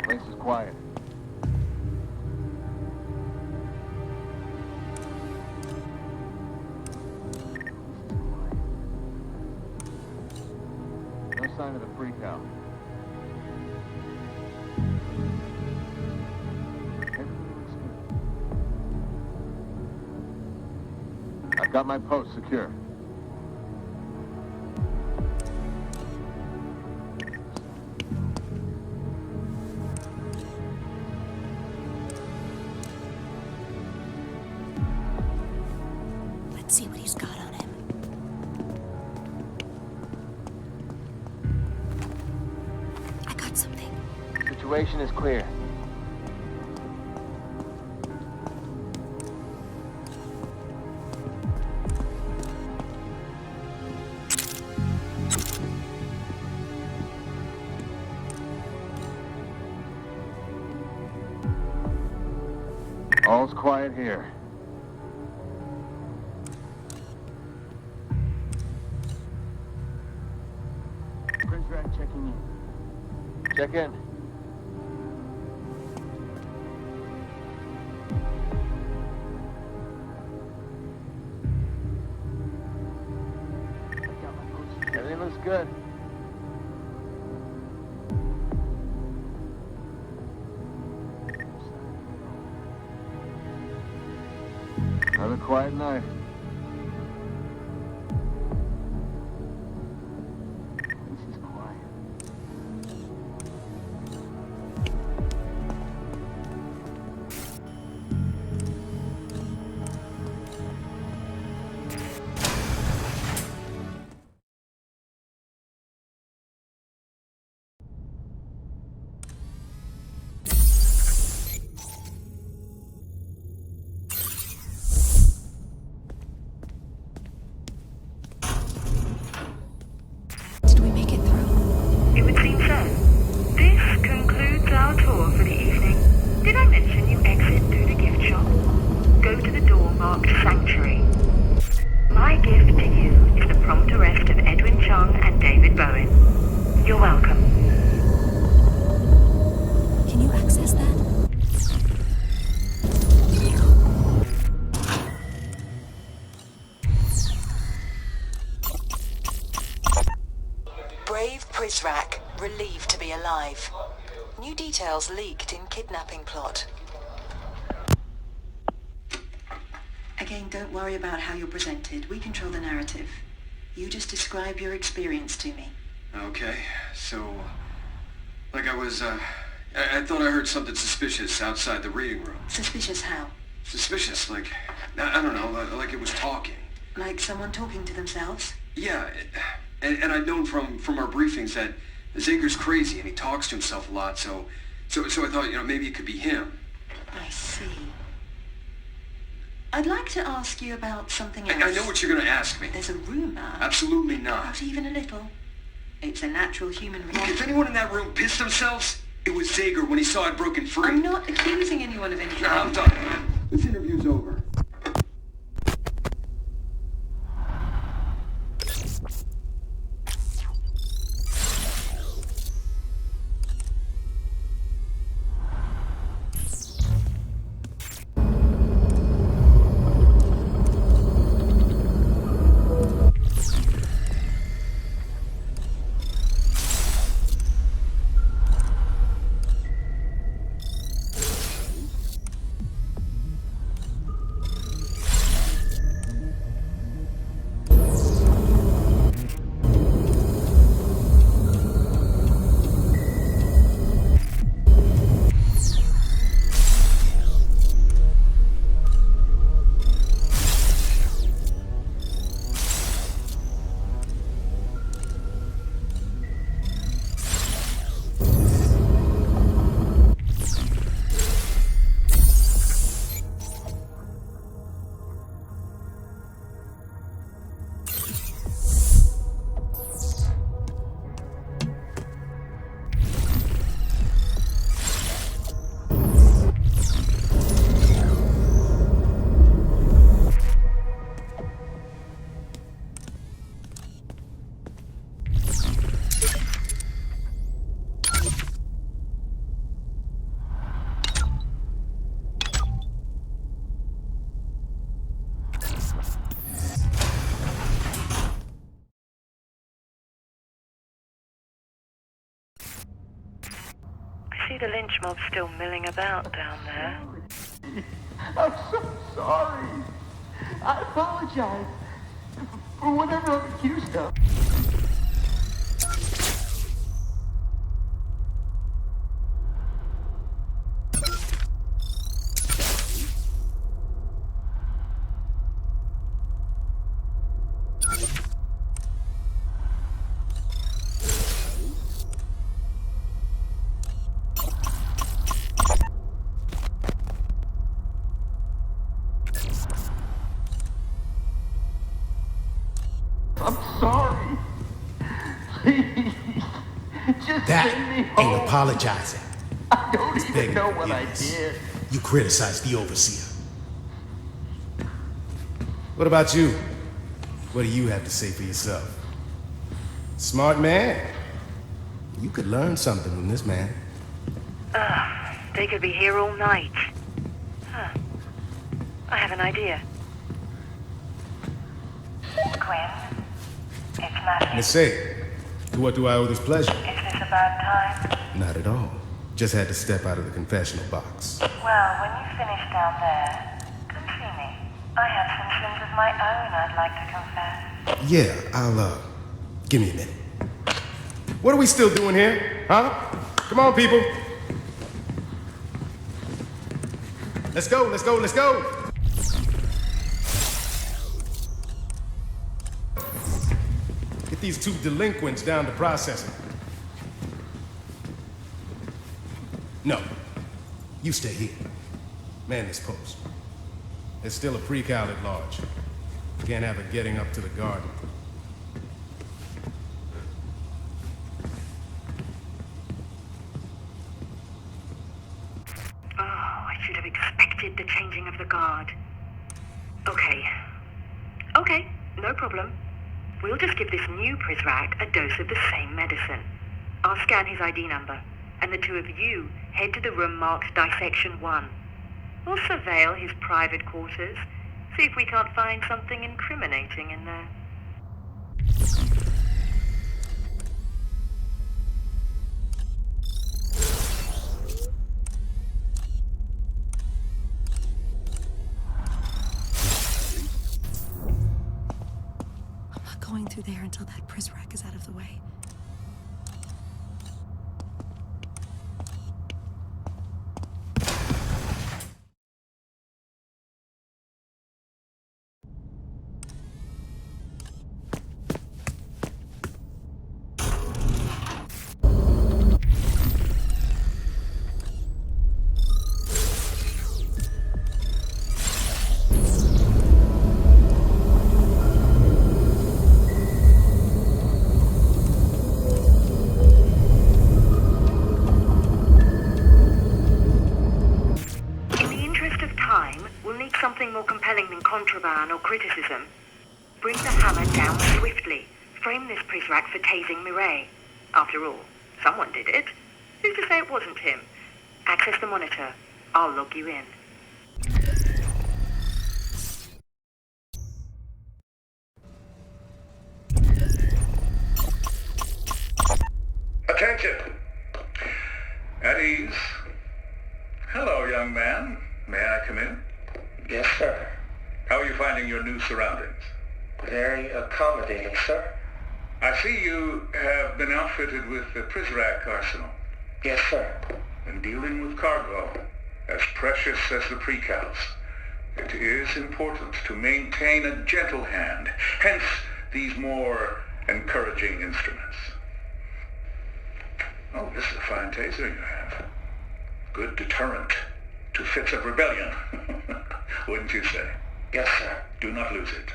Place is quiet. No sign of the freak out. I've got my post secure. Let's see what he's got on him. I got something. Situation is clear. All's quiet here. Prizrak checking in. Check in. Everything looks good. Another quiet night. This is quiet. Did we make it through? It would seem so. This concludes our tour for the evening. Did I mention you exit through the gift shop? Go to the door marked Sanctuary. My gift to you is the prompt arrest of Edwin Chung and David Bowen. You're welcome. Can you access that? Brave Prizrak, relieved to be alive. New details leaked in kidnapping plot. Again, don't worry about how you're presented. We control the narrative. You just describe your experience to me. Okay, so... Like I thought I heard something suspicious outside the reading room. Suspicious how? Suspicious, like... I don't know, like it was talking. Like someone talking to themselves? Yeah, and I'd known from our briefings that Zager's crazy and he talks to himself a lot, so I thought, maybe it could be him. I see. I'd like to ask you about something else. I know what you're going to ask me. There's a rumor. Absolutely not. Not even a little. It's a natural human Look, reaction. if anyone in that room pissed themselves, it was Zager when he saw I'd broken free. I'm not accusing anyone of anything. Nah, I'm done. This interview's over. see the lynch mob still milling about down there. I'm so sorry. I apologize for whatever I'm accused of. Sorry. Please. Just That send me ain't home. apologizing. I don't It's even begging know what I forgiveness. did. You criticized the overseer. What about you? What do you have to say for yourself? Smart man. You could learn something from this man. They could be here all night. Huh. I have an idea. Quinn, it's Matthew. Miss Say, to what do I owe this pleasure? Is this a bad time? Not at all. Just had to step out of the confessional box. Well, when you finish down there, come see me. I have some sins of my own I'd like to confess. Yeah, I'll, give me a minute. What are we still doing here? Huh? Come on, people. Let's go, let's go, let's go. Get these two delinquents down to processing. No, you stay here. Man this post. There's still a pre-cal at large. Can't have it getting up to the garden. Oh, I should have expected the changing of the guard. Okay, no problem. We'll just give this new Prizrak a dose of the same medicine. I'll scan his ID number, and the two of you head to the room marked Dissection 1. We'll surveil his private quarters, see if we can't find something incriminating in there. I'm not going through there until that Prizrak is out of the way. Something more compelling than contraband or criticism. Bring the hammer down swiftly. Frame this Prizrak for tasing Mireille. After all, someone did it. Who's to say it wasn't him? Access the monitor. I'll log you in. Attention! At ease. Hello, young man. May I come in? Yes, sir. How are you finding your new surroundings? Very accommodating, sir. I see you have been outfitted with the Prizrak arsenal. Yes, sir. In dealing with cargo, as precious as the precals, it is important to maintain a gentle hand, hence these more encouraging instruments. Oh, this is a fine taser you have. Good deterrent to fits of rebellion, wouldn't you say? Yes, sir. Do not lose it.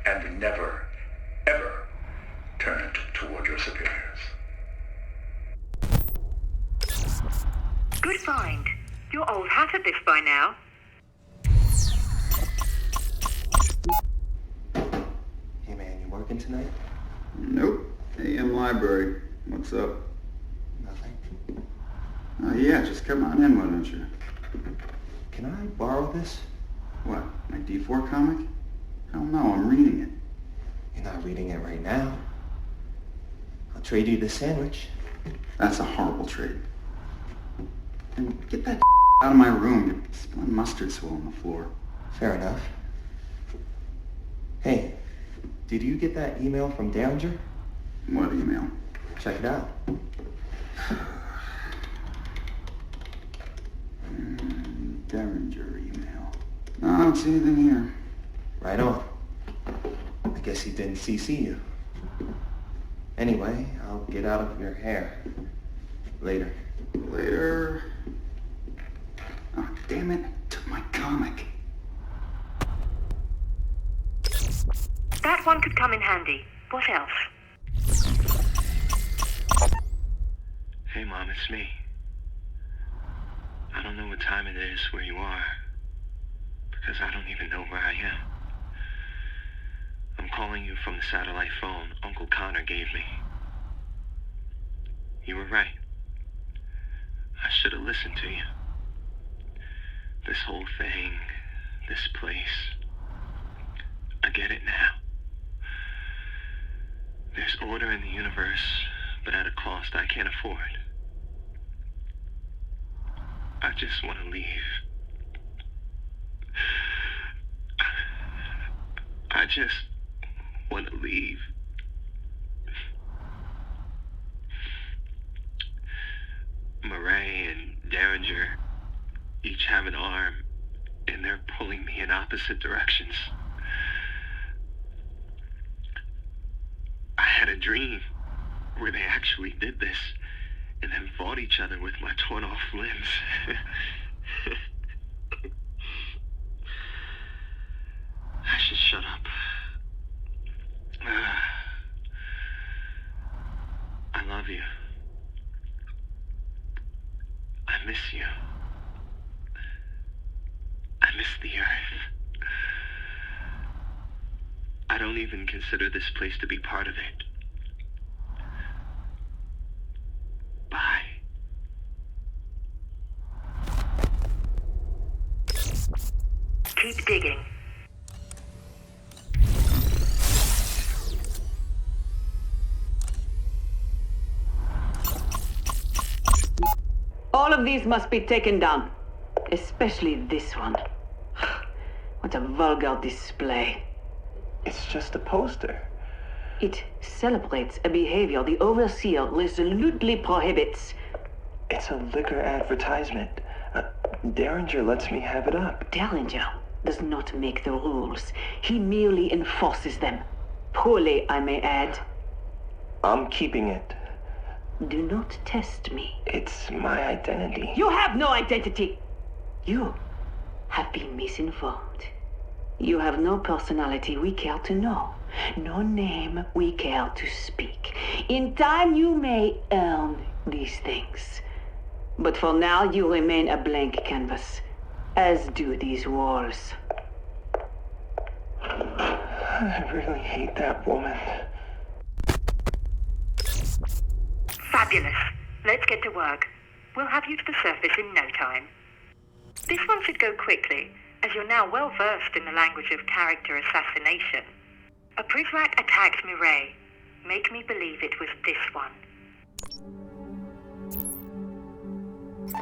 And never, ever turn it toward your superiors. Good find. You're old hat at this by now. Hey, man, you working tonight? Nope. AM library. What's up? Nothing. Yeah, just come on in, why don't you? Can I borrow this? What, my D4 comic? Hell no, I'm reading it. You're not reading it right now. I'll trade you the sandwich. That's a horrible trade. And get that out of my room. You're spilling mustard swirl on the floor. Fair enough. Hey, did you get that email from Derringer? What email? Check it out. Derringer email. No, I don't see anything here. Right on. I guess he didn't CC you. Anyway, I'll get out of your hair. Later. Later. Oh, damn it. Took my comic. That one could come in handy. What else? Hey, Mom, it's me. I don't know what time it is where you are, because I don't even know where I am. I'm calling you from the satellite phone Uncle Connor gave me. You were right. I should have listened to you. This whole thing, this place, I get it now. There's order in the universe, but at a cost I can't afford. I just want to leave. I just want to leave. Murray and Derringer each have an arm, and they're pulling me in opposite directions. I had a dream where they actually did this and then fought each other with my torn off limbs. I should shut up. I love you. I miss you. I miss the earth. I don't even consider this place to be part of it. Bye. Keep digging. All of these must be taken down. Especially this one. What a vulgar display. It's just a poster. It celebrates a behavior the overseer resolutely prohibits. It's a liquor advertisement. Derringer lets me have it up. Derringer does not make the rules. He merely enforces them. Poorly, I may add. I'm keeping it. Do not test me. It's my identity. You have no identity. You have been misinformed. You have no personality we care to know. No name we care to speak. In time you may earn these things. But for now you remain a blank canvas, as do these walls. I really hate that woman. Fabulous. Let's get to work. We'll have you to the surface in no time. This one should go quickly, as you're now well versed in the language of character assassination. A Prizrak attacked Mireille. Make me believe it was this one.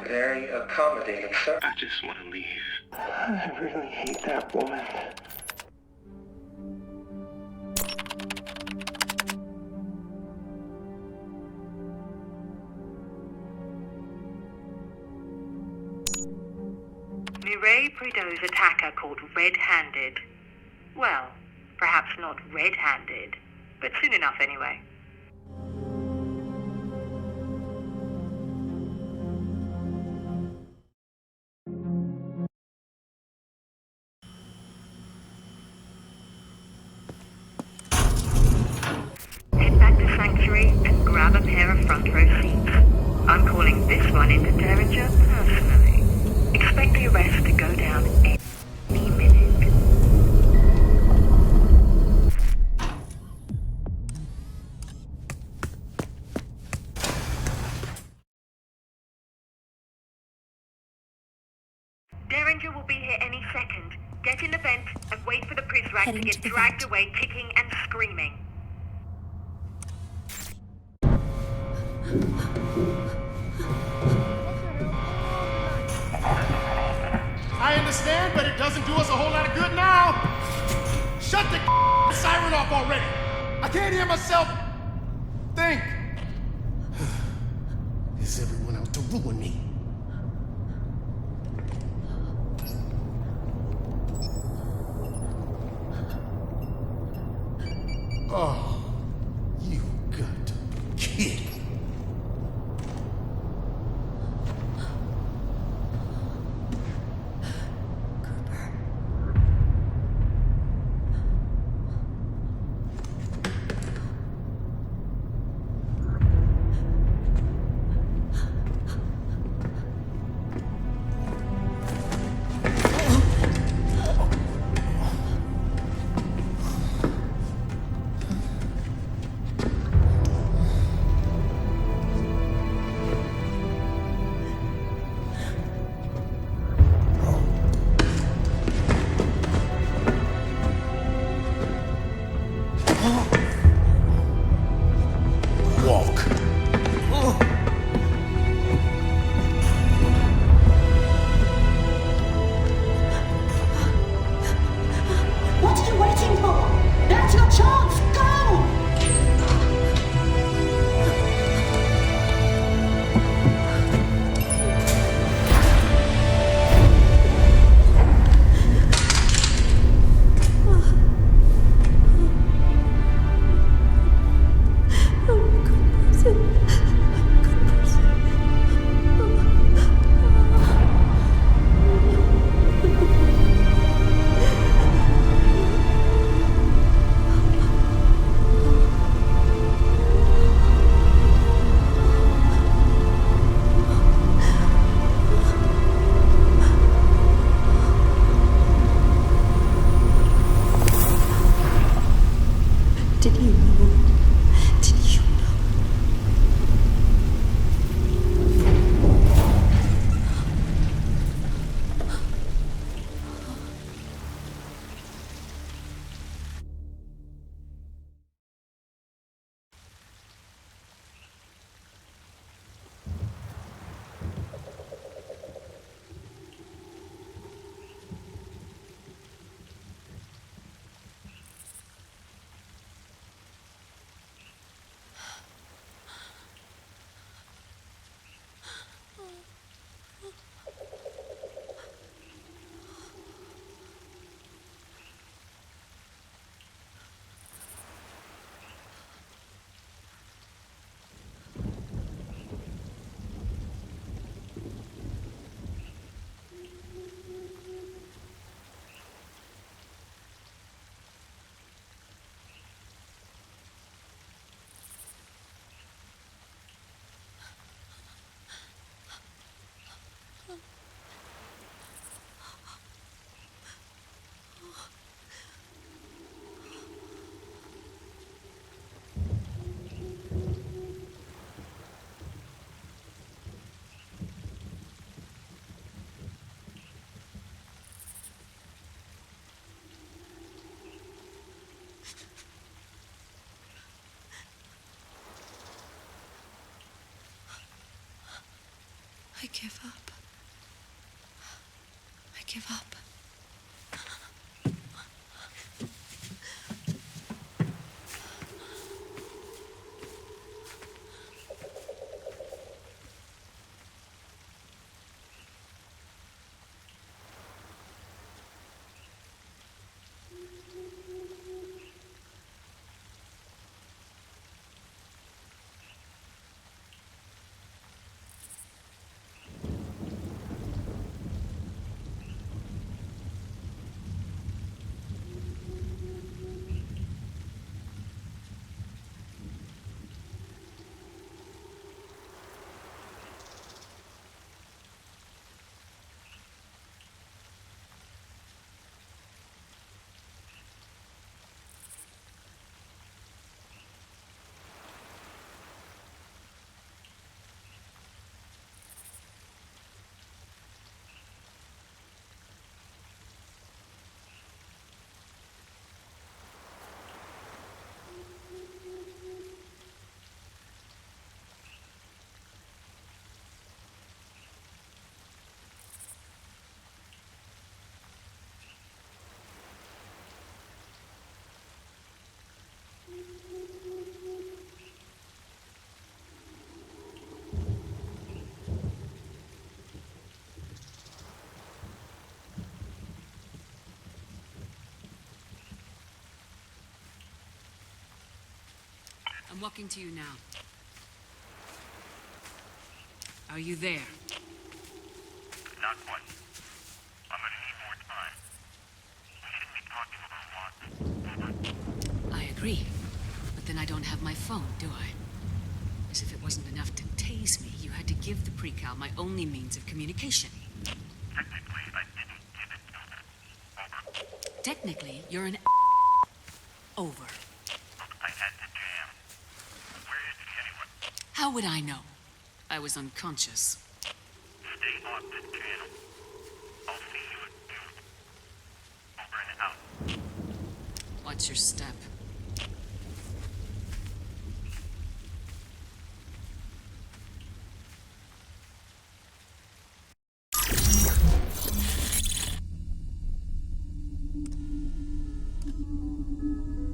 Very accommodating, sir. I just want to leave. I really hate that woman. Mireille Prideaux's attacker called red-handed. Well, perhaps not red-handed, but soon enough anyway. Head back to Sanctuary and grab a pair of front row seats. I'm calling this one into Derringer personally. Expect the arrest to go down any minute. Derringer will be here any second. Get in the vent and wait for the Prizrak to get dragged away kicking and screaming. understand, but it doesn't do us a whole lot of good now. Shut the siren off already. I can't hear myself think. Is everyone out to ruin me? Oh, you got to be kidding. What are you waiting for? That's your chance! Go! Did you know? Did you know? I give up. I give up. walking to you now. Are you there? Not quite. I'm gonna need more time. We shouldn't be talking for a lot. I agree. But then I don't have my phone, do I? As if it wasn't enough to tase me, you had to give the precal my only means of communication. Technically, I didn't give it to her. Over. Technically, you're an over. I had to jam. Where is she anyway? How would I know? I was unconscious. Stay on this channel. I'll see you at noon. Over and out. Watch your step.